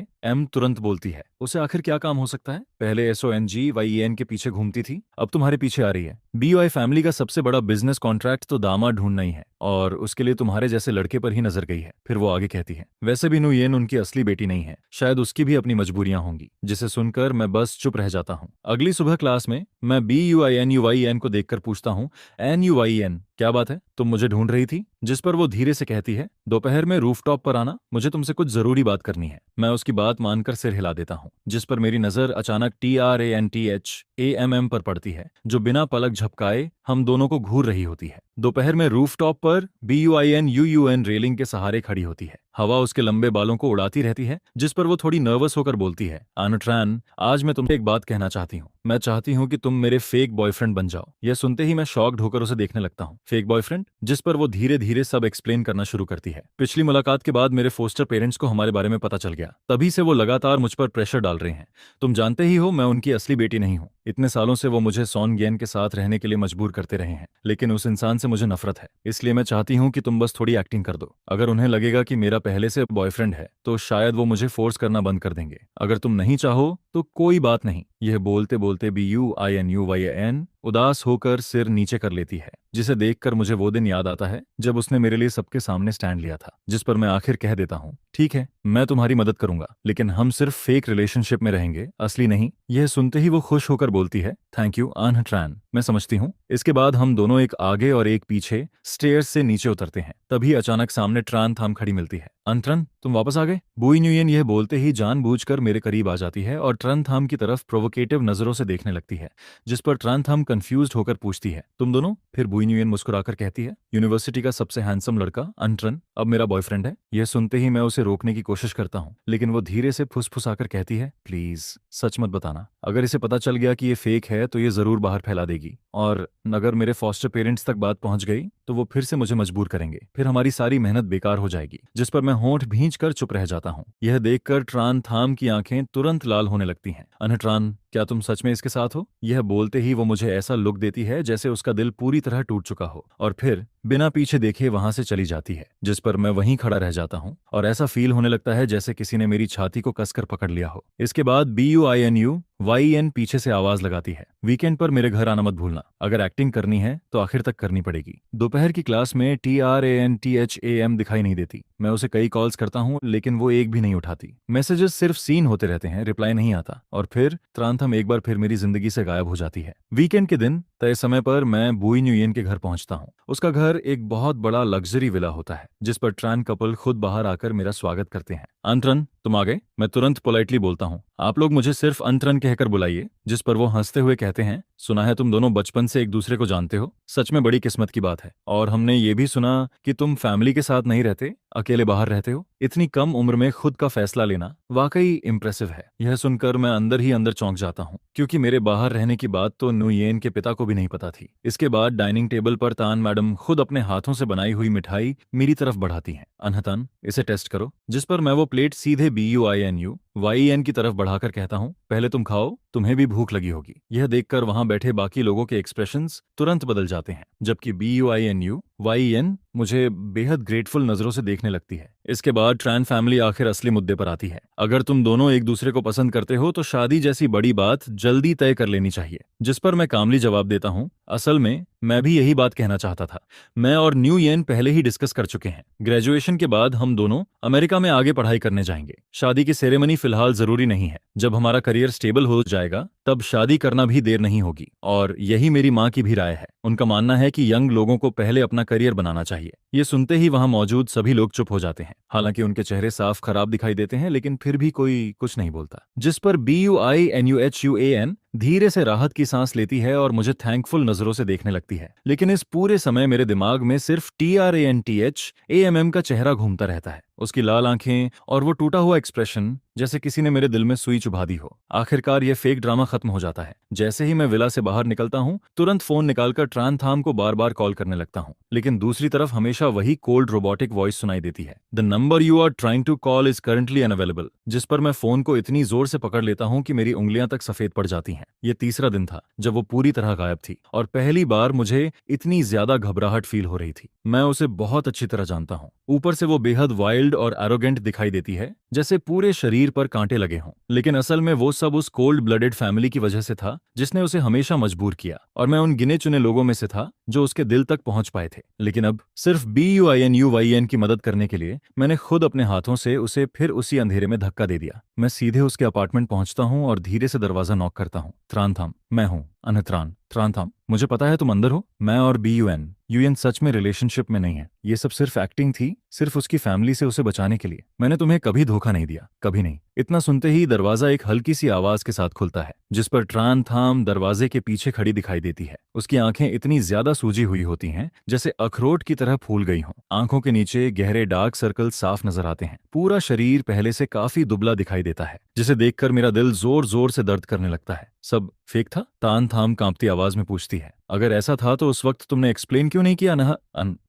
तुरंत बोलती है, उसे आखिर क्या काम हो सकता है? पहले SONGYEN के पीछे घूमती थी, अब तुम्हारे पीछे आ रही है। BUI फैमिली का सबसे बड़ा बिजनेस कॉन्ट्रैक्ट तो दामाद ढूंढना ही है, और उसके लिए तुम्हारे जैसे लड़के पर ही नजर गई है। फिर वो आगे कहती है, वैसे भी नुयेन उनकी असली बेटी नहीं है, शायद उसकी भी अपनी मजबूरियां होंगी। जिसे सुनकर मैं बस चुप रह जाता हूँ। अगली सुबह क्लास में मैं BUINUYEN को देखकर पूछता हूँ, NUYEN क्या बात है, तुम मुझे ढूंढ रही थी? जिस पर वो धीरे से कहती है, दोपहर में रूफटॉप पर आना, मुझे तुमसे कुछ जरूरी बात करनी है। मैं उसकी बात मानकर सिर हिला देता हूँ, जिस पर मेरी नजर अचानक TRANTHAMM पर पड़ती है, जो बिना पलक झपकाए हम दोनों को घूर रही होती है। दोपहर में रूफटॉप पर BUINUUN रेलिंग के सहारे खड़ी होती है। हवा उसके लंबे बालों को उड़ाती रहती है, जिस पर वो थोड़ी नर्वस होकर बोलती है, आनुट्रैन, आज मैं तुमसे एक बात कहना चाहती हूँ। मैं चाहती हूँ कि तुम मेरे फेक बॉयफ्रेंड बन जाओ। यह सुनते ही मैं शॉक्ड होकर उसे देखने लगता हूँ। Fake boyfriend? जिस पर वो धीरे धीरे सब एक्सप्लेन करना शुरू करती है। पिछली मुलाकात के बाद मेरे फोस्टर पेरेंट्स को हमारे बारे में पता चल गया, तभी से वो लगातार मुझ पर प्रेशर डाल रहे हैं। तुम जानते ही हो मैं उनकी असली बेटी नहीं हूँ। इतने सालों से वो मुझे सॉन्गयेन के साथ रहने के लिए मजबूर करते रहे हैं, लेकिन उस इंसान से मुझे नफरत है। इसलिए मैं चाहती हूँ कि तुम बस थोड़ी एक्टिंग कर दो। अगर उन्हें लगेगा कि मेरा पहले से बॉयफ्रेंड है तो शायद वो मुझे फोर्स करना बंद कर देंगे। अगर तुम नहीं चाहो तो कोई बात नहीं। यह बोलते बोलते BUINUYEN उदास होकर सिर नीचे कर लेती है, जिसे देखकर मुझे वो दिन याद आता है जब उसने मेरे लिए सबके सामने स्टैंड लिया था। जिस पर मैं आखिर कह देता हूँ, ठीक है, मैं तुम्हारी मदद करूंगा, लेकिन हम सिर्फ फेक रिलेशनशिप में रहेंगे, असली नहीं। यह सुनते ही वो खुश होकर बोलती है, थैंक यू आनुट्रैन, मैं समझती हूँ। इसके बाद हम दोनों एक आगे और एक पीछे स्टेयर्स से नीचे उतरते हैं। तभी अचानक सामने ट्रान थाम खड़ी मिलती है। अंतरन, तुम वापस आ गए? बुइनुयेन यह बोलते ही जानबूझकर मेरे करीब आ जाती है और ट्रनथाम की तरफ प्रोवोकेटिव नजरों से देखने लगती है, जिस पर ट्रनथाम कंफ्यूज्ड होकर पूछती है, तुम दोनों? फिर बुइनुयेन मुस्कुराकर कहती है, यूनिवर्सिटी का सबसे हैंडसम लड़का अंतरन अब मेरा बॉयफ्रेंड है। यह सुनते ही मैं उसे रोकने की कोशिश करता हूँ, लेकिन वो धीरे से फुसफुसाकर कहती है, प्लीज सच मत बताना। अगर इसे पता चल गया कि ये फेक है तो ये जरूर बाहर फैला देगी, और अगर मेरे फॉस्टर पेरेंट्स तक बात पहुंच गई तो वो फिर से मुझे मजबूर करेंगे, फिर हमारी सारी मेहनत बेकार हो जाएगी। जिस पर मैं होंठ भींचकर चुप रह जाता हूँ। यह देखकर ट्रान थाम की आंखें तुरंत लाल होने लगती हैं। अनट्रान, क्या तुम सच में इसके साथ हो? यह बोलते ही वो मुझे ऐसा लुक देती है जैसे उसका दिल पूरी तरह टूट चुका हो, और फिर बिना पीछे देखे वहां से चली जाती है, जिस पर मैं वहीं खड़ा रह जाता हूँ और ऐसा फील होने लगता है जैसे किसी ने मेरी छाती को कसकर पकड़ लिया हो। इसके बाद BUINUYEN पीछे से आवाज लगाती है, वीकेंड पर मेरे घर आना मत भूलना। अगर एक्टिंग करनी है तो आखिर तक करनी पड़ेगी। दोपहर की क्लास में TRANTHAM दिखाई नहीं देती। मैं उसे कई कॉल्स करता हूँ लेकिन वो एक भी नहीं उठाती। मैसेजेस सिर्फ सीन होते रहते हैं, रिप्लाई नहीं आता, और फिर ट्रांथम एक बार फिर मेरी जिंदगी से गायब हो जाती है। वीकेंड के दिन तय समय पर मैं बुइनुयेन के घर पहुंचता हूँ। उसका घर एक बहुत बड़ा लग्जरी विला होता है, जिस पर ट्रान कपल खुद बाहर आकर मेरा स्वागत करते हैं। अंतरन, तुम आ गए? मैं तुरंत पोलाइटली बोलता हूँ, आप लोग मुझे सिर्फ अंतरन कहकर बुलाइए। जिस पर वो हंसते हुए कहते हैं, सुना है तुम दोनों बचपन से एक दूसरे को जानते हो, सच में बड़ी किस्मत की बात है। और हमने ये भी सुना कि तुम फैमिली के साथ नहीं रहते, अकेले बाहर रहते हो। इतनी कम उम्र में खुद का फैसला लेना वाकई इम्प्रेसिव है। यह सुनकर मैं अंदर ही अंदर चौंक जाता हूँ, क्योंकि मेरे बाहर रहने की बात तो नुयेन के पिता को भी नहीं पता थी। इसके बाद डाइनिंग टेबल पर तान मैडम खुद अपने हाथों से बनाई हुई मिठाई मेरी तरफ बढ़ाती हैं। अनहतान, इसे टेस्ट करो। जिस पर मैं वो प्लेट सीधे BUINUYEN की तरफ बढ़ाकर कहता हूँ, पहले तुम खाओ, तुम्हें भी भूख लगी होगी। यह देखकर वहां बैठे बाकी लोगों के एक्सप्रेशंस तुरंत बदल जाते हैं, जबकि BUINUYEN मुझे बेहद ग्रेटफुल नजरों से देखने लगती है। इसके बाद ट्रान फैमिली आखिर असली मुद्दे पर आती है। अगर तुम दोनों एक दूसरे को पसंद करते हो तो शादी जैसी बड़ी बात जल्दी तय कर लेनी चाहिए। जिस पर मैं कामली जवाब देता हूँ, असल में मैं भी यही बात कहना चाहता था। मैं और न्यूयेन पहले ही डिस्कस कर चुके हैं। ग्रेजुएशन के बाद हम दोनों अमेरिका में आगे पढ़ाई करने जाएंगे। शादी की सेरेमनी फिलहाल जरूरी नहीं है। जब हमारा करियर स्टेबल हो जाएगा तब शादी करना भी देर नहीं होगी, और यही मेरी माँ की भी राय है। उनका मानना है कि यंग लोगों को पहले अपना करियर बनाना चाहिए। ये सुनते ही वहां मौजूद सभी लोग चुप हो जाते हैं। हालांकि उनके चेहरे साफ खराब दिखाई देते हैं, लेकिन फिर भी कोई कुछ नहीं बोलता। जिस पर BUINUHUAN धीरे से राहत की सांस लेती है और मुझे थैंकफुल नजरों से देखने लगती है। लेकिन इस पूरे समय मेरे दिमाग में सिर्फ TRANTHAMM का चेहरा घूमता रहता है। उसकी लाल आंखें और वो टूटा हुआ एक्सप्रेशन जैसे किसी ने मेरे दिल में सुई चुभा दी हो। आखिरकार ये फेक ड्रामा खत्म हो जाता है। जैसे ही मैं विला से बाहर निकलता हूँ, तुरंत फोन निकालकर ट्रांथाम को बार बार कॉल करने लगता हूँ, लेकिन दूसरी तरफ हमेशा वही कोल्ड रोबोटिक वॉइस सुनाई देती है। The number you are trying to call is currently unavailable. जिस पर मैं फोन को इतनी जोर से पकड़ लेता हूँ कि मेरी उंगलियां तक सफेद पड़ जाती हैं। ये तीसरा दिन था जब वो पूरी तरह गायब थी, और पहली बार मुझे इतनी ज्यादा घबराहट फील हो रही थी। मैं उसे बहुत अच्छी तरह जानता हूँ। ऊपर से वो बेहद वाइल्ड और एरोगेंट दिखाई देती है, जैसे पूरे शरीर पर कांटे लगे हों, लेकिन असल में वो सब उस कोल्ड ब्लडेड फैमिली की वजह से था जिसने उसे हमेशा मजबूर किया, और मैं उन गिने चुने लोगों में से था जो उसके दिल तक पहुंच पाए थे। लेकिन अब सिर्फ BUINUYN की मदद करने के लिए मैंने खुद अपने हाथों से उसे फिर उसी अंधेरे में धक्का दे दिया। मैं सीधे उसके अपार्टमेंट पहुंचता हूं और धीरे से दरवाजा नॉक करता हूं। त्रानथाम, मैं हूं अनत्रान। त्रानथाम, मुझे पता है तुम अंदर हो। मैं और BUN सच में रिलेशनशिप में नहीं है। ये सब सिर्फ एक्टिंग थी, सिर्फ उसकी फैमिली से उसे बचाने के लिए। मैंने तुम्हें कभी धोखा नहीं दिया, कभी नहीं। इतना सुनते ही दरवाजा एक हल्की सी आवाज के साथ खुलता है, जिस पर ट्रांथाम दरवाजे के पीछे खड़ी दिखाई देती है। उसकी आंखें इतनी ज्यादा सूजी हुई होती हैं जैसे अखरोट की तरह फूल गई हों। आंखों के नीचे गहरे डार्क सर्कल साफ नजर आते हैं। पूरा शरीर पहले से काफी दुबला दिखाई देता है, जिसे देखकर मेरा दिल जोर जोर से दर्द करने लगता है। सब फेक था? तानथाम कांपती आवाज में पूछती है। अगर ऐसा था तो उस वक्त तुमने एक्सप्लेन क्यों नहीं किया?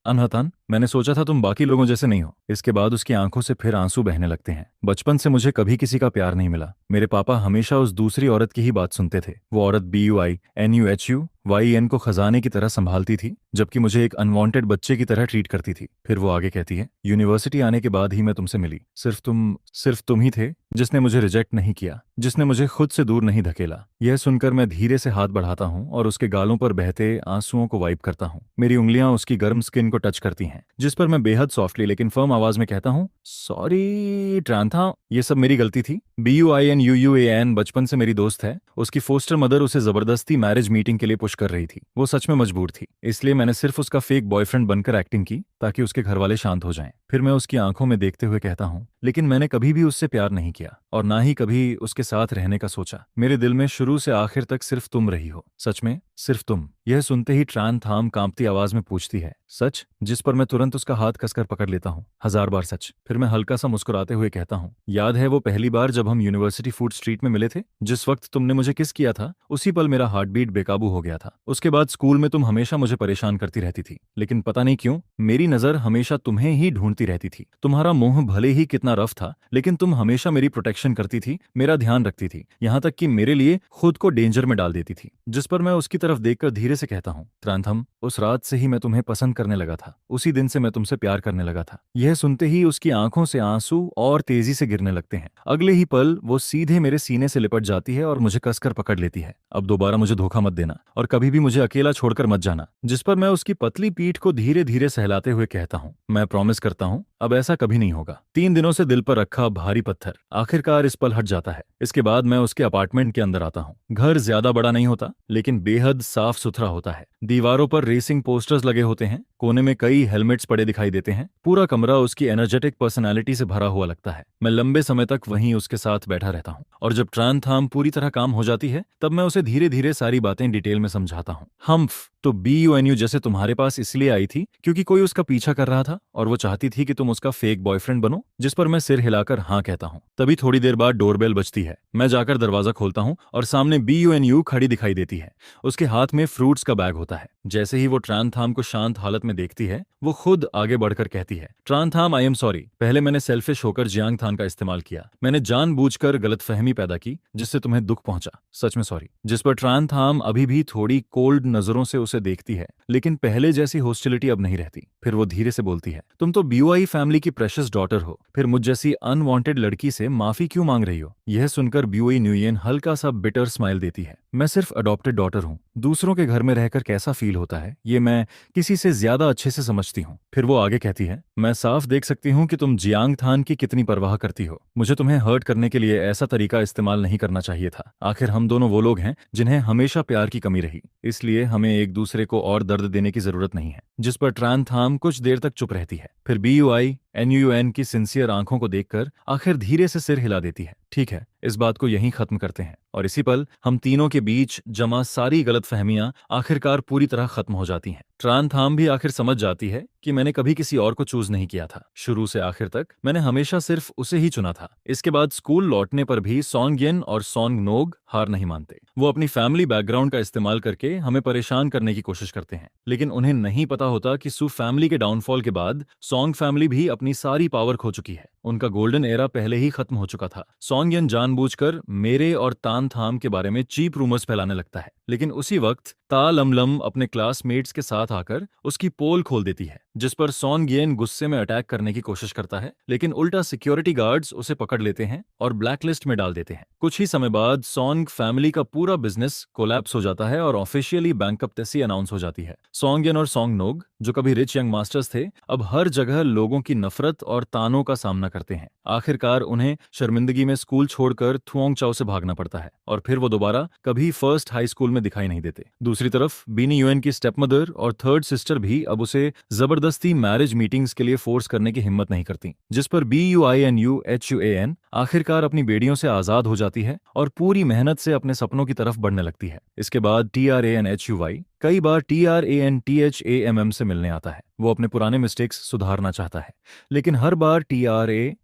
अनहतान, मैंने सोचा था तुम बाकी लोगों जैसे नहीं हो। इसके बाद उसकी आंखों से फिर आंसू बहने लगते हैं। बचपन से मुझे कभी किसी का प्यार नहीं मिला। मेरे पापा हमेशा उस दूसरी औरत की ही बात सुनते थे। वो औरत BUINUHUYN को खजाने की तरह संभालती थी, जबकि मुझे एक अनवांटेड बच्चे की तरह ट्रीट करती थी। फिर वो आगे कहती है, यूनिवर्सिटी आने के बाद ही मैं तुमसे मिली। सिर्फ तुम ही थे जिसने मुझे रिजेक्ट नहीं किया, जिसने मुझे खुद से दूर नहीं धकेला। यह सुनकर मैं धीरे से हाथ बढ़ाता हूँ और उसके गालों पर बहते आंसुओं को वाइप करता हूँ। मेरी उंगलियां उसकी गर्म स्किन को टच करती हैं, जिस पर मैं बेहद सॉफ्टली लेकिन फर्म आवाज में कहता हूँ, सॉरी ट्रांथा, ये सब मेरी गलती थी। BUINUUAN बचपन से मेरी दोस्त है। उसकी फोस्टर मदर उसे जबरदस्ती मैरिज मीटिंग के लिए पुश कर रही थी। वो सच में मजबूर थी, इसलिए मैंने सिर्फ उसका फेक बॉयफ्रेंड बनकर एक्टिंग की ताकि उसके घर वाले शांत हो जाएं। फिर मैं उसकी आंखों में देखते हुए कहता हूँ, लेकिन मैंने कभी भी उससे प्यार नहीं किया, और ना ही कभी उसके साथ रहने का सोचा। मेरे दिल में शुरू से आखिर तक सिर्फ तुम रही हो। सच में सिर्फ तुम। यह सुनते ही ट्रांथाम कांपती आवाज में पूछती है, सच? जिस पर मैं तुरंत उसका हाथ कसकर पकड़ लेता हूँ। 1000 बार सच। फिर मैं हल्का सा मुस्कुराते हुए कहता हूँ, याद है वो पहली बार जब हम यूनिवर्सिटी फूड स्ट्रीट में मिले थे? जिस वक्त तुमने मुझे किस किया था, उसी पल मेरा हार्ट बीट बेकाबू हो गया था। उसके बाद स्कूल में तुम हमेशा मुझे परेशान करती रहती थी, लेकिन पता नहीं क्यों मेरी नजर हमेशा तुम्हें ही ढूंढती रहती थी। तुम्हारा मुंह भले ही कितना रफ था, लेकिन तुम हमेशा मेरी प्रोटेक्शन करती थी, मेरा ध्यान रखती थी, यहाँ तक कि मेरे लिए खुद को डेंजर में डाल देती थी। जिस पर मैं उसकी तरफ देखकर धीरे से कहता हूँ, त्रांथम, उस रात से ही मैं तुम्हें पसंद करने लगा था। उसी दिन से मैं तुमसे प्यार करने लगा था। यह सुनते ही उसकी आंखों से आंसू और तेजी से गिरने लगते हैं। अगले ही पल वो सीधे मेरे सीने से लिपट जाती है और मुझे कसकर पकड़ लेती है। अब दोबारा मुझे धोखा मत देना, और कभी भी मुझे अकेला छोड़कर मत जाना। जिस पर मैं उसकी पतली पीठ को धीरे धीरे सहलाते हुए कहता हूँ, मैं प्रॉमिस करता हूँ अब ऐसा कभी नहीं होगा। 3 दिनों से दिल पर रखा भारी पत्थर आखिरकार इस पल हट जाता है। इसके बाद मैं उसके अपार्टमेंट के अंदर आता हूँ। घर ज्यादा बड़ा नहीं होता, लेकिन बेहद साफ सुथरा होता है। दीवारों पर रेसिंग पोस्टर्स लगे होते हैं, कोने में कई हेलमेट्स पड़े दिखाई देते हैं। पूरा कमरा उसकी एनर्जेटिक पर्सनालिटी से भरा हुआ लगता है। मैं लंबे समय तक वहीं उसके साथ बैठा रहता हूँ, और जब ट्रांथाम पूरी तरह काम हो जाती है, तब मैं उसे धीरे धीरे सारी बातें डिटेल में समझाता हूँ। हम्फ तो BUNU जैसे तुम्हारे पास इसलिए आई थी क्योंकि कोई उसका पीछा कर रहा था, और वो चाहती थी कि तुम उसका फेक बॉयफ्रेंड बनो। जिस पर मैं सिर हिलाकर हाँ कहता हूँ। तभी थोड़ी देर बाद डोरबेल बजती है। मैं जाकर दरवाजा खोलता हूँ और सामने BUNU खड़ी दिखाई देती है। उसके हाथ में फ्रूट्स का बैग होता है। जैसे ही वो ट्रांथाम को शांत हालत में देखती है, वो खुद आगे बढ़कर कहती है, ट्रांथाम, आई एम सॉरी। पहले मैंने सेल्फिश होकर जियांगथान का इस्तेमाल किया। मैंने जानबूझकर गलतफहमी पैदा की जिससे तुम्हें दुख पहुंचा। सच में सॉरी। जिस पर ट्रांथाम अभी भी थोड़ी कोल्ड नजरों से उसे देखती है, लेकिन पहले जैसी हॉस्टिलिटी अब नहीं रहती। फिर वो धीरे से बोलती है, तुम तो BUI फैमिली की प्रेशियस डॉटर हो, फिर मुझ जैसी अनवांटेड लड़की से माफी क्यों मांग रही हो? यह सुनकर BUI हल्का सा बिटर स्माइल देती है। मैं सिर्फ अडॉप्टेड डॉटर हूँ। दूसरों के घर में रहकर कैसा फील होता है ये मैं किसी से ज्यादा अच्छे से समझती हूँ। फिर वो आगे कहती है, मैं साफ देख सकती हूँ कि तुम जियांगथान की कितनी परवाह करती हो। मुझे तुम्हें हर्ट करने के लिए ऐसा तरीका इस्तेमाल नहीं करना चाहिए था। आखिर हम दोनों वो लोग हैं जिन्हें हमेशा प्यार की कमी रही, इसलिए हमें एक दूसरे को और दर्द देने की जरूरत नहीं है। जिस पर ट्रांथाम कुछ देर तक चुप रहती है। फिर BUINUN की सिंसियर आंखों को देखकर आखिर धीरे से सिर हिला देती है। ठीक है, इस बात को यहीं खत्म करते हैं। और इसी पल हम तीनों के बीच जमा सारी गलतफहमियां आखिरकार पूरी तरह खत्म हो जाती हैं। ट्रांथाम भी आखिर समझ जाती है कि मैंने कभी किसी और को चूज नहीं किया था। शुरू से आखिर तक मैंने हमेशा सिर्फ उसे ही चुना था। इसके बाद स्कूल लौटने पर भी सॉन्ग येन और सॉन्ग नोग हार नहीं मानते। वो अपनी फैमिली बैकग्राउंड का इस्तेमाल करके हमें परेशान करने की कोशिश करते हैं, लेकिन उन्हें नहीं पता होता कि सू फैमिली के डाउनफॉल के बाद सॉन्ग फैमिली भी अपनी सारी पावर खो चुकी है। उनका गोल्डन एरा पहले ही खत्म हो चुका था। सॉन्ग येन जानबूझकर मेरे और तान थाम के बारे में चीप रूमर्स फैलाने लगता है, लेकिन उसी वक्त ता लमलम अपने क्लासमेट्स के साथ आकर उसकी पोल खोल देती है, जिस पर सॉन्ग येन गुस्से में अटैक करने की कोशिश करता है, लेकिन उल्टा सिक्योरिटी गार्ड्स उसे पकड़ लेते हैं और ब्लैकलिस्ट में डाल देते हैं। कुछ ही समय बाद सॉन्ग फैमिली का पूरा बिजनेस कोलैप्स हो जाता है और ऑफिशियली बैंकरप्टेसी अनाउंस हो जाती है। सॉन्ग येन और सॉन्ग नोग, जो कभी रिच यंग मास्टर्स थे, अब हर जगह लोगों की नफरत और तानों का सामना करते हैं। आखिरकार उन्हें शर्मिंदगी में स्कूल छोड़कर थुओंग चाओ से भागना पड़ता है और फिर वो दोबारा कभी फर्स्ट हाई स्कूल में दिखाई नहीं देते। दूसरी तरफ बीनी यूएन की स्टेपमदर और थर्ड सिस्टर भी अब उसे जबरदस्ती मैरिज मीटिंग्स के लिए फोर्स करने की हिम्मत नहीं करती, जिस पर BUINUHUAN आखिरकार अपनी बेड़ियों से आजाद हो जाती है और पूरी मेहनत से अपने सपनों की तरफ बढ़ने लगती है। इसके बाद TRANHUY कई बार TRANTHAMM से मिलने आता है। वो अपने पुराने मिस्टेक्स सुधारना चाहता है, लेकिन हर बार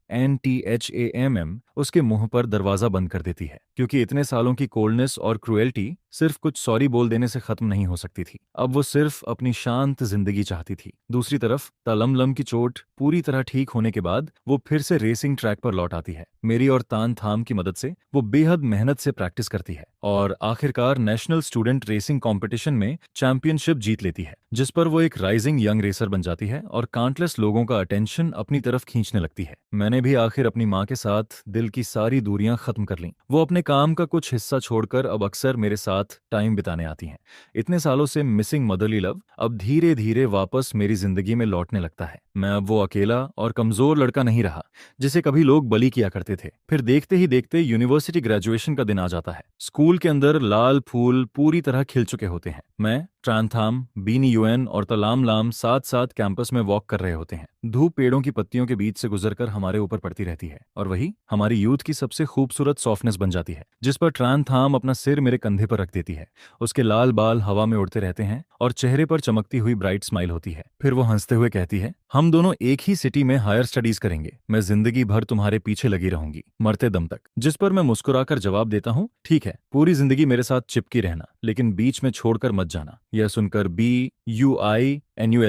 TRANTHAMM उसके मुंह पर दरवाजा बंद कर देती है, क्योंकि इतने सालों की कोल्डनेस और क्रुएल्टी सिर्फ कुछ सॉरी बोल देने से खत्म नहीं हो सकती थी। अब वो सिर्फ अपनी शांत जिंदगी चाहती थी। दूसरी तरफ तलमलम की चोट पूरी तरह ठीक होने के बाद वो फिर से रेसिंग ट्रैक पर लौट आती है। मेरी और तान थाम की मदद से वो बेहद मेहनत से प्रैक्टिस करती है और आखिरकार नेशनल स्टूडेंट रेसिंग कंपटीशन में चैंपियनशिप जीत लेती है, जिस पर वो एक राइजिंग यंग रेसर बन जाती है और काउंटलेस लोगों का अटेंशन अपनी तरफ खींचने लगती है। मैंने भी आखिर अपनी माँ के साथ दिल की सारी दूरियां खत्म कर लीं। वो अपने काम का कुछ हिस्सा छोड़कर अब अक्सर मेरे साथ टाइम बिताने आती हैं। इतने सालों से मिसिंग मदरली लव अब धीरे धीरे वापस मेरी जिंदगी में लौटने लगता है। मैं अब वो अकेला और कमजोर लड़का नहीं रहा जिसे कभी लोग बली किया करते थे। फिर देखते ही देखते यूनिवर्सिटी ग्रेजुएशन का दिन आ जाता है। स्कूल के अंदर लाल फूल पूरी तरह खिल चुके होते हैं। मैं, ट्रांथाम, बीनी यूएन और तलाम लाम साथ साथ कैंपस में वॉक कर रहे होते हैं। धूप पेड़ों की पत्तियों के बीच से गुजरकर हमारे ऊपर पड़ती रहती है और वही हमारी यूथ की सबसे खूबसूरत सॉफ्टनेस बन जाती है, जिस पर ट्रांथाम अपना सिर मेरे कंधे पर रख देती है। उसके लाल बाल हवा में उड़ते रहते हैं और चेहरे पर चमकती हुई ब्राइट स्माइल होती है। फिर वो हंसते हुए कहती है, हम दोनों एक ही सिटी में हायर स्टडीज करेंगे। मैं जिंदगी भर तुम्हारे पीछे लगी रहूंगी, मरते दम तक। जिस पर मैं मुस्कुराकर जवाब देता हूँ, ठीक है, पूरी जिंदगी मेरे साथ चिपकी रहना, लेकिन बीच में छोड़कर मत जाना। यह सुनकर BUINUHUYEN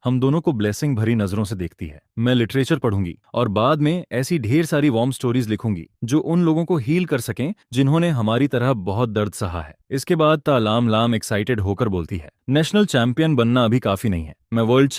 हम दोनों को ब्लेसिंग भरी नजरों से देखती है। मैं लिटरेचर पढ़ूंगी और बाद में ऐसी ढेर सारी वार्म स्टोरीज लिखूंगी जो उन लोगों को हील कर सकें जिन्होंने हमारी तरह बहुत दर्द सहा है। इसके बाद तालाम लाम एक्साइटेड होकर बोलती है, नेशनल चैंपियन बनना अभी काफी नहीं है, मैं वर्ल्ड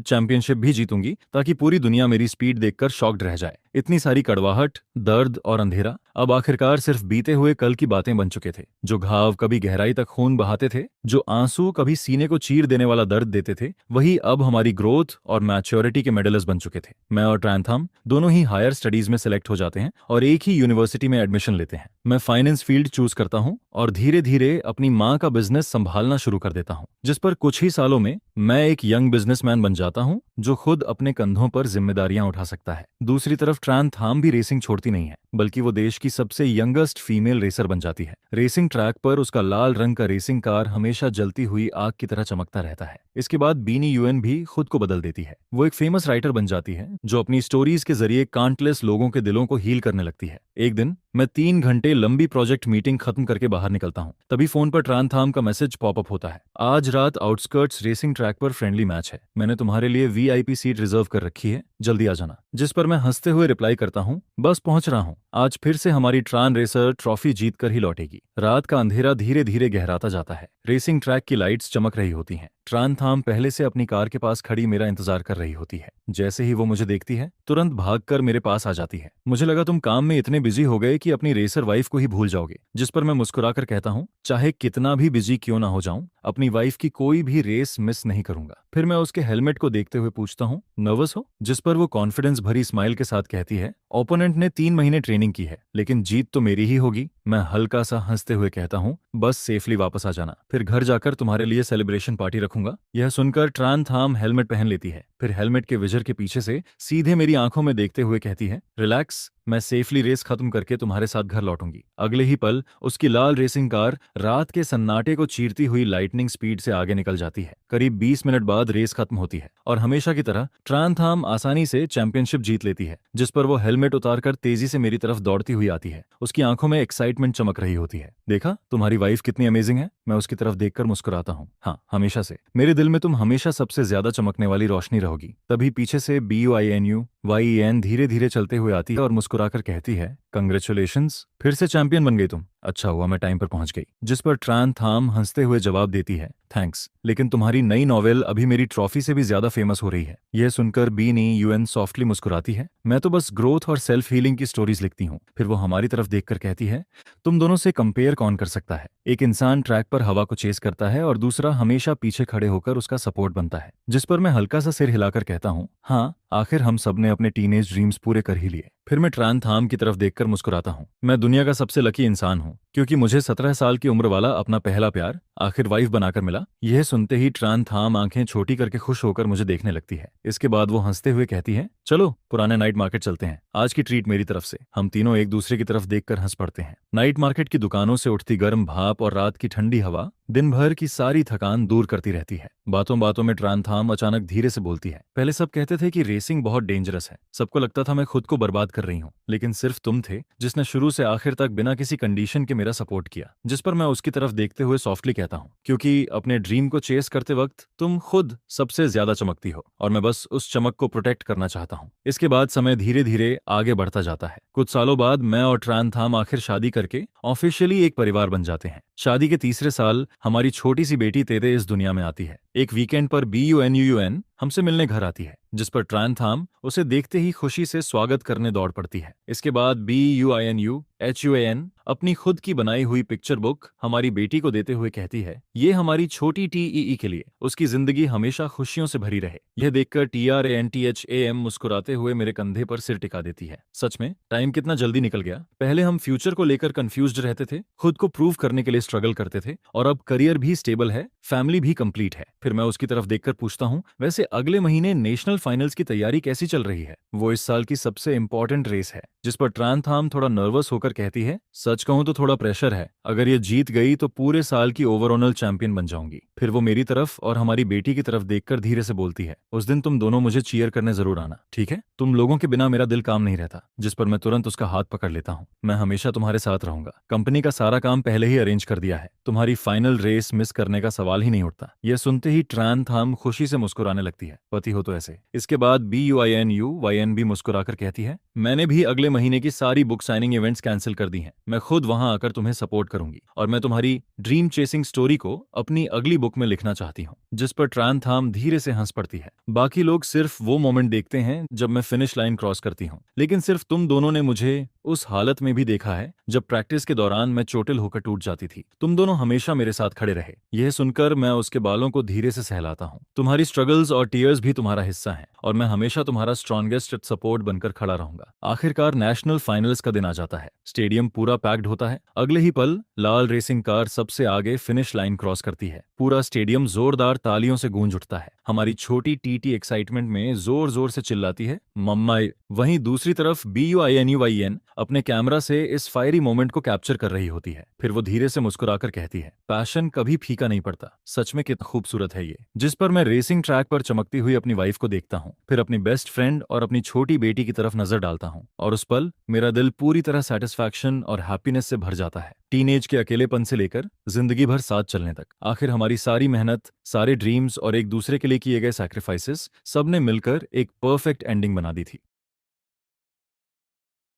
चैंपियनशिप भी जीतूंगी ताकि पूरी दुनिया मेरी स्पीड देखकर शॉक्ड रह जाए। इतनी सारी कड़वाहट, दर्द और अंधेरा अब आखिरकार सिर्फ बीते हुए कल की बातें बन चुके थे। जो घाव कभी गहराई तक खून बहाते थे, जो आंसू कभी सीने को चीर देने वाला दर्द देते थे, वही अब हमारी ग्रोथ और मैच्योरिटी के मेडलिस्ट बन चुके थे। मैं और ट्रांथाम दोनों ही हायर स्टडीज में सिलेक्ट हो जाते हैं और एक ही यूनिवर्सिटी में एडमिशन लेते हैं। मैं फाइनेंस फील्ड चूज करता हूँ और धीरे धीरे अपनी माँ का बिजनेस संभालना शुरू कर देता हूँ, जिस पर कुछ ही सालों में मैं एक यंग बिजनेसमैन बन जाता हूँ जो खुद अपने कंधों पर जिम्मेदारियां उठा सकता है। दूसरी तरफ ट्रांथाम भी रेसिंग छोड़ती नहीं है, बल्कि वो देश की सबसे यंगेस्ट फीमेल रेसर बन जाती है। रेसिंग ट्रैक पर उसका लाल रंग का रेसिंग कार हमेशा जलती हुई आग की तरह चमकता रहता है। इसके बाद बीनी यूएन भी खुद को बदल देती है। वो एक फेमस राइटर बन जाती है जो अपनी स्टोरीज के जरिए काउंटलेस लोगों के दिलों को हील करने लगती है। एक दिन मैं 3 घंटे लंबी प्रोजेक्ट मीटिंग खत्म करके बाहर निकलता हूँ। तभी फोन पर ट्रांथाम का मैसेज पॉपअप होता है, आज रात आउटस्कर्ट्स रेसिंग ट्रैक पर फ्रेंडली मैच है, मैंने तुम्हारे लिए VIP सीट रिजर्व कर रखी है, जल्दी आ जाना। जिस पर मैं हंसते हुए रिप्लाई करता हूँ, बस पहुंच रहा हूँ। आज फिर से हमारी ट्रान रेसर ट्रॉफी जीत कर ही लौटेगी। रात का अंधेरा धीरे धीरे गहराता जाता है। रेसिंग ट्रैक की लाइट्स चमक रही होती हैं। ट्रांथाम पहले से अपनी कार के पास खड़ी मेरा इंतजार कर रही होती है। जैसे ही वो मुझे देखती है, तुरंत भागकर मेरे पास आ जाती है। मुझे लगा तुम काम में इतने बिजी हो गए कि अपनी रेसर वाइफ को ही भूल जाओगे। जिस पर मैं मुस्कुराकर कहता हूँ, चाहे कितना भी बिजी क्यों ना हो जाऊं, अपनी वाइफ की कोई भी रेस मिस नहीं करूंगा। फिर मैं उसके हेलमेट को देखते हुए पूछता हूँ, नर्वस हो? जिस पर वो कॉन्फिडेंस भरी स्माइल के साथ कहती है, ओपोनेंट ने 3 महीने ट्रेनिंग की है, लेकिन जीत तो मेरी ही होगी। मैं हल्का सा हंसते हुए कहता हूँ, बस सेफली वापस आ जाना, फिर घर जाकर तुम्हारे लिए सेलिब्रेशन पार्टी रखूंगा। यह सुनकर ट्रांथाम हेलमेट पहन लेती है, फिर हेलमेट के विजर के पीछे से सीधे मेरी आंखों में देखते हुए कहती है, रिलैक्स, मैं सेफली रेस खत्म करके तुम्हारे साथ घर लौटूंगी। अगले ही पल उसकी लाल रेसिंग कार रात के सन्नाटे को चीरती हुई लाइटनिंग लाइटनिंग स्पीड से आगे निकल जाती है। करीब 20 मिनट बाद रेस खत्म होती है और हमेशा की तरह ट्रान थाम आसानी से चैंपियनशिप जीत लेती है, जिस पर वो हेलमेट उतारकर तेजी से मेरी तरफ दौड़ती हुई आती है। उसकी आंखों में एक्साइटमेंट चमक रही होती है। देखा, तुम्हारी वाइफ कितनी अमेजिंग है। मैं उसकी तरफ देखकर मुस्कुराता हूँ। हाँ, हमेशा से मेरे दिल में तुम हमेशा सबसे ज्यादा चमकने वाली रोशनी रहोगी। तभी पीछे से BUINUYEN धीरे धीरे चलते हुए आती है और मुस्कुराकर कहती है, कंग्रेचुलेशंस, फिर से चैंपियन बन गई तुम। अच्छा हुआ मैं टाइम पर पहुंच गई। जिस पर ट्रान थाम हंसते हुए जवाब देती है, थैंक्स, लेकिन तुम्हारी नई नॉवेल अभी मेरी ट्रॉफी से भी ज्यादा फेमस हो रही है। यह सुनकर BNEUN सॉफ्टली मुस्कुराती है, मैं तो बस ग्रोथ और सेल्फ हीलिंग की स्टोरीज लिखती हूँ। फिर वो हमारी तरफ देखकर कहती है, तुम दोनों से कंपेयर कौन कर सकता है। एक इंसान ट्रैक पर हवा को चेस करता है और दूसरा हमेशा पीछे खड़े होकर उसका सपोर्ट बनता है। जिस पर मैं हल्का सा सिर हिलाकर कहता हूँ, हाँ, आखिर हम सब ने अपने टीनेज ड्रीम्स पूरे कर ही लिए। फिर मैं ट्रान थाम की तरफ देखकर मुस्कुराता हूँ। मैं दुनिया का सबसे लकी इंसान हूँ, क्योंकि मुझे 17 साल की उम्र वाला अपना पहला प्यार आखिर वाइफ बनाकर मिला। यह सुनते ही ट्रान थाम आंखें छोटी करके खुश होकर मुझे देखने लगती है। इसके बाद वो हंसते हुए कहती है, चलो पुराने नाइट मार्केट चलते हैं, आज की ट्रीट मेरी तरफ से। हम तीनों एक दूसरे की तरफ देखकर हंस पड़ते हैं। नाइट मार्केट की दुकानों से उठती गर्म भाप और रात की ठंडी हवा दिन भर की सारी थकान दूर करती रहती है। बातों बातों में ट्रान थाम अचानक धीरे से बोलती है, पहले सब कहते थे कि रेसिंग बहुत डेंजरस है, सबको लगता था मैं खुद को बर्बाद कर रही हूँ, लेकिन सिर्फ तुम थे जिसने शुरू से आखिर तक बिना किसी कंडीशन के मेरा सपोर्ट किया। जिस पर मैं उसकी तरफ देखते हुए सॉफ्टली कहता हूँ, क्योंकि अपने ड्रीम को चेस करते वक्त तुम खुद सबसे ज्यादा चमकती हो और मैं बस उस चमक को प्रोटेक्ट करना चाहता हूँ। इसके बाद समय धीरे धीरे आगे बढ़ता जाता है। कुछ सालों बाद मैं और ट्रान थाम आखिर शादी करके ऑफिशियली एक परिवार बन जाते हैं। शादी के तीसरे साल हमारी छोटी सी बेटी तेते इस दुनिया में आती है। एक वीकेंड पर BUNUUN हमसे मिलने घर आती है, जिस पर ट्रान थाम उसे देखते ही खुशी से स्वागत करने दौड़ पड़ती है। इसके बाद BUINUHUAN अपनी खुद की बनाई हुई पिक्चर बुक हमारी बेटी को देते हुए कहती है, ये हमारी छोटी TEE के लिए, उसकी जिंदगी हमेशा खुशियों से भरी रहे। यह देखकर TRANTHAM मुस्कुराते हुए मेरे कंधे पर सिर टिका देती है। सच में टाइम कितना जल्दी निकल गया। पहले हम फ्यूचर को लेकर कंफ्यूज्ड रहते थे, खुद को प्रूव करने के लिए स्ट्रगल करते थे, और अब करियर भी स्टेबल है, फैमिली भी कंप्लीट है। फिर मैं उसकी तरफ देखकर पूछता हूँ, वैसे अगले महीने नेशनल फाइनल्स की तैयारी कैसी चल रही है। वो इस साल की सबसे इंपॉर्टेंट रेस है। जिस पर ट्रान थाम थोड़ा नर्वस होकर कहती है, सच कहूं तो थोड़ा प्रेशर है, अगर ये जीत गई तो पूरे साल की ओवरऑल चैंपियन बन जाऊंगी। फिर वो मेरी तरफ और हमारी बेटी की तरफ देखकर धीरे से बोलती है, उस दिन तुम दोनों मुझे चीयर करने जरूर आना, ठीक है। तुम लोगों के बिना मेरा दिल काम नहीं रहता। जिस पर मैं तुरंत उसका हाथ पकड़ लेता हूँ, मैं हमेशा तुम्हारे साथ रहूंगा। कंपनी का सारा काम पहले ही अरेंज कर दिया है, तुम्हारी फाइनल रेस मिस करने का सवाल ही नहीं उठता। यह सुनते ही ट्रान थाम खुशी से मुस्कुराने लगती है, पति हो तो ऐसे। इसके बाद BUINUYN भी मुस्कुराकर कहती है, मैंने भी अगले महीने की सारी बुक साइनिंग इवेंट्स कैंसिल कर दी हैं। मैं खुद वहां आकर तुम्हें सपोर्ट करूंगी और मैं तुम्हारी ड्रीम चेसिंग स्टोरी को अपनी अगली बुक में लिखना चाहती हूँ। जिस पर ट्रान थाम धीरे से हंस पड़ती है। बाकी लोग सिर्फ वो मोमेंट देखते हैं जब मैं फिनिश लाइन क्रॉस करती हूँ, लेकिन सिर्फ तुम दोनों ने मुझे उस हालत में भी देखा है जब प्रैक्टिस के दौरान मैं चोटिल होकर टूट जाती थी। तुम दोनों हमेशा मेरे साथ खड़े रहे। यह सुनकर मैं उसके बालों को धीरे से सहलाता हूँ। तुम्हारी स्ट्रगल्स और टीयर्स भी तुम्हारा हिस्सा हैं और मैं हमेशा तुम्हारा स्ट्रॉन्गेस्ट सपोर्ट बनकर खड़ा रहूंगा। आखिरकार नेशनल फाइनल्स का दिन आ जाता है। स्टेडियम पूरा पैक्ड होता है। अगले ही पल लाल रेसिंग कार सबसे आगे फिनिश लाइन क्रॉस करती है। पूरा स्टेडियम जोरदार तालियों से गूंज उठता है। हमारी छोटी TT एक्साइटमेंट में जोर जोर से चिल्लाती है, मम्मा। वहीं दूसरी तरफ BUINUYN अपने कैमरा से इस फायरी मोमेंट को कैप्चर कर रही होती है। फिर वो धीरे से मुस्कुराकर कहती है, पैशन कभी फीका नहीं पड़ता। सच में कितना खूबसूरत है ये। जिस पर मैं रेसिंग ट्रैक पर चमकती हुई अपनी वाइफ को देखता हूँ, फिर अपनी बेस्ट फ्रेंड और अपनी छोटी बेटी की तरफ नजर डालता हूँ, और उस पल मेरा दिल पूरी तरह सेटिस्फैक्शन और हैप्पीनेस से भर जाता है। टीनेज के अकेलेपन से लेकर जिंदगी भर साथ चलने तक, आखिर हमारी सारी मेहनत, सारे ड्रीम्स और एक दूसरे के लिए किए गए सैक्रिफाइसेस, सबने मिलकर एक परफेक्ट एंडिंग बना दी थी।